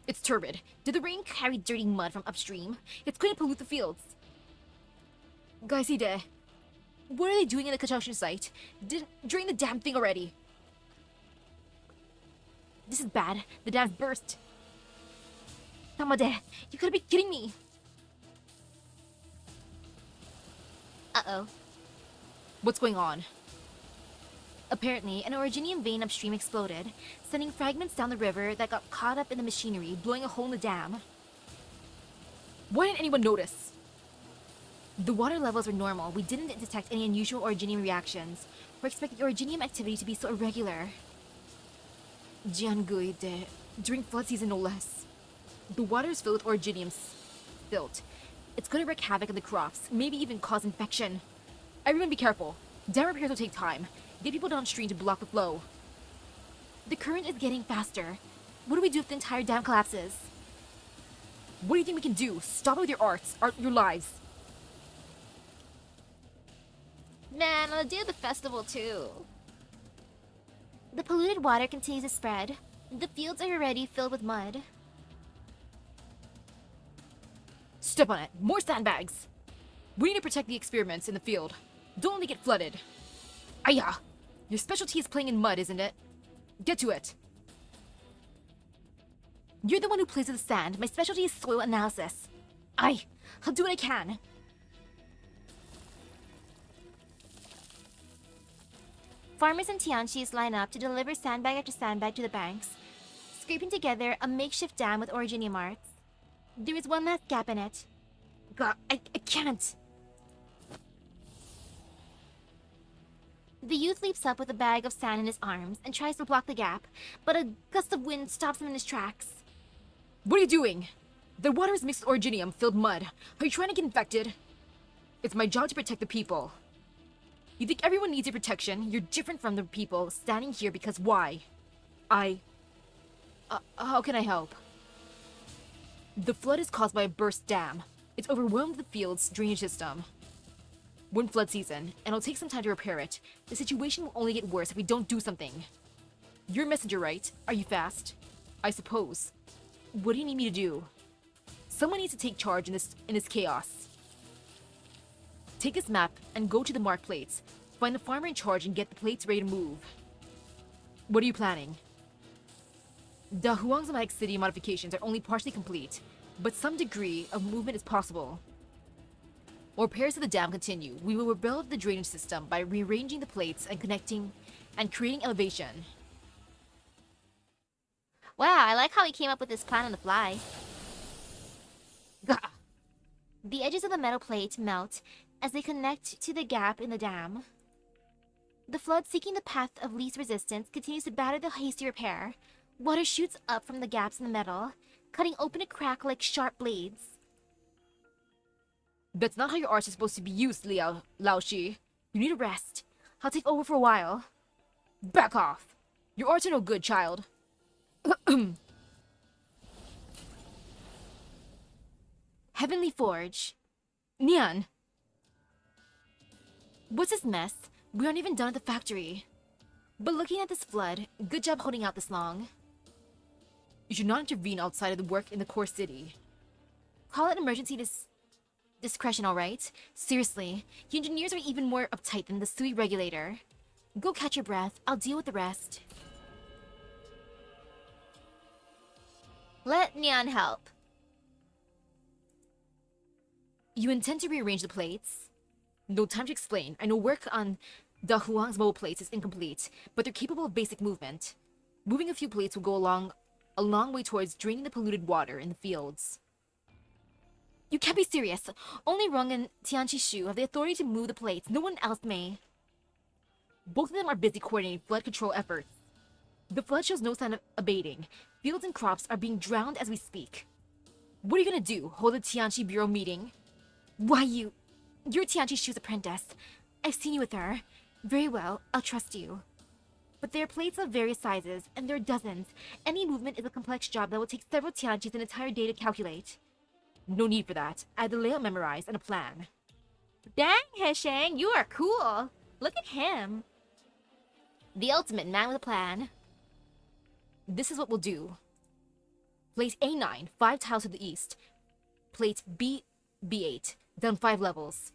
It's turbid. Did the rain carry dirty mud from upstream? It's going to pollute the fields. Gaiside, what are they doing in the construction site? Drain the damn thing already. This is bad. The dam's burst. Tamade, you gotta be kidding me. Uh-oh. What's going on? Apparently, an originium vein upstream exploded, sending fragments down the river that got caught up in the machinery, blowing a hole in the dam. Why didn't anyone notice? The water levels were normal. We didn't detect any unusual originium reactions. We're expecting originium activity to be so irregular. Jiangui-de, during flood season no less. The water is filled with originium silt. It's gonna wreak havoc on the crops, maybe even cause infection. Everyone be careful. Dam repairs will take time. Get people downstream to block the flow. The current is getting faster. What do we do if the entire dam collapses? What do you think we can do? Stop it with your your lives. Man, I'll do the festival too. The polluted water continues to spread. The fields are already filled with mud. Step on it. More sandbags. We need to protect the experiments in the field. Don't let me get flooded. Aya! Your specialty is playing in mud, isn't it? Get to it. You're the one who plays with the sand. My specialty is soil analysis. I'll do what I can. Farmers and Tianchis line up to deliver sandbag after sandbag to the banks, scraping together a makeshift dam with originium arts. There is one last gap in it. God, I can't. The youth leaps up with a bag of sand in his arms and tries to block the gap, but a gust of wind stops him in his tracks. What are you doing? The water is mixed with originium-filled mud. Are you trying to get infected? It's my job to protect the people. You think everyone needs your protection? You're different from the people standing here because why? How can I help? The flood is caused by a burst dam. It's overwhelmed the field's drainage system. We're in flood season, and it'll take some time to repair it. The situation will only get worse if we don't do something. You're a messenger, right? Are you fast? I suppose. What do you need me to do? Someone needs to take charge in this chaos. Take this map and go to the marked plates. Find the farmer in charge and get the plates ready to move. What are you planning? Dahuang's nomadic city modifications are only partially complete, but some degree of movement is possible. While repairs to the dam continue, we will rebuild the drainage system by rearranging the plates and connecting and creating elevation. Wow, I like how he came up with this plan on the fly. Gah! The edges of the metal plate melt as they connect to the gap in the dam. The flood, seeking the path of least resistance, continues to batter the hasty repair. Water shoots up from the gaps in the metal, cutting open a crack like sharp blades. That's not how your arts are supposed to be used, Laoshi. You need a rest. I'll take over for a while. Back off! Your arts are no good, child. Heavenly Forge. Nian! What's this mess? We aren't even done at the factory. But looking at this flood, good job holding out this long. You should not intervene outside of the work in the core city. Call it emergency discretion, alright? Seriously, you engineers are even more uptight than the Sui regulator. Go catch your breath, I'll deal with the rest. Let Nian help. You intend to rearrange the plates? No time to explain. I know work on Dahuang's mobile plates is incomplete, but they're capable of basic movement. Moving a few plates will go a long way towards draining the polluted water in the fields. You can't be serious. Only Rong and Tianchi Shu have the authority to move the plates. No one else may. Both of them are busy coordinating flood control efforts. The flood shows no sign of abating. Fields and crops are being drowned as we speak. What are you gonna do? Hold a Tianchi Bureau meeting? Why you're Tianchi Shu's apprentice. I've seen you with her. Very well, I'll trust you. But there are plates of various sizes, and there are dozens. Any movement is a complex job that will take several Tianchis an entire day to calculate. No need for that. I had the layout memorized and a plan. Dang, Hesheng, you are cool. Look at him. The ultimate man with a plan. This is what we'll do. Plate A9, 5 tiles to the east. Plate B8, down 5 levels.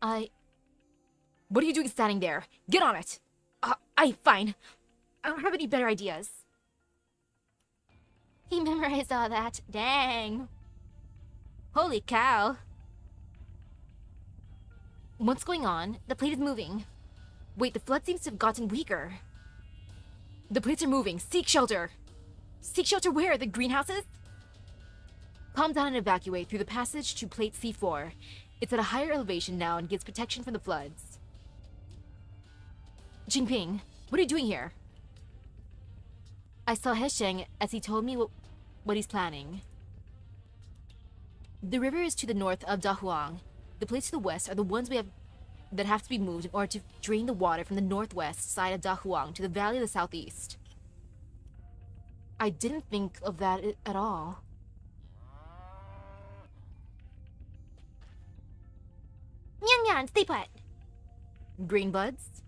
What are you doing standing there? Get on it! Fine. I don't have any better ideas. He memorized all that. Dang. Holy cow. What's going on? The plate is moving. Wait, the flood seems to have gotten weaker. The plates are moving. Seek shelter! Seek shelter where? The greenhouses? Calm down and evacuate through the passage to plate C4. It's at a higher elevation now and gives protection from the floods. Jingping, what are you doing here? I saw Hesheng as he told me what he's planning. The river is to the north of Dahuang. The plates to the west are the ones that have to be moved in order to drain the water from the northwest side of Dahuang to the valley of the southeast. I didn't think of that at all. Nyan, stay put. Green buds?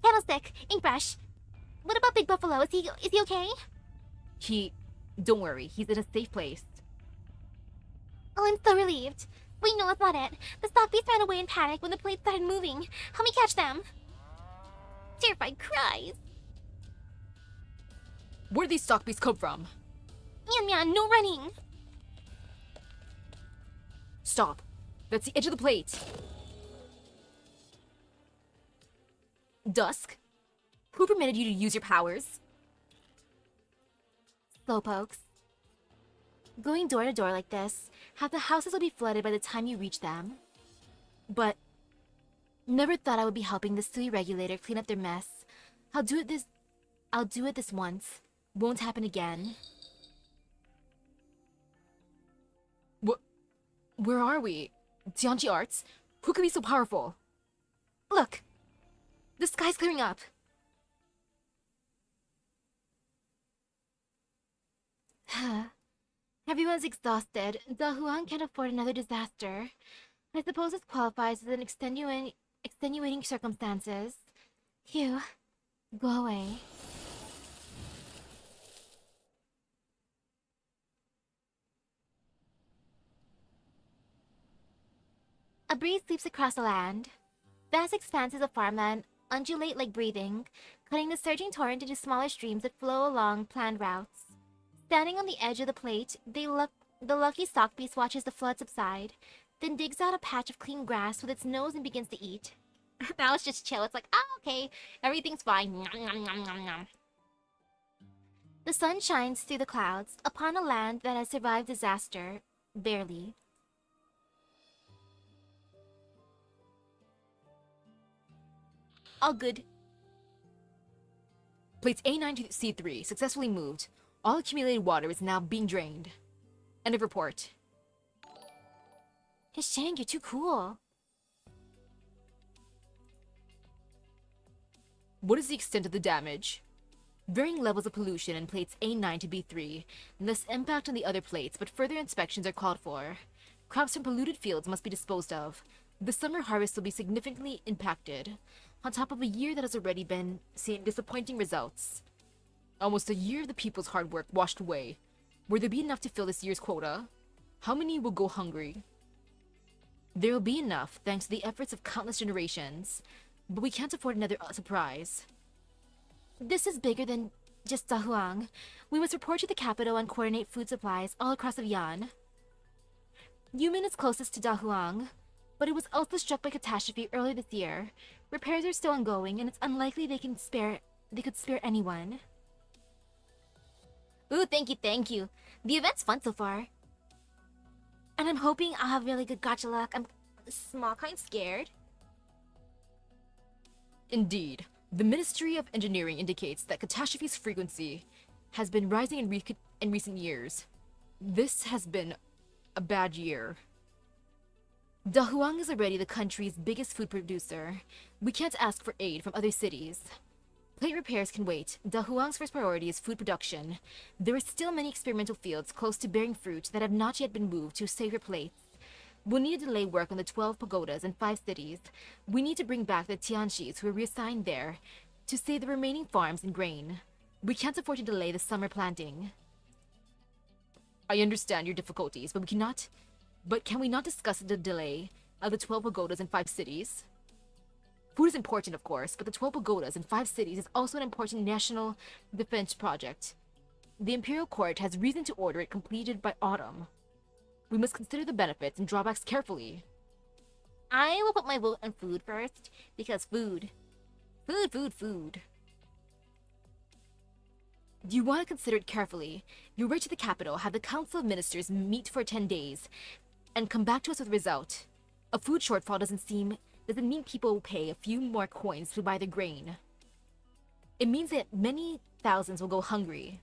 Candlestick, ink brush. What about Big Buffalo? Is he okay? Don't worry, he's in a safe place. Oh, I'm so relieved. Wait, no, that's not it. The stock beast ran away in panic when the plates started moving. Help me catch them. Terrified cries. Where did these stock beasts come from? Mian, no running. Stop. That's the edge of the plate. Dusk? Who permitted you to use your powers? Slowpokes. Going door to door like this, half the houses will be flooded by the time you reach them. But never thought I would be helping the silly regulator clean up their mess. I'll do it this once. Won't happen again. Where are we? Tianchi Arts? Who could be so powerful? Look! The sky's clearing up. Everyone's exhausted. Dahuang can't afford another disaster. I suppose this qualifies as an extenuating circumstances. Phew. Go away. A breeze sweeps across the land. Vast expanses of farmland undulate like breathing, cutting the surging torrent into smaller streams that flow along planned routes. Standing on the edge of the plate, the lucky stock beast watches the flood subside, then digs out a patch of clean grass with its nose and begins to eat. Now it's just chill. It's like, okay, everything's fine. Nom, nom, nom, nom, nom. The sun shines through the clouds upon a land that has survived disaster, barely. All good. Plates A9 to C3 successfully moved. All accumulated water is now being drained. End of report. Hey, Shang, you're too cool. What is the extent of the damage? Varying levels of pollution in plates A9 to B3, and thus impact on the other plates, but further inspections are called for. Crops from polluted fields must be disposed of. The summer harvest will be significantly impacted, on top of a year that has already been seeing disappointing results. Almost a year of the people's hard work washed away. Will there be enough to fill this year's quota? How many will go hungry? There will be enough thanks to the efforts of countless generations, but we can't afford another surprise. This is bigger than just Dahuang. We must report to the capital and coordinate food supplies all across Yan. Yumin is closest to Dahuang, but it was also struck by catastrophe earlier this year. Repairs are still ongoing, and it's unlikely they could spare anyone. Ooh, thank you. The event's fun so far. And I'm hoping I'll have really good gacha luck. I'm small kind scared. Indeed, the Ministry of Engineering indicates that catastrophe's frequency has been rising in recent years. This has been a bad year. Dahuang is already the country's biggest food producer. We can't ask for aid from other cities. Plate repairs can wait. Dahuang's first priority is food production. There are still many experimental fields close to bearing fruit that have not yet been moved to safer plates. We'll need to delay work on the 12 pagodas in 5 cities. We need to bring back the Tianxis who are reassigned there to save the remaining farms and grain. We can't afford to delay the summer planting. I understand your difficulties, but can we not discuss the delay of the 12 pagodas in 5 cities? Food is important, of course, but the 12 pagodas in 5 cities is also an important national defense project. The Imperial Court has reason to order it completed by autumn. We must consider the benefits and drawbacks carefully. I will put my vote on food first, because food. Food. Do you want to consider it carefully? You write to the capital, have the Council of Ministers meet for 10 days, and come back to us with a result. A food shortfall doesn't mean people will pay a few more coins to buy the grain. It means that many thousands will go hungry.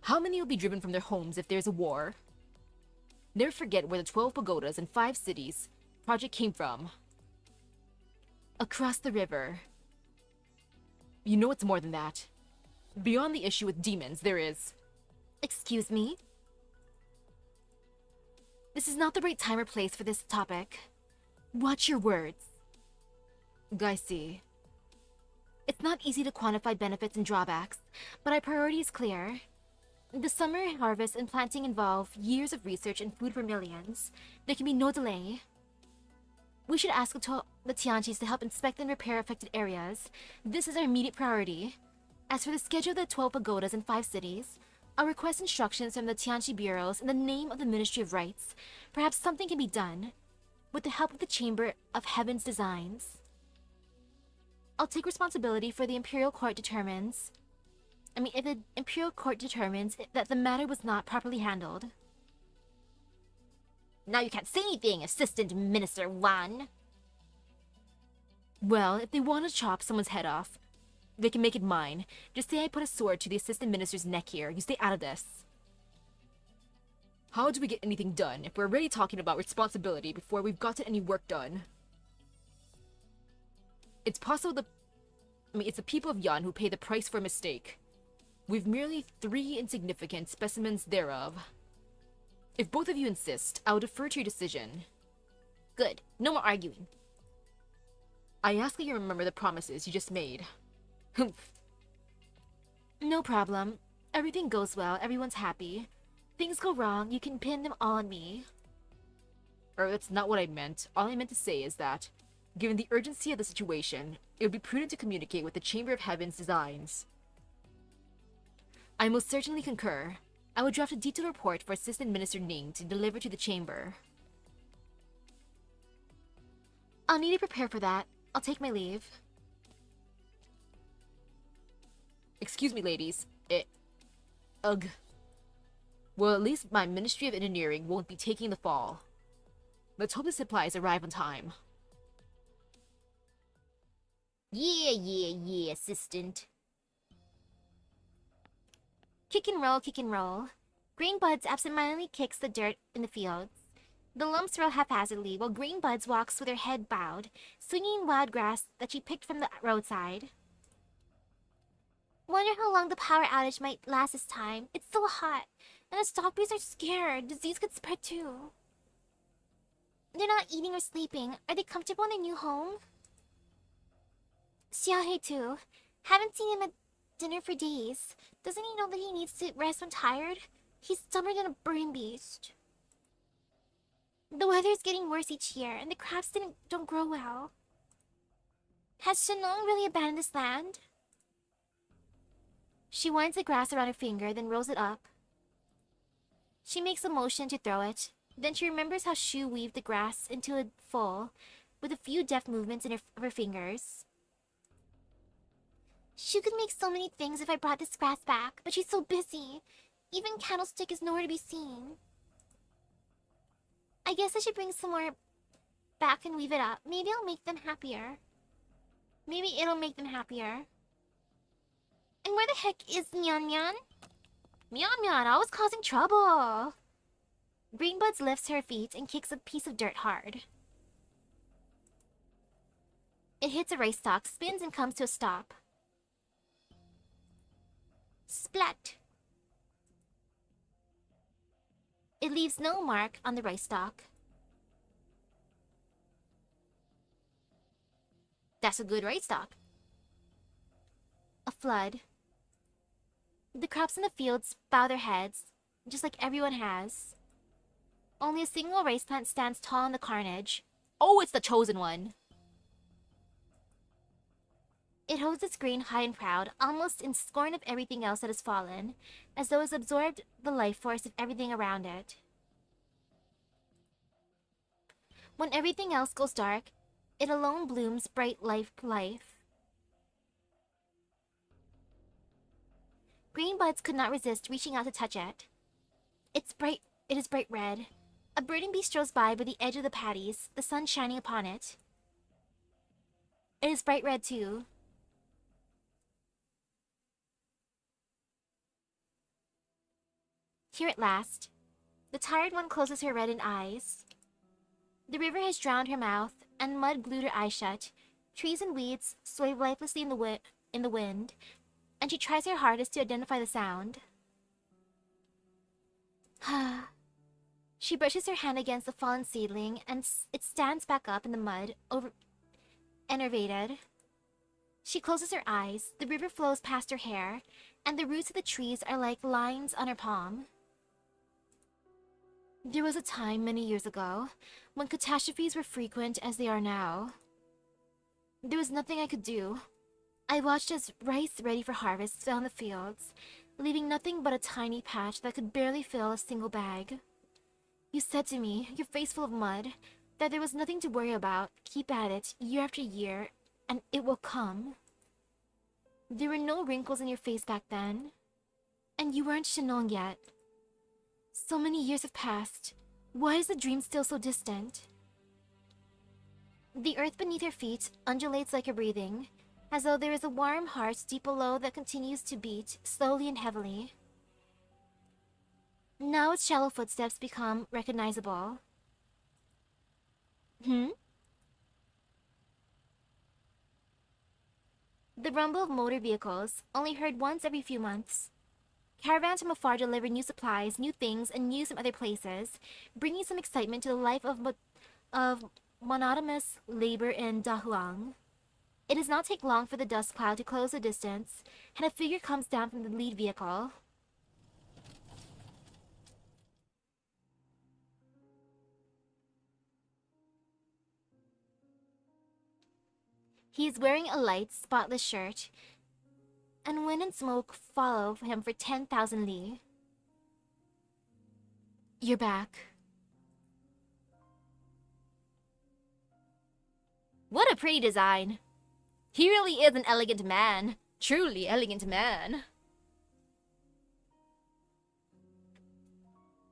How many will be driven from their homes if there's a war? Never forget where the 12 pagodas in 5 cities project came from. Across the river. You know it's more than that. Beyond the issue with demons, there is... Excuse me? This is not the right time or place for this topic. Watch your words. I see. It's not easy to quantify benefits and drawbacks, but our priority is clear. The summer harvest and planting involve years of research and food for millions. There can be no delay. We should ask the Tianqis to help inspect and repair affected areas. This is our immediate priority. As for the schedule of the 12 pagodas in 5 cities, I'll request instructions from the Tianqi bureaus in the name of the Ministry of Rights. Perhaps something can be done with the help of the Chamber of Heaven's designs. I'll take responsibility for the Imperial Court determines... if the Imperial Court determines that the matter was not properly handled. Now you can't say anything, Assistant Minister Wan. Well, if they want to chop someone's head off, they can make it mine. Just say I put a sword to the Assistant Minister's neck here. You stay out of this. How do we get anything done if we're already talking about responsibility before we've gotten any work done? It's possible it's the people of Yan who pay the price for a mistake. We've merely 3 insignificant specimens thereof. If both of you insist, I'll defer to your decision. Good. No more arguing. I ask that you remember the promises you just made. Humph. No problem. Everything goes well, everyone's happy. Things go wrong, you can pin them all on me. That's not what I meant. All I meant to say is that, given the urgency of the situation, it would be prudent to communicate with the Chamber of Heaven's designs. I most certainly concur. I will draft a detailed report for Assistant Minister Ning to deliver to the Chamber. I'll need to prepare for that. I'll take my leave. Excuse me, ladies. Ugh. Well, at least my Ministry of Engineering won't be taking the fall. Let's hope the supplies arrive on time. Yeah, Assistant. Kick and roll, kick and roll. Green Buds absentmindedly kicks the dirt in the fields. The lumps roll haphazardly while Green Buds walks with her head bowed, swinging wild grass that she picked from the roadside. Wonder how long the power outage might last this time. It's so hot, and the stockbees are scared. Disease could spread too. They're not eating or sleeping. Are they comfortable in their new home? Xiaohei too. Haven't seen him at dinner for days. Doesn't he know that he needs to rest when tired? He's stubborn than a burning beast. The weather's getting worse each year, and the crops don't grow well. Has Shennong really abandoned this land? She winds the grass around her finger, then rolls it up. She makes a motion to throw it. Then she remembers how Shu weaved the grass into a full, with a few deft movements of her fingers. Shu could make so many things if I brought this grass back, but she's so busy. Even Candlestick is nowhere to be seen. I guess I should bring some more back and weave it up. Maybe I'll make them happier. Maybe it'll make them happier. And where the heck is Mian Mian? Mian Mian, always causing trouble. Greenbuds lifts her feet and kicks a piece of dirt hard. It hits a rice stalk, spins and comes to a stop. Splat! It leaves no mark on the rice stalk. That's a good rice stalk. A flood. The crops in the fields bow their heads, just like everyone has. Only a single rice plant stands tall in the carnage. Oh, it's the chosen one! It holds its grain high and proud, almost in scorn of everything else that has fallen, as though it's absorbed the life force of everything around it. When everything else goes dark, it alone blooms bright life. Green Buds could not resist reaching out to touch it. It is bright red. A birding bee strolls by the edge of the patties, the sun shining upon it. It is bright red too. Here at last, the tired one closes her reddened eyes. The river has drowned her mouth, and mud glued her eyes shut. Trees and weeds sway lifelessly in the wind, and she tries her hardest to identify the sound. She brushes her hand against the fallen seedling, and it stands back up in the mud, enervated. She closes her eyes, the river flows past her hair, and the roots of the trees are like lines on her palm. There was a time many years ago when catastrophes were frequent as they are now. There was nothing I could do. I watched as rice ready for harvest fell in the fields, leaving nothing but a tiny patch that could barely fill a single bag. You said to me, your face full of mud, that there was nothing to worry about, keep at it, year after year, and it will come. There were no wrinkles in your face back then, and you weren't Shennong yet. So many years have passed. Why is the dream still so distant? The earth beneath her feet undulates like her breathing, as though there is a warm heart deep below that continues to beat, slowly and heavily. Now its shallow footsteps become recognizable. The rumble of motor vehicles, only heard once every few months. Caravans from afar deliver new supplies, new things, and news from other places, bringing some excitement to the life of monotonous labor in Dahuang. It does not take long for the dust cloud to close the distance, and a figure comes down from the lead vehicle. He is wearing a light, spotless shirt, and wind and smoke follow him for 10,000 li. You're back. What a pretty design. He really is an elegant man. Truly elegant man.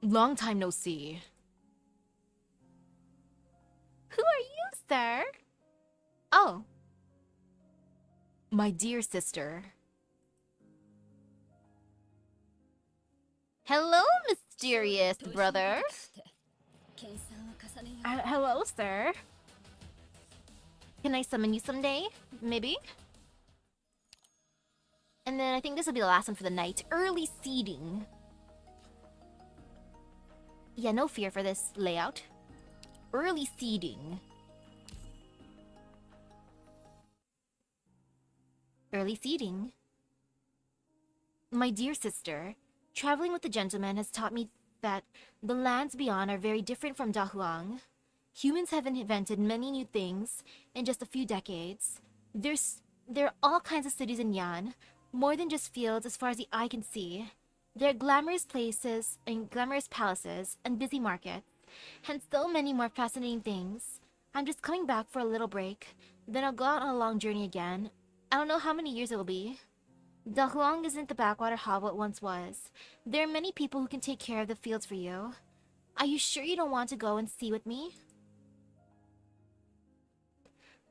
Long time no see. Who are you, sir? Oh. My dear sister. Hello, mysterious brother. Hello, sir. Can I summon you someday? Maybe? And then I think this will be the last one for the night. Early seeding. Yeah, no fear for this layout. Early seeding. Early seeding. My dear sister, traveling with the gentleman has taught me that the lands beyond are very different from Dahuang. Humans have invented many new things in just a few decades. There are all kinds of cities in Yan, more than just fields as far as the eye can see. There are glamorous places and glamorous palaces and busy markets, and so many more fascinating things. I'm just coming back for a little break, then I'll go out on a long journey again. I don't know how many years it will be. Dahuang isn't the backwater hovel it once was. There are many people who can take care of the fields for you. Are you sure you don't want to go and see with me?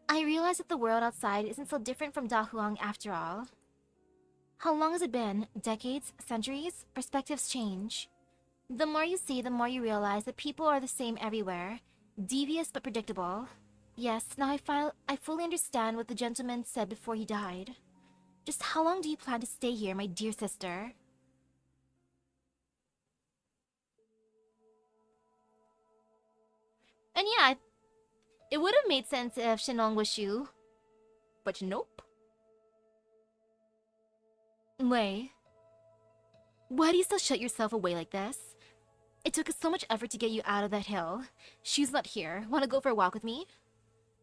I realize that the world outside isn't so different from Dahuang after all. How long has it been? Decades? Centuries? Perspectives change. The more you see, the more you realize that people are the same everywhere. Devious but predictable. Yes, now I fully understand what the gentleman said before he died. Just how long do you plan to stay here, my dear sister? And yeah, it would have made sense if Shennong was Shu. But nope. Wei, why do you still shut yourself away like this? It took us so much effort to get you out of that hill. Shu's not here. Want to go for a walk with me?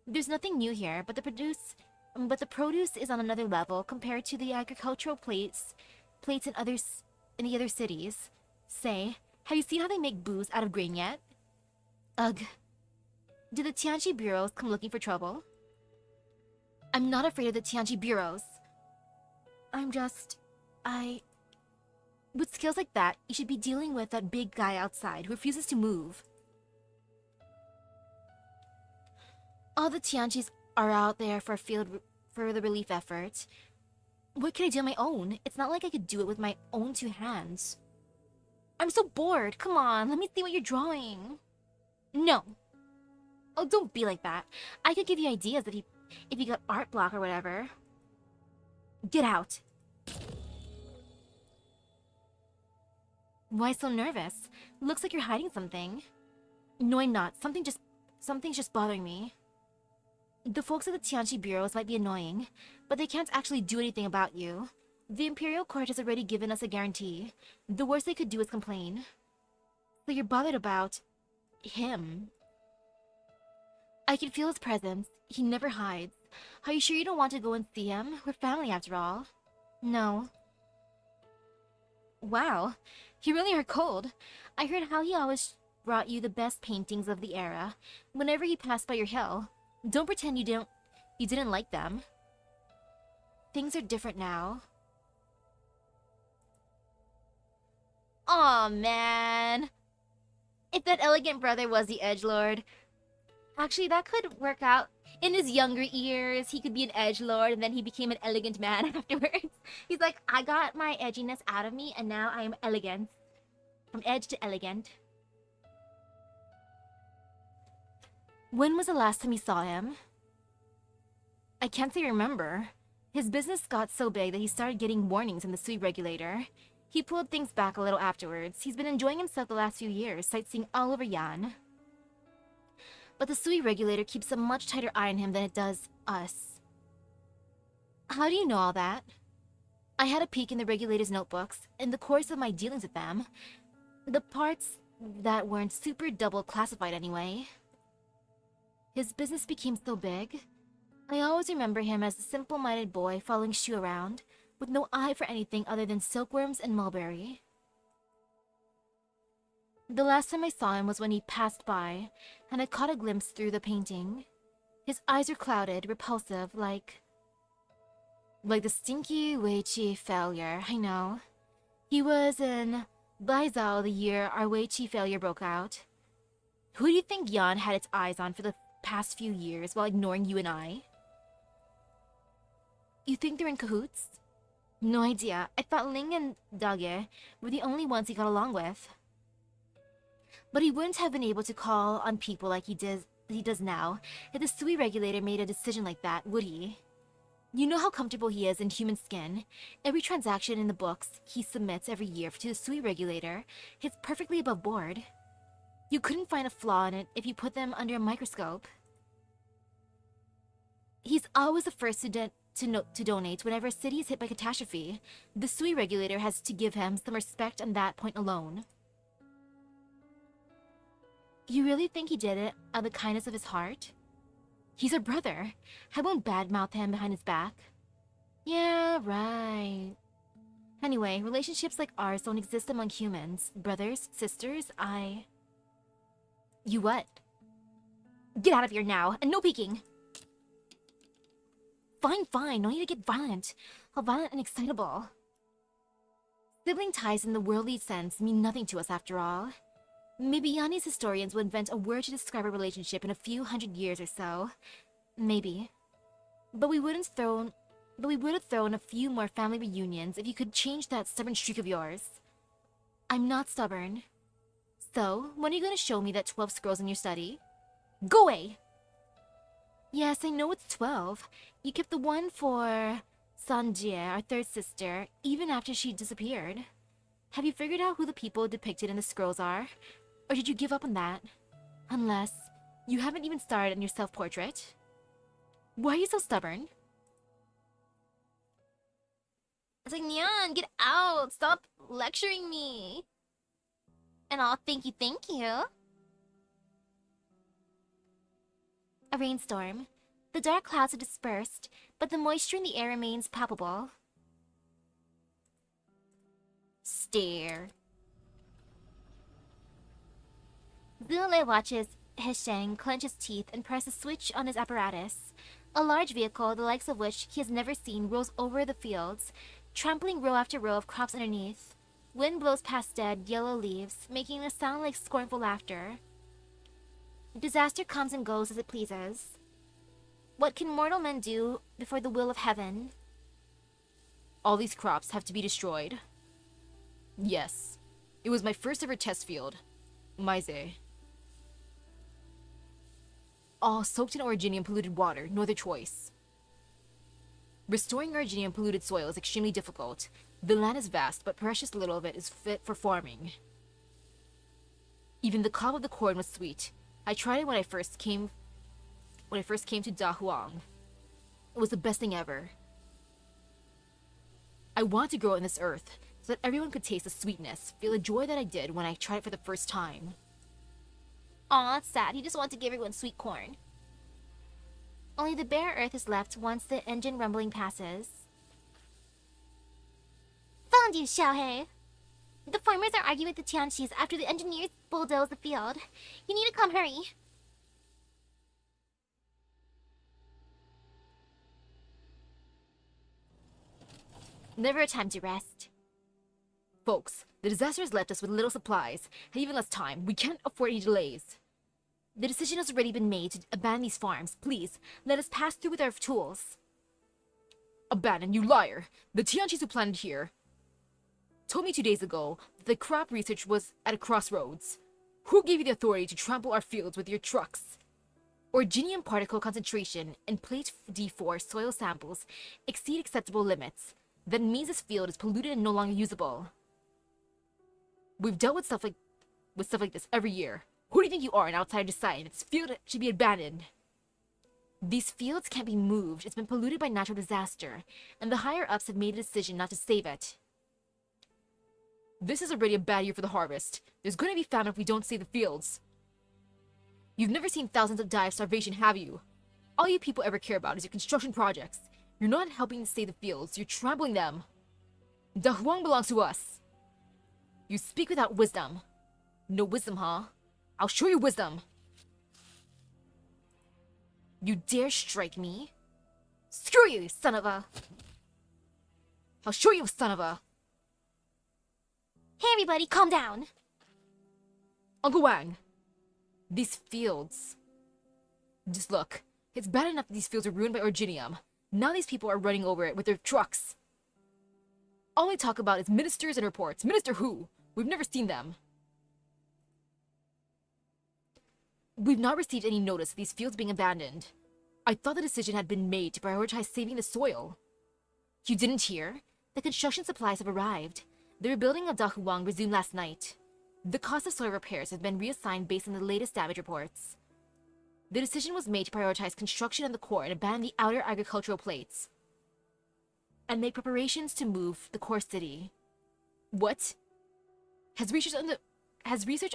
There's nothing new here, but the produce is on another level compared to the agricultural plates in the other cities. Say, have you seen how they make booze out of grain yet? Ugh. Do the Tianchi bureaus come looking for trouble? I'm not afraid of the Tianchi bureaus. With skills like that, you should be dealing with that big guy outside who refuses to move. All the Tianchis are out there for the relief effort. What can I do on my own? It's not like I could do it with my own two hands. I'm so bored. Come on, let me see what you're drawing. No. Oh, don't be like that. I could give you ideas if you got art block or whatever. Get out. Why so nervous? Looks like you're hiding something. No, I'm not. Something's just bothering me. The folks at the Tianchi bureaus might be annoying, but they can't actually do anything about you. The Imperial Court has already given us a guarantee. The worst they could do is complain. So you're bothered about him. I can feel his presence. He never hides. Are you sure you don't want to go and see him? We're family after all. No. Wow, you really are cold. I heard how he always brought you the best paintings of the era whenever he passed by your hill. Don't pretend you didn't like them. Things are different now. Aw, man. If that elegant brother was the edgelord. Actually, that could work out. In his younger years, he could be an edgelord, and then he became an elegant man afterwards. He's like, I got my edginess out of me, and now I am elegant. From edge to elegant. When was the last time you saw him? I can't say remember. His business got so big that he started getting warnings from the Sui regulator. He pulled things back a little afterwards. He's been enjoying himself the last few years, sightseeing all over Yan. But the Sui regulator keeps a much tighter eye on him than it does us. How do you know all that? I had a peek in the regulator's notebooks in the course of my dealings with them. The parts that weren't super double classified anyway. His business became so big. I always remember him as a simple-minded boy following Shu around, with no eye for anything other than silkworms and mulberry. The last time I saw him was when he passed by, and I caught a glimpse through the painting. His eyes were clouded, repulsive, like the stinky Weiqi failure, I know. He was in Baizhou the year our Weiqi failure broke out. Who do you think Yan had its eyes on for the past few years while ignoring you and I? You think they're in cahoots? No idea. I thought Ling and Dage were the only ones he got along with. But he wouldn't have been able to call on people like he does now if the Sui regulator made a decision like that, would he? You know how comfortable he is in human skin. Every transaction in the books he submits every year to the Sui regulator is perfectly above board. You couldn't find a flaw in it if you put them under a microscope. He's always the first to donate whenever a city is hit by catastrophe. The Sui regulator has to give him some respect on that point alone. You really think he did it out of the kindness of his heart? He's our brother. I won't badmouth him behind his back. Yeah, right. Anyway, relationships like ours don't exist among humans. Brothers, sisters, You what? Get out of here now, and no peeking! Fine, no need to get violent. How violent and excitable. Sibling ties in the worldly sense mean nothing to us after all. Maybe Yanni's historians will invent a word to describe a relationship in a few hundred years or so. Maybe. But we would have thrown a few more family reunions if you could change that stubborn streak of yours. I'm not stubborn. So, when are you going to show me that 12 scrolls in your study? Go away! Yes, I know it's 12. You kept the one for Sanjie, our third sister, even after she disappeared. Have you figured out who the people depicted in the scrolls are? Or did you give up on that? Unless you haven't even started on your self-portrait. Why are you so stubborn? It's like, Nyan, get out! Stop lecturing me! And I'll thank you. A rainstorm. The dark clouds have dispersed, but the moisture in the air remains palpable. Stare. Zule watches Hesheng clench his teeth and press a switch on his apparatus. A large vehicle, the likes of which he has never seen, rolls over the fields, trampling row after row of crops underneath. Wind blows past dead, yellow leaves, making a sound like scornful laughter. Disaster comes and goes as it pleases. What can mortal men do before the will of heaven? All these crops have to be destroyed. Yes. It was my first ever test field. Maize. All soaked in originium polluted water, no other choice. Restoring originium polluted soil is extremely difficult. The land is vast, but precious little of it is fit for farming. Even the cob of the corn was sweet. I tried it when I first came when I first came to Dahuang. It was the best thing ever. I wanted to grow on this earth so that everyone could taste the sweetness, feel the joy that I did when I tried it for the first time. Aw, that's sad. He just wants to give everyone sweet corn. Only the bare earth is left once the engine rumbling passes. Found you, Xiaohei! The farmers are arguing with the Tianxis after the engineers bulldoze the field. You need to come, hurry. Never a time to rest. Folks, the disaster has left us with little supplies, and even less time. We can't afford any delays. The decision has already been made to abandon these farms. Please, let us pass through with our tools. Abandon, you liar! The Tianxis who planted here told me 2 days ago that the crop research was at a crossroads. Who gave you the authority to trample our fields with your trucks? Originium particle concentration in plate D4 soil samples exceed acceptable limits. That means this field is polluted and no longer usable. We've dealt with stuff like this every year. Who do you think you are, an outsider deciding that this field should be abandoned? These fields can't be moved. It's been polluted by natural disaster, and the higher-ups have made a decision not to save it. This is already a bad year for the harvest. There's going to be famine if we don't save the fields. You've never seen thousands die of starvation, have you? All you people ever care about is your construction projects. You're not helping to save the fields, you're trampling them. Dahuang belongs to us. You speak without wisdom. No wisdom, huh? I'll show you wisdom. You dare strike me? Screw you, son of a... I'll show you, son of a... Hey everybody, calm down! Uncle Wang, these fields... Just look, it's bad enough that these fields are ruined by Originium. Now these people are running over it with their trucks. All they talk about is ministers and reports. Minister who? We've never seen them. We've not received any notice of these fields being abandoned. I thought the decision had been made to prioritize saving the soil. You didn't hear? The construction supplies have arrived. The rebuilding of Dahuang resumed last night. The cost of soil repairs has been reassigned based on the latest damage reports. The decision was made to prioritize construction of the core and abandon the outer agricultural plates, and make preparations to move the core city. What? Has research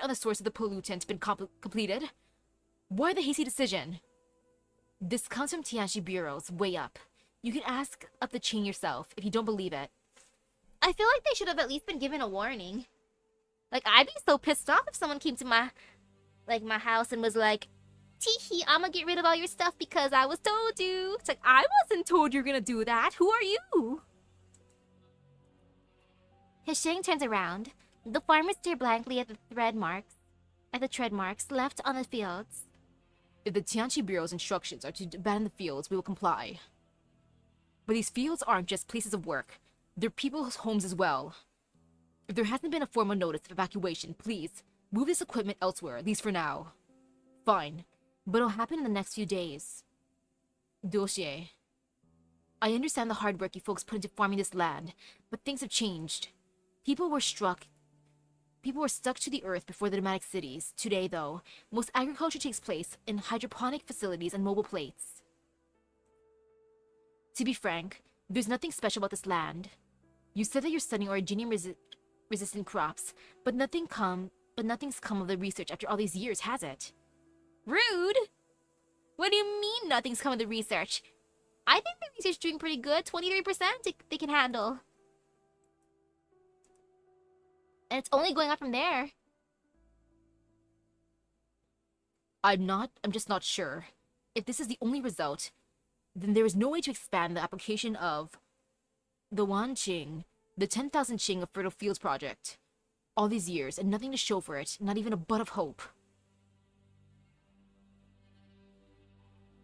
on the source of the pollutant been completed? Why the hasty decision? This comes from Tianxi bureaus, way up. You can ask up the chain yourself if you don't believe it. I feel like they should have at least been given a warning. Like, I'd be so pissed off if someone came to my house and was like, "Teehee, I'ma get rid of all your stuff because I was told to." It's like, I wasn't told you're gonna do that. Who are you? Hisheng turns around. The farmers stare blankly at the tread marks left on the fields. If the Tianxi Bureau's instructions are to abandon the fields, we will comply. But these fields aren't just places of work. They're people's homes as well. If there hasn't been a formal notice of evacuation, please, move this equipment elsewhere, at least for now. Fine, but it'll happen in the next few days. Dossier. I understand the hard work you folks put into farming this land, but things have changed. People were stuck to the earth before the nomadic cities. Today, though, most agriculture takes place in hydroponic facilities and mobile plates. To be frank, there's nothing special about this land. You said that you're studying originium-resistant crops, but nothing's come of the research after all these years, has it? Rude! What do you mean nothing's come of the research? I think the research is doing pretty good. 23% they can handle. And it's only going up from there. I'm just not sure. If this is the only result, then there is no way to expand the application of the Wanqing, the 10,000 Qing of Fertile Fields project. All these years, and nothing to show for it, not even a bud of hope.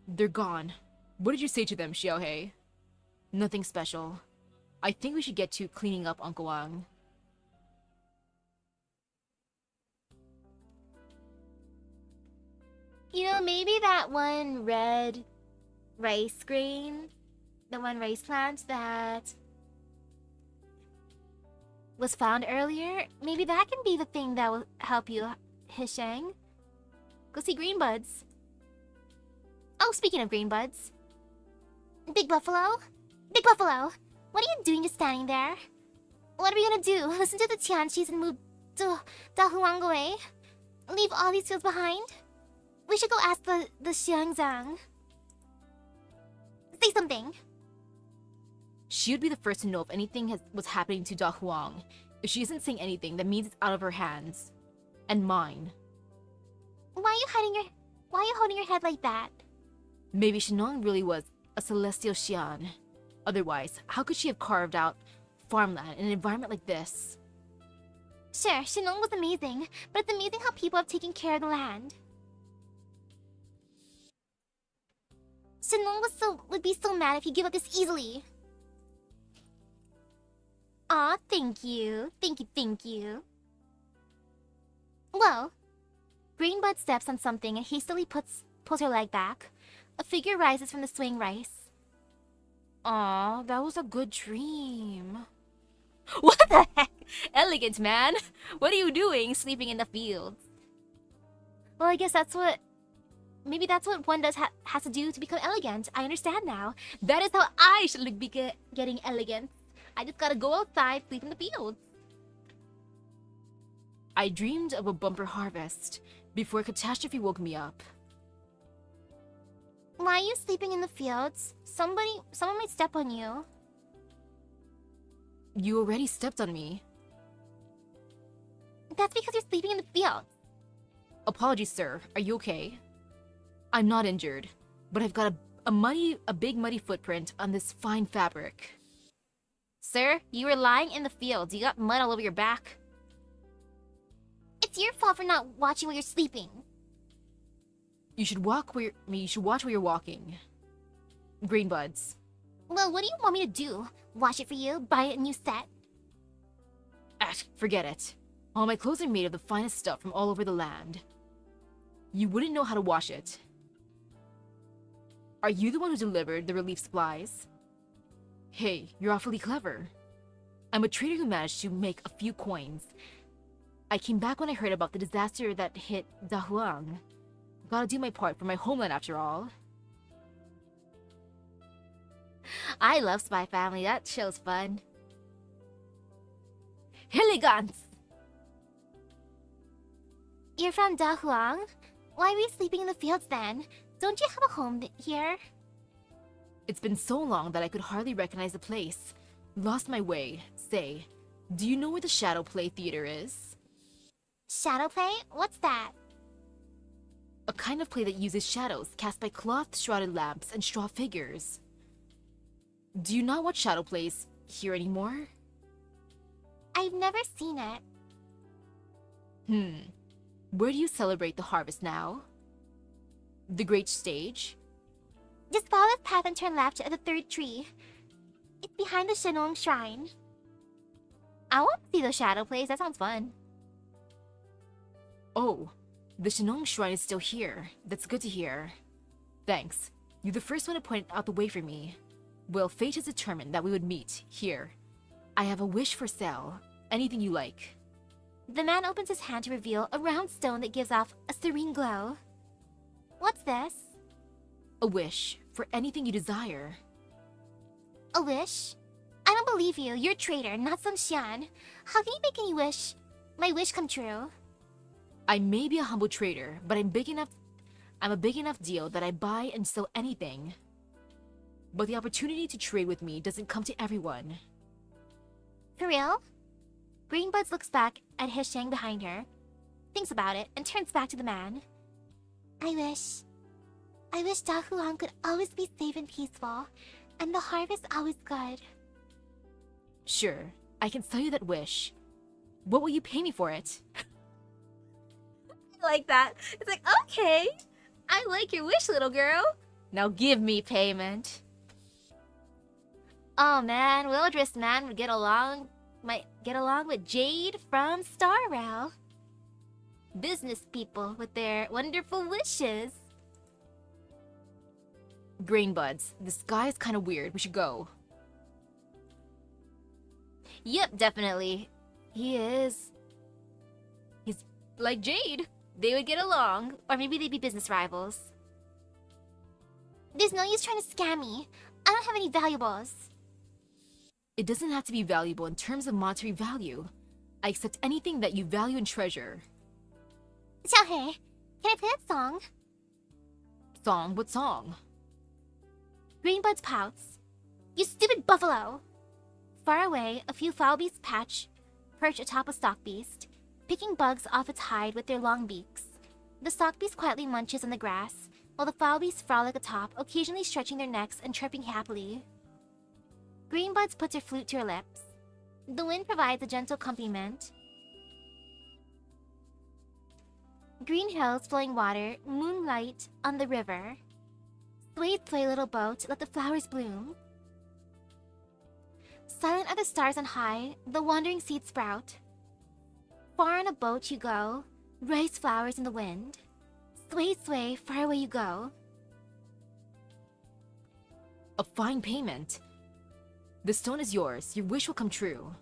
They're gone. What did you say to them, Xiaohei? Nothing special. I think we should get to cleaning up, Uncle Wang. You know, maybe that one red rice grain, the one rice plant that was found earlier, maybe that can be the thing that will help you, Hisheng. Go see green buds. Oh, speaking of green buds. Big Buffalo? Big Buffalo! What are you doing just standing there? What are we gonna do? Listen to the Tianqis and move Dahuang away? Leave all these fields behind? We should go ask the Xiangzhang. Say something. She would be the first to know if anything was happening to Dahuang. If she isn't saying anything, that means it's out of her hands. And mine. Why are you holding your head like that? Maybe Shennong really was a celestial Xian. Otherwise, how could she have carved out farmland in an environment like this? Sure, Shennong was amazing, but it's amazing how people have taken care of the land. Shennong would be so mad if you give up this easily. Aw, thank you. Thank you. Whoa. Greenbud steps on something and hastily pulls her leg back. A figure rises from the swing rice. Aw, that was a good dream. What the heck? Elegant, man. What are you doing sleeping in the fields? Well, I guess maybe that's what one has to do to become elegant. I understand now. That is how I should be getting elegant. I just gotta go outside, sleep in the fields. I dreamed of a bumper harvest before catastrophe woke me up. Why are you sleeping in the fields? Someone might step on you. You already stepped on me. That's because you're sleeping in the fields. Apologies, sir. Are you okay? I'm not injured, but I've got a big muddy footprint on this fine fabric. Sir, you were lying in the fields. You got mud all over your back. It's your fault for not watching while you're sleeping. You should watch where you're walking. Green buds. Well, what do you want me to do? Wash it for you? Buy a new set? Forget it. All my clothes are made of the finest stuff from all over the land. You wouldn't know how to wash it. Are you the one who delivered the relief supplies? Hey, you're awfully clever. I'm a trader who managed to make a few coins. I came back when I heard about the disaster that hit Dahuang. Gotta do my part for my homeland after all. I love Spy Family. That show's fun. Elegance! You're from Dahuang? Why were you sleeping in the fields then? Don't you have a home here? It's been so long that I could hardly recognize the place. Lost my way. Say, do you know where the Shadow Play Theater is? Shadow play? What's that? A kind of play that uses shadows cast by cloth-shrouded lamps and straw figures. Do you not watch shadow plays here anymore? I've never seen it. Where do you celebrate the harvest now? The Great Stage? Just follow the path and turn left at the third tree. It's behind the Shennong Shrine. I want to see those shadow plays. That sounds fun. Oh, the Shennong Shrine is still here. That's good to hear. Thanks. You're the first one to point out the way for me. Well, fate has determined that we would meet here. I have a wish for sale. Anything you like. The man opens his hand to reveal a round stone that gives off a serene glow. What's this? A wish for anything you desire. A wish? I don't believe you. You're a traitor, not some Xian. How can you make my wish come true? I may be a humble trader, but I'm a big enough deal that I buy and sell anything. But the opportunity to trade with me doesn't come to everyone. For real? Greenbuds looks back at his Shang behind her, thinks about it, and turns back to the man. I wish Dahuang could always be safe and peaceful, and the harvest always good. Sure, I can sell you that wish. What will you pay me for it? I like that. It's like, okay, I like your wish, little girl. Now give me payment. Oh man, Willdrist man might get along with Jade from Star Rail. Business people with their wonderful wishes. Grain buds, this guy is kind of weird. We should go. Yep, definitely. He's like Jade. They would get along, or maybe they'd be business rivals. There's no use trying to scam me. I don't have any valuables. It doesn't have to be valuable in terms of monetary value. I accept anything that you value and treasure. Xiaohei, can I play that song? Song? What song? Greenbud's pouts. You stupid buffalo! Far away, a few foul beasts perch atop a stock beast, picking bugs off its hide with their long beaks. The stock beast quietly munches on the grass, while the foul beasts frolic atop, occasionally stretching their necks and chirping happily. Greenbuds puts her flute to her lips. The wind provides a gentle accompaniment. Green hills, flowing water, moonlight on the river. Sway, sway, little boat, let the flowers bloom. Silent are the stars on high, the wandering seeds sprout. Far on a boat you go, rice flowers in the wind. Sway, sway, far away you go. A fine payment. The stone is yours. Your wish will come true.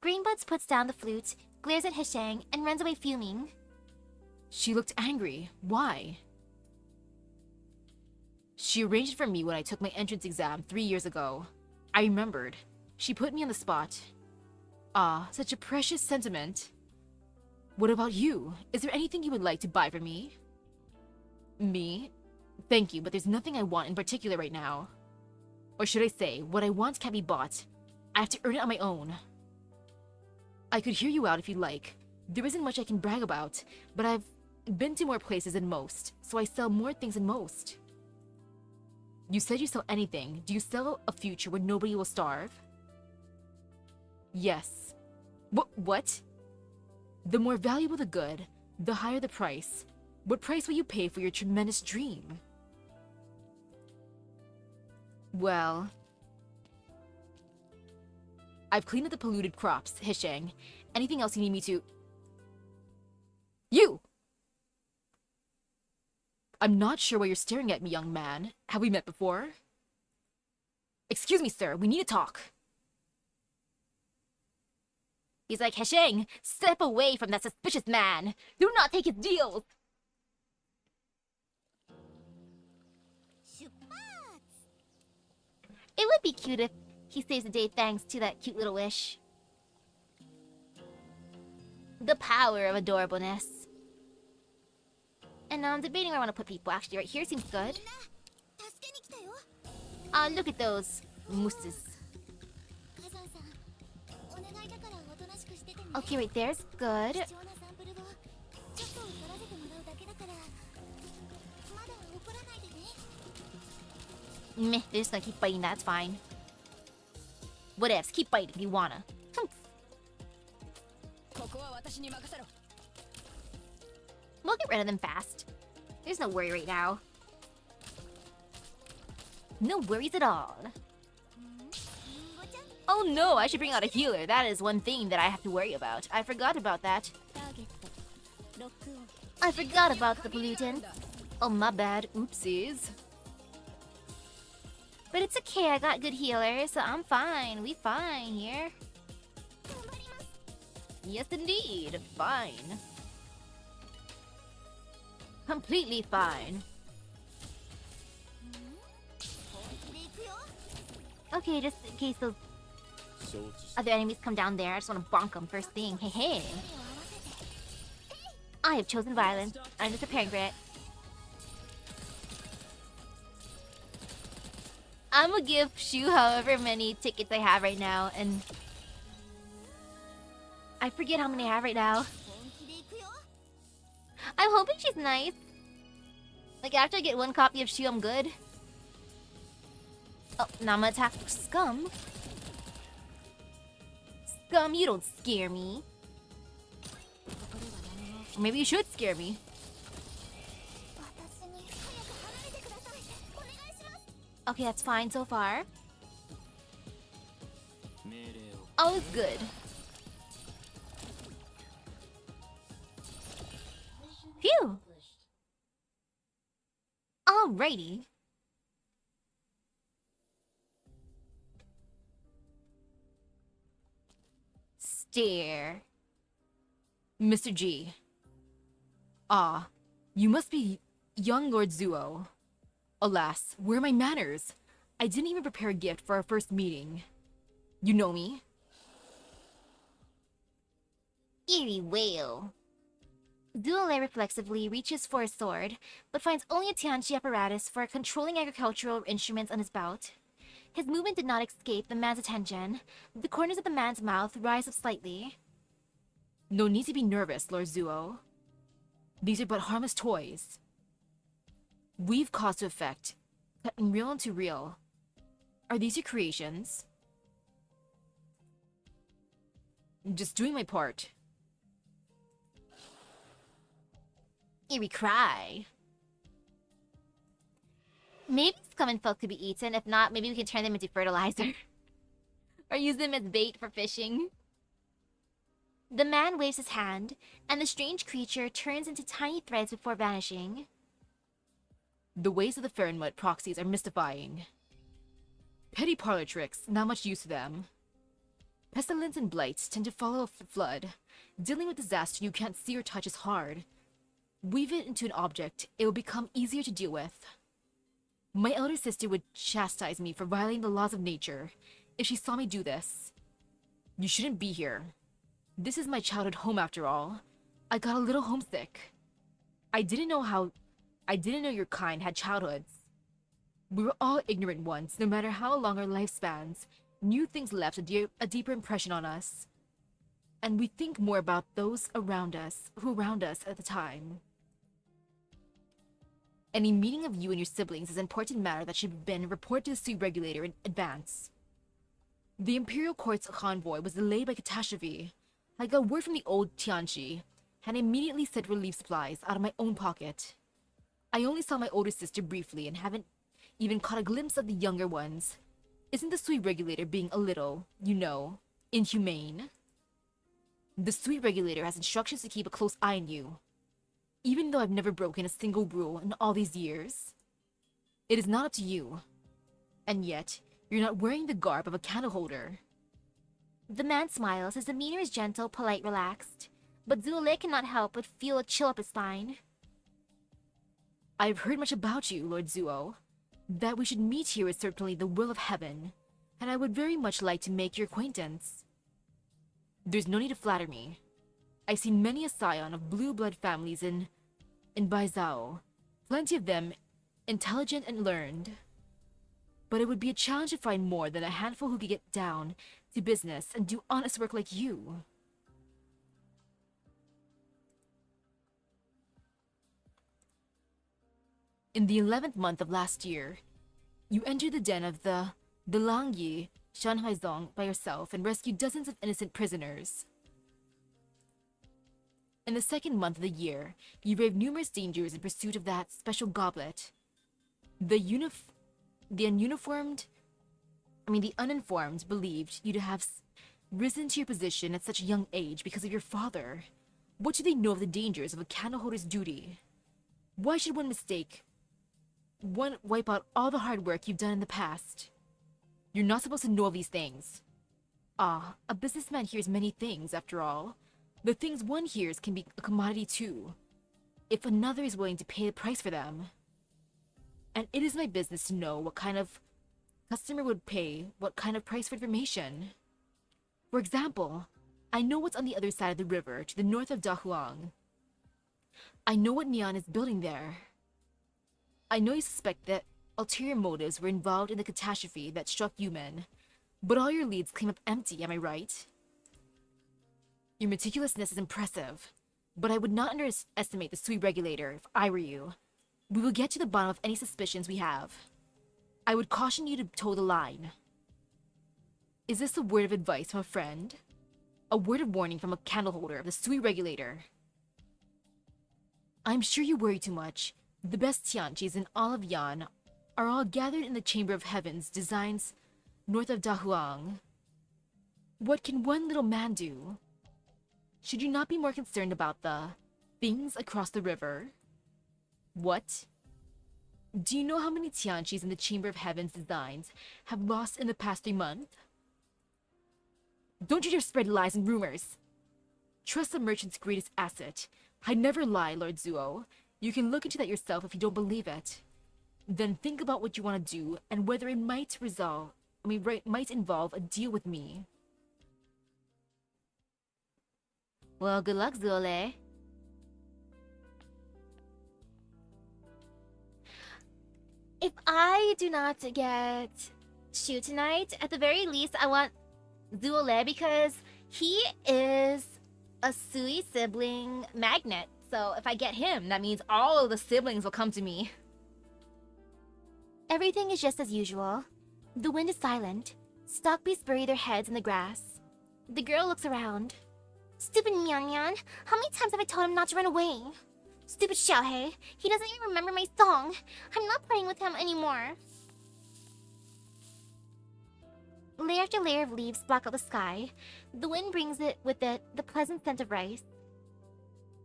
Greenbuds puts down the flute, glares at Hishang, and runs away fuming. She looked angry. Why? She arranged it for me when I took my entrance exam 3 years ago. I remembered. She put me on the spot. Ah, such a precious sentiment. What about you? Is there anything you would like to buy for me? Me? Thank you, but there's nothing I want in particular right now. Or should I say, what I want can't be bought. I have to earn it on my own. I could hear you out if you like. There isn't much I can brag about, but I've been to more places than most, so I sell more things than most. You said you sell anything. Do you sell a future where nobody will starve? Yes. What? The more valuable the good, the higher the price. What price will you pay for your tremendous dream? Well, I've cleaned up the polluted crops, Hishang. Anything else you need me to... You! I'm not sure why you're staring at me, young man. Have we met before? Excuse me, sir. We need to talk. He's like, Hishang, step away from that suspicious man. Do not take his deals. It would be cute if he saves the day thanks to that cute little wish. The power of adorableness. And now I'm debating where I want to put people. Actually, right here seems good. Look at those mousses. Okay, right there's good. Meh, they're just gonna keep biting, that's fine. Whatevs, keep biting if you wanna. We'll get rid of them fast. There's no worry right now. No worries at all. Oh no, I should bring out a healer. That is one thing that I have to worry about. I forgot about that. I forgot about the pollutants. Oh, my bad. Oopsies. But it's okay, I got good healers, so I'm fine. We fine here. Yes, indeed. Fine. Completely fine. Okay, just in case those other enemies come down there, I just want to bonk them first thing. Hey, hey. I have chosen violence. I'm just preparing for it. I'm gonna give Shu however many tickets I have right now, and I forget how many I have right now. I'm hoping she's nice. Like, after I get one copy of Shu, I'm good. Oh, now I'm gonna attack Scum. Scum, you don't scare me. Or maybe you should scare me. Okay, that's fine so far. All is good. Phew! Alrighty. Stare. Mr. G. Ah, you must be Young Lord Zuo. Alas, where are my manners? I didn't even prepare a gift for our first meeting. You know me? Eerie wail. Zuo reflexively reaches for a sword, but finds only a Tianchi apparatus for controlling agricultural instruments on his belt. His movement did not escape the man's attention. The corners of the man's mouth rise up slightly. No need to be nervous, Lord Zuo. These are but harmless toys. Weave cause to effect, cutting real into real. Are these your creations? Just doing my part. Eerie cry. Maybe these common folk could be eaten. If not, maybe we can turn them into fertilizer. Or use them as bait for fishing. The man waves his hand, and the strange creature turns into tiny threads before vanishing. The ways of the Fahrenmut proxies are mystifying. Petty parlor tricks, not much use to them. Pestilence and blights tend to follow a flood. Dealing with disaster you can't see or touch is hard. Weave it into an object, it will become easier to deal with. My elder sister would chastise me for violating the laws of nature if she saw me do this. You shouldn't be here. This is my childhood home after all. I got a little homesick. I didn't know your kind had childhoods. We were all ignorant once, no matter how long our lifespans. New things left a deeper impression on us. And we think more about those around us, who around us at the time. Any meeting of you and your siblings is an important matter that should have been reported to the Sui Regulator in advance. The Imperial Court's convoy was delayed by catastrophe. I got word from the old Tianchi, and immediately sent relief supplies out of my own pocket. I only saw my older sister briefly and haven't even caught a glimpse of the younger ones. Isn't the Sui Regulator being a little, inhumane? The Sui Regulator has instructions to keep a close eye on you. Even though I've never broken a single rule in all these years. It is not up to you. And yet, you're not wearing the garb of a candle holder. The man smiles, his demeanor is gentle, polite, relaxed. But Zuo cannot help but feel a chill up his spine. I've heard much about you, Lord Zuo. That we should meet here is certainly the will of heaven, and I would very much like to make your acquaintance. There's no need to flatter me. I've seen many a scion of blue blood families in Baizhou, plenty of them intelligent and learned. But it would be a challenge to find more than a handful who could get down to business and do honest work like you. In the 11th month of last year, you entered the den of the Langyi Shanhaizong by yourself and rescued dozens of innocent prisoners. In the 2nd month of the year, you braved numerous dangers in pursuit of that special goblet. The uninformed believed you to have risen to your position at such a young age because of your father. What do they know of the dangers of a candleholder's duty? Why should one wipe out all the hard work you've done in the past? You're not supposed to know of these things. A businessman hears many things, after all. The things one hears can be a commodity too, if another is willing to pay the price for them. And it is my business to know what kind of customer would pay what kind of price for information. For example, I know what's on the other side of the river to the north of Dahuang. I know what Neon is building there. I know you suspect that ulterior motives were involved in the catastrophe that struck Yumen, but all your leads came up empty, am I right? Your meticulousness is impressive, but I would not underestimate the Sui Regulator if I were you. We will get to the bottom of any suspicions we have. I would caution you to toe the line. Is this a word of advice from a friend? A word of warning from a candleholder of the Sui Regulator? I'm sure you worry too much. The best Tianchis in all of Yan are all gathered in the Chamber of Heaven's designs north of Dahuang. What can one little man do? Should you not be more concerned about the things across the river? What? Do you know how many Tianchis in the Chamber of Heaven's designs have lost in the past 3 months? Don't you dare spread lies and rumors! Trust the merchant's greatest asset. I never lie, Lord Zuo. You can look into that yourself if you don't believe it. Then think about what you want to do and whether it might might involve a deal with me. Well, good luck, Zuole. If I do not get Shu tonight, at the very least, I want Zuole because he is a Sui sibling magnet. So if I get him, that means all of the siblings will come to me. Everything is just as usual. The wind is silent. Stock beasts bury their heads in the grass. The girl looks around. Stupid Mian Mian, how many times have I told him not to run away? Stupid Xiaohei, he doesn't even remember my song. I'm not playing with him anymore. Layer after layer of leaves block out the sky. The wind brings with it the pleasant scent of rice.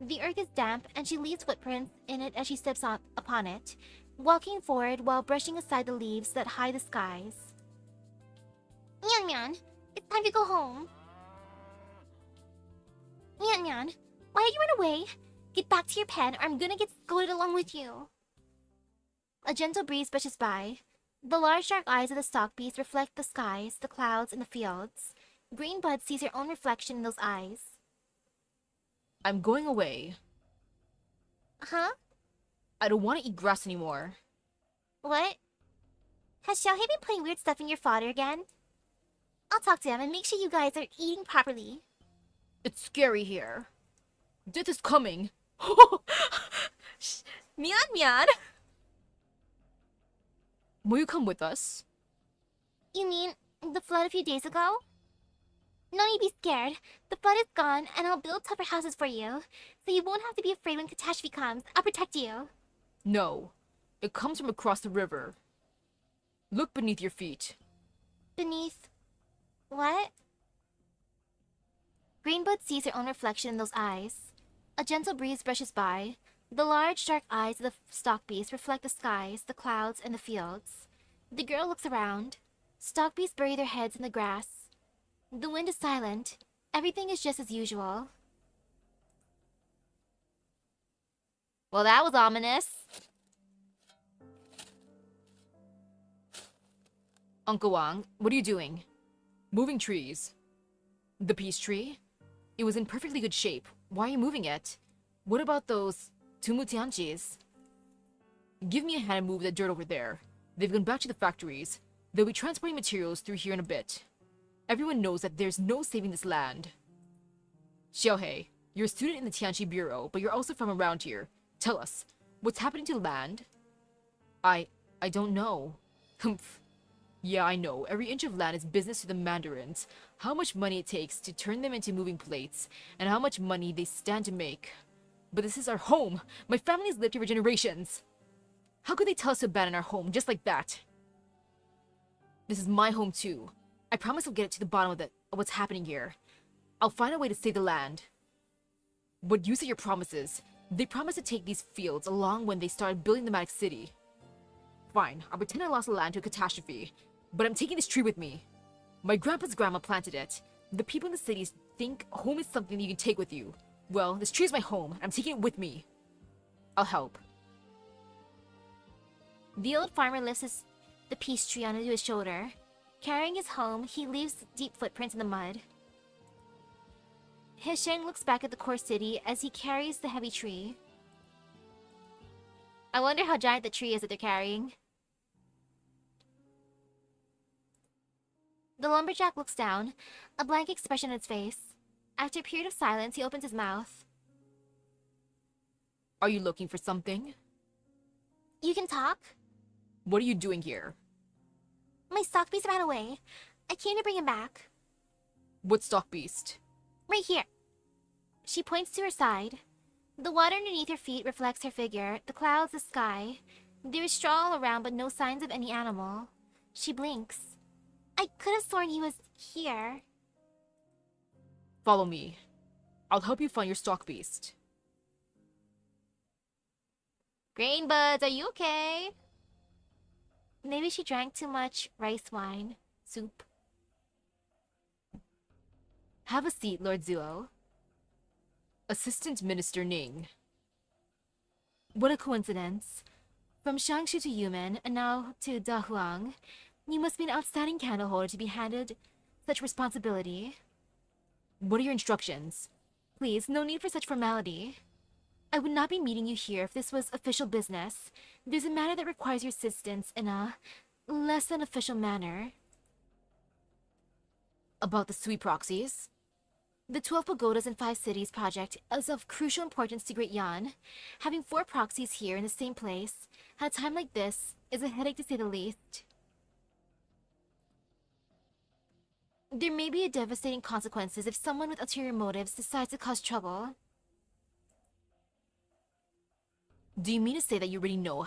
The earth is damp, and she leaves footprints in it as she steps upon it, walking forward while brushing aside the leaves that hide the skies. Mian Mian, it's time to go home. Mian Mian, why did you run away? Get back to your pen or I'm gonna get scolded along with you. A gentle breeze brushes by. The large dark eyes of the stock beast reflect the skies, the clouds, and the fields. Greenbud sees her own reflection in those eyes. I'm going away. Huh? I don't want to eat grass anymore. What? Has Xiaohei been putting weird stuff in your fodder again? I'll talk to him and make sure you guys are eating properly. It's scary here. Death is coming. Mian Mian! Will you come with us? You mean the flood a few days ago? No need to be scared. The flood is gone and I'll build tougher houses for you. So you won't have to be afraid when catastrophe comes. I'll protect you. No. It comes from across the river. Look beneath your feet. Beneath... what? Greenbud sees her own reflection in those eyes. A gentle breeze brushes by. The large, dark eyes of the stock beast reflect the skies, the clouds, and the fields. The girl looks around. Stock beasts bury their heads in the grass. The wind is silent. Everything is just as usual. Well, that was ominous. Uncle Wang, what are you doing? Moving trees. The peace tree? It was in perfectly good shape. Why are you moving it? What about those tumutianchis? Give me a hand and move the dirt over there. They've gone back to the factories. They'll be transporting materials through here in a bit. Everyone knows that there's no saving this land. Xiaohei, you're a student in the Tianqi Bureau, but you're also from around here. Tell us, what's happening to the land? I don't know. Humph. Yeah, I know. Every inch of land is business to the mandarins. How much money it takes to turn them into moving plates, and how much money they stand to make. But this is our home. My family's lived here for generations. How could they tell us to abandon our home just like that? This is my home too. I promise I'll get to the bottom of what's happening here. I'll find a way to save the land. What use are your promises? They promised to take these fields along when they started building the Magic City. Fine, I'll pretend I lost the land to a catastrophe. But I'm taking this tree with me. My grandpa's grandma planted it. The people in the cities think home is something that you can take with you. Well, this tree is my home, and I'm taking it with me. I'll help. The old farmer lifts the peace tree onto his shoulder. Carrying his home, he leaves deep footprints in the mud. Hisheng looks back at the core city as he carries the heavy tree. I wonder how giant the tree is that they're carrying. The lumberjack looks down, a blank expression on his face. After a period of silence, he opens his mouth. Are you looking for something? You can talk? What are you doing here? My stock beast ran away. I came to bring him back. What stock beast? Right here. She points to her side. The water underneath her feet reflects her figure, the clouds, the sky. There is straw all around, but no signs of any animal. She blinks. I could have sworn he was here. Follow me. I'll help you find your stock beast. Grainbuds, are you okay? Maybe she drank too much rice wine. Soup. Have a seat, Lord Zuo. Assistant Minister Ning. What a coincidence. From Shangshu to Yumen, and now to Dahuang, you must be an outstanding candle holder to be handed such responsibility. What are your instructions? Please, no need for such formality. I would not be meeting you here if this was official business. There's a matter that requires your assistance in a less than official manner. About the Sui proxies? The 12 Pagodas in 5 Cities project is of crucial importance to Great Yan. Having 4 proxies here in the same place, at a time like this, is a headache to say the least. There may be devastating consequences if someone with ulterior motives decides to cause trouble. Do you mean to say that you already know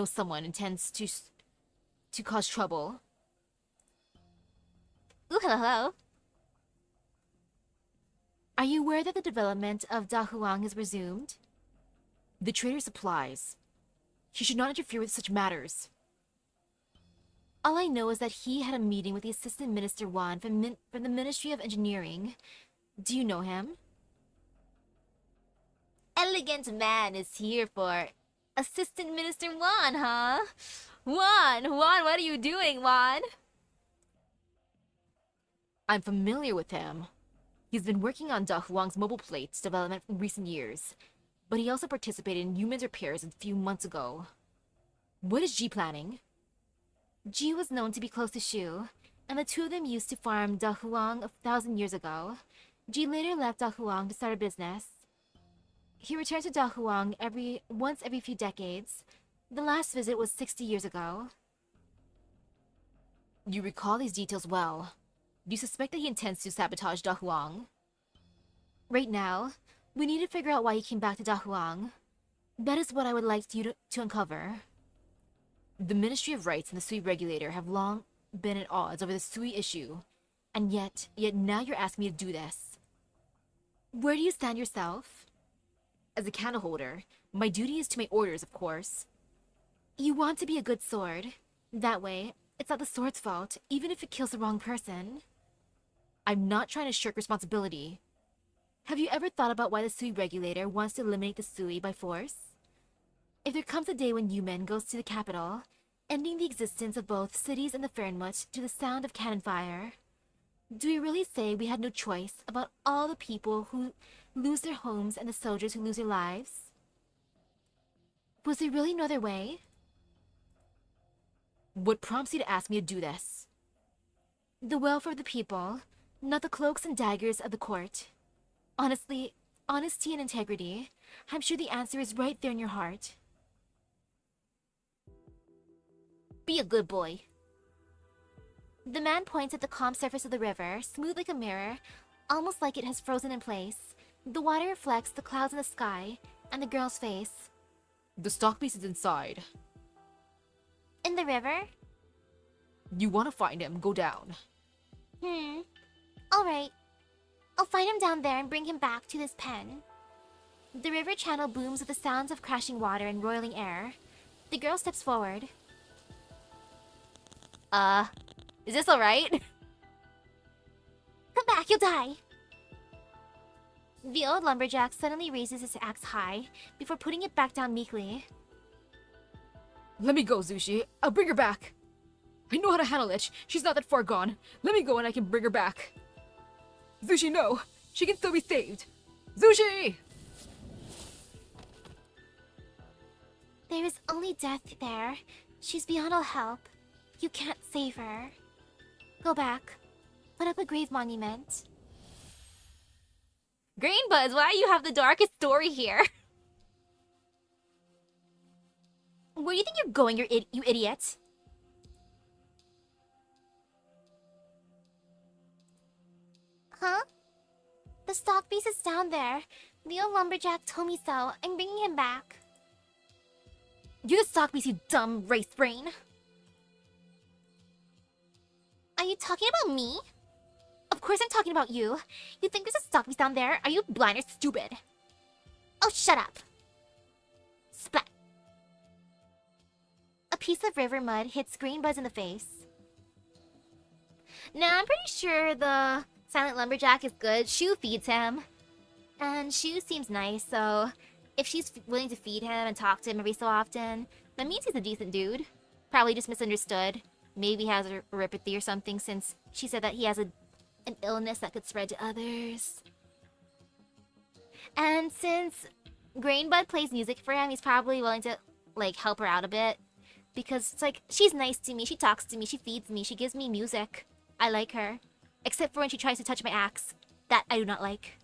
someone intends to cause trouble? Ooh, hello. Are you aware that the development of Dahuang has resumed? The trader supplies. He should not interfere with such matters. All I know is that he had a meeting with the Assistant Minister Wan from the Ministry of Engineering. Do you know him? Elegant man is here for Assistant Minister Wan, huh? Wan, what are you doing, Wan? I'm familiar with him. He's been working on Dahuang's mobile plates development in recent years, but he also participated in Yumen's repairs a few months ago. What is Ji planning? Ji was known to be close to Shu, and the two of them used to farm Dahuang 1,000 years ago. Ji later left Dahuang to start a business. He returns to Dahuang once every few decades. The last visit was 60 years ago. You recall these details well. Do you suspect that he intends to sabotage Dahuang? Right now, we need to figure out why he came back to Dahuang. That is what I would like you to uncover. The Ministry of Rights and the Sui regulator have long been at odds over the Sui issue, and yet now you're asking me to do this. Where do you stand yourself? As a candle holder, my duty is to my orders, of course. You want to be a good sword. That way, it's not the sword's fault, even if it kills the wrong person. I'm not trying to shirk responsibility. Have you ever thought about why the Sui regulator wants to eliminate the Sui by force? If there comes a day when Yumen goes to the capital, ending the existence of both cities and the Fernmut to the sound of cannon fire, do we really say we had no choice about all the people who lose their homes and the soldiers who lose their lives? Was there really no other way? What prompts you to ask me to do this? The welfare of the people, not the cloaks and daggers of the court. Honestly, honesty and integrity, I'm sure the answer is right there in your heart. Be a good boy. The man points at the calm surface of the river, smooth like a mirror, almost like it has frozen in place. The water reflects the clouds in the sky and the girl's face. The stock piece is inside. In the river? You want to find him, go down. Alright. I'll find him down there and bring him back to this pen. The river channel booms with the sounds of crashing water and roiling air. The girl steps forward. Is this alright? Come back, you'll die! The old lumberjack suddenly raises his axe high, before putting it back down meekly. Let me go, Zushi. I'll bring her back. I know how to handle it. She's not that far gone. Let me go and I can bring her back. Zushi, no! She can still be saved! Zushi! There is only death there. She's beyond all help. You can't save her. Go back. Put up a grave monument. Green Buzz, why do you have the darkest story here? Where do you think you're going, you idiot? Huh? The stock piece is down there. The old lumberjack told me so. I'm bringing him back. You're the stock piece, you dumb race brain. Are you talking about me? Of course I'm talking about you. You think there's a stock piece down there? Are you blind or stupid? Oh, shut up. Splat. A piece of river mud hits Green Buzz in the face. Now, I'm pretty sure the silent lumberjack is good. Shu feeds him. And Shu seems nice, so if she's willing to feed him and talk to him every so often, that means he's a decent dude. Probably just misunderstood. Maybe has a neuropathy or something, since she said that he has an illness that could spread to others. And since Grainbud plays music for him, he's probably willing to, like, help her out a bit. Because it's like, she's nice to me, she talks to me, she feeds me, she gives me music. I like her. Except for when she tries to touch my axe. That I do not like.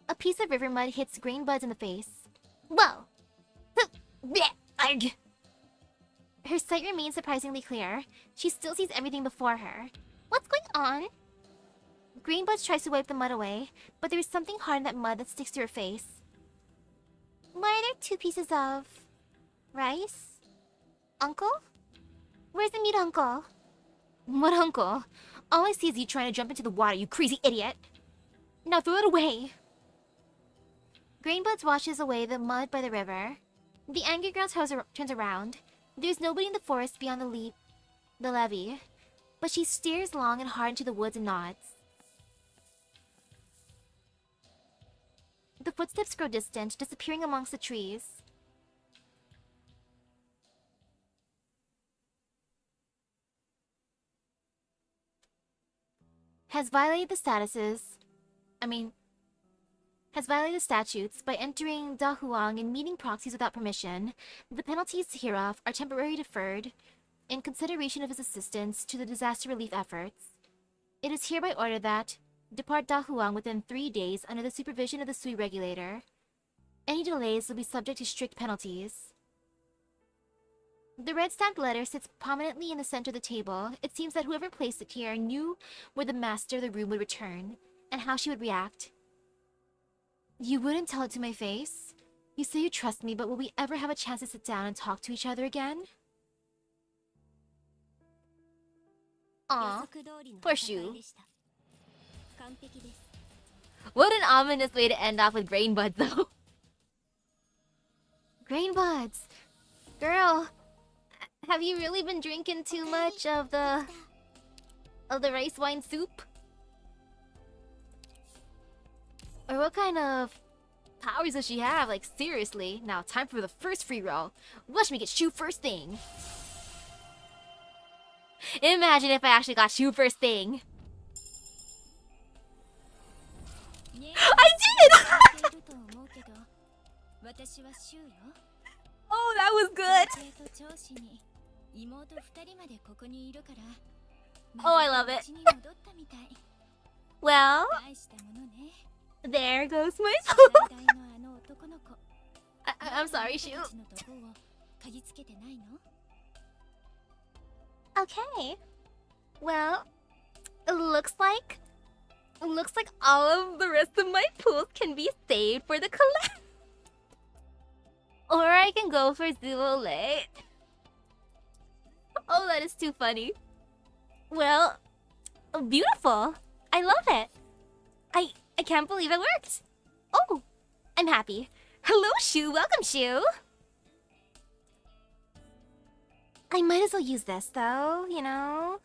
A piece of river mud hits Grainbud in the face. Whoa! Her sight remains surprisingly clear. She still sees everything before her. What's going on? Grainbud tries to wipe the mud away, but there's something hard in that mud that sticks to her face. Why are there 2 pieces of... rice? Uncle? Where's the meat, uncle? What uncle? All I see is you trying to jump into the water, you crazy idiot! Now throw it away! Grainbud washes away the mud by the river. The angry girl turns around. There's nobody in the forest beyond the levee, but she stares long and hard into the woods and nods. The footsteps grow distant, disappearing amongst the trees. Has violated the statutes by entering Dahuang and meeting proxies without permission. The penalties hereof are temporarily deferred in consideration of his assistance to the disaster relief efforts. It is hereby ordered that depart Dahuang within 3 days under the supervision of the Sui regulator. Any delays will be subject to strict penalties. The red stamped letter sits prominently in the center of the table. It seems that whoever placed it here knew where the master of the room would return, and how she would react. You wouldn't tell it to my face? You say you trust me, but will we ever have a chance to sit down and talk to each other again? Aw, poor Shu. What an ominous way to end off with Grainbuds, though. Grainbuds! Girl, have you really been drinking too much of the rice wine soup? Or what kind of powers does she have? Like, seriously. Now, time for the first free roll. Watch me get Shu first thing. Imagine if I actually got Shu first thing. I did! Oh, that was good! Oh, I love it. Well, there goes my I'm sorry, Shu. Okay. Well, it looks like all of the rest of my pools can be saved for the collect. Or I can go for Zuole. Oh, that is too funny. Well, beautiful. I love it. I can't believe it worked. Oh, I'm happy. Hello, Shu. Welcome, Shu. I might as well use this, though, you know?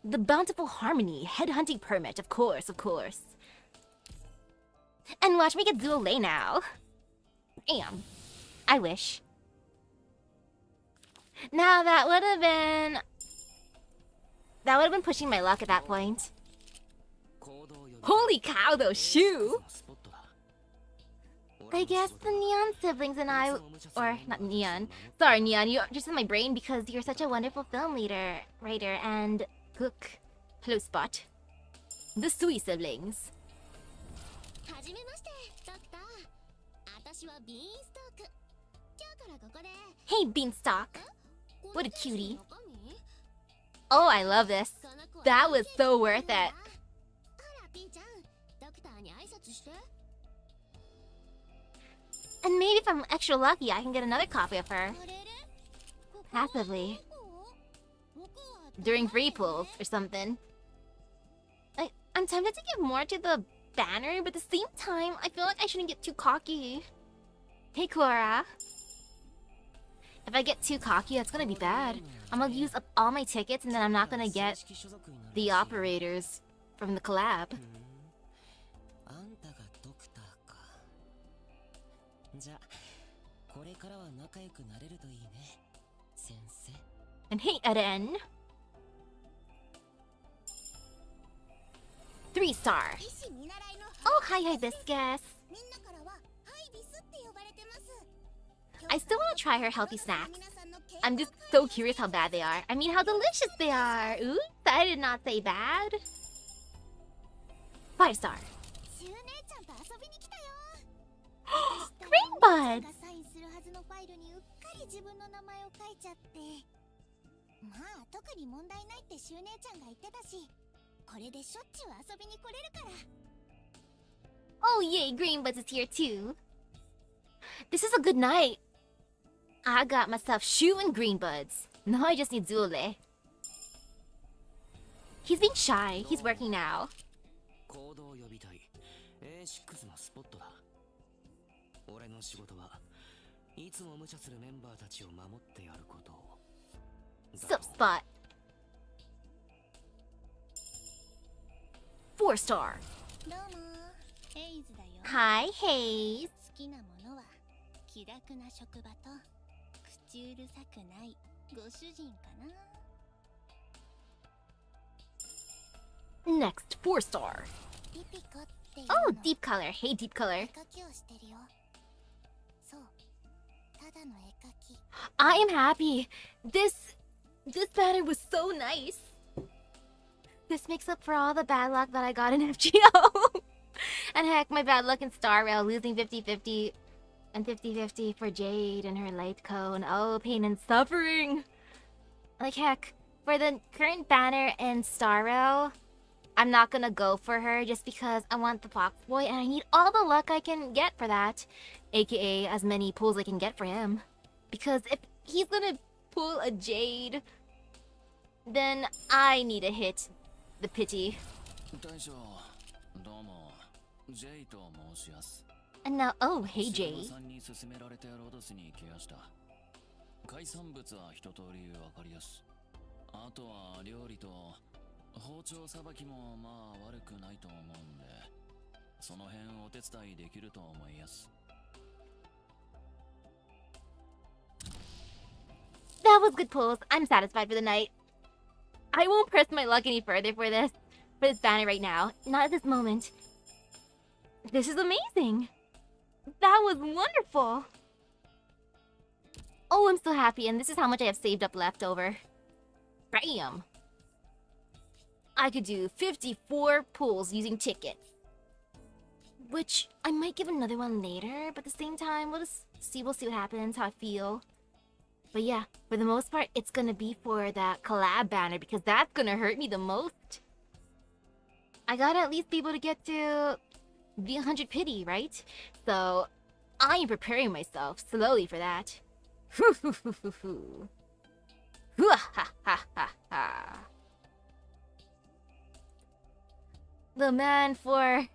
The Bountiful Harmony headhunting permit, of course, of course. And watch me get Zuole now. Damn. I wish. Now, that would have been pushing my luck at that point. Holy cow, though, Shu! I guess the Neon siblings and I... Or, not Neon. Sorry, Neon, you're just in my brain because you're such a wonderful film writer, and cook. Hello, Spot. The Sui siblings. Hey, Beanstalk. What a cutie. Oh, I love this. That was so worth it. And maybe if I'm extra lucky, I can get another copy of her. Passively. During free pulls or something. I'm tempted to give more to the banner, but at the same time, I feel like I shouldn't get too cocky. Hey, Cora. If I get too cocky, that's gonna be bad. I'm gonna use up all my tickets and then I'm not gonna get the operators from the collab. じゃあこれからは仲良くなれるといいね、先生。 And hey, Eren. 3-star. 医師見習いの Oh, hi, hibiscus. みんなからはハイビスって呼ばれてます。 I still want to try her healthy snacks. 皆さんの健 I'm just so curious how bad they are. I mean, how delicious they are. Oops, I did not say bad. 5-star. シュウ姉ちゃんと遊びに来たよ。 Green buds. がサインするはずのファイルにうっかり自分の名前を書いちゃって。まあ特に問題ないってシュウ姉ちゃんが言ってたし、これでしょっちゅう遊びに来れるから。 Oh, yay, Green Buds is here too. This is a good night. I got myself Shu and Green Buds. Now I just need Zule. He's being shy. He's working now. 行動予備隊 A6 のスポットだ。俺の仕事はいつも無茶するメンバーたちを守ってやること。 Sup spot. 4-star. どうも、ヘイズだよ。 Hi, Haze. 好きなものは気楽な職場と口うるさくないご主人かな。 Next, 4-star. ピピコっていう Oh, の。 deep color. Hey, deep color. 絵描きをしてるよ。そう、ただの絵描き。 I am happy. This banner was so nice. This makes up for all the bad luck that I got in FGO. And heck, my bad luck in Star Rail, losing 50-50 and 50-50 for Jade and her light cone. Oh, pain and suffering. Like heck, for the current banner in Star Rail, I'm not gonna go for her just because I want the Fox Boy and I need all the luck I can get for that. AKA as many pulls I can get for him. Because if he's gonna pull a Jade, then I need to hit the pity. 大将、どうも、ジェイと申します。 And now, oh, hey Jade. さんに勧められてロードスに来やした。海産物は一通りわかりやす。あとは料理と包丁さばきもまあ悪くないと思うんで、その辺お手伝いできると思いやす。 That was good pulls. I'm satisfied for the night. I won't press my luck any further for this banner right now. Not at this moment. This is amazing. That was wonderful. Oh, I'm so happy, and this is how much I have saved up left over. Bam! I could do 54 pulls using tickets. Which, I might give another one later, but at the same time, we'll see what happens, how I feel. But yeah, for the most part, it's gonna be for that collab banner because that's gonna hurt me the most. I gotta at least be able to get to the 100 pity, right? So, I am preparing myself slowly for that. The man for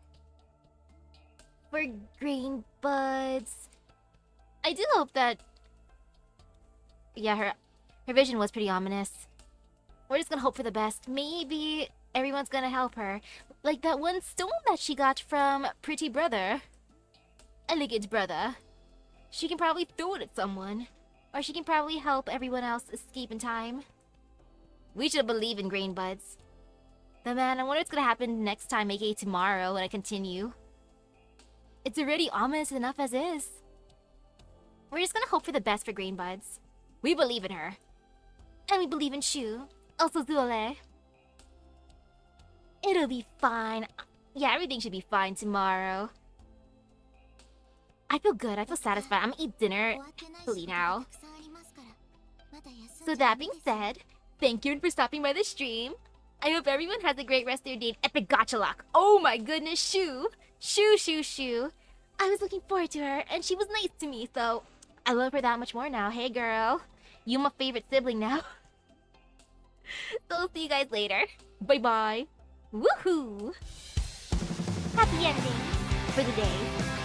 green buds. I do hope that. Yeah, her vision was pretty ominous. We're just gonna hope for the best. Maybe everyone's gonna help her. Like that one stone that she got from Pretty Brother. Elegant Brother. She can probably throw it at someone. Or she can probably help everyone else escape in time. We should believe in green buds. But man, I wonder what's gonna happen next time, aka tomorrow, when I continue. It's already ominous enough as is. We're just gonna hope for the best for green buds. We believe in her. And we believe in Shu. Also Zule. It'll be fine. Yeah, everything should be fine tomorrow. I feel good. I feel satisfied. I'm gonna eat dinner fully now. So that being said, thank you for stopping by the stream. I hope everyone has a great rest of their day. Epic Gacha luck. Oh my goodness, Shu. Shu. I was looking forward to her, and she was nice to me, so I love her that much more now. Hey girl, you my favorite sibling now. So I'll see you guys later. Bye bye. Woohoo! Happy ending for the day.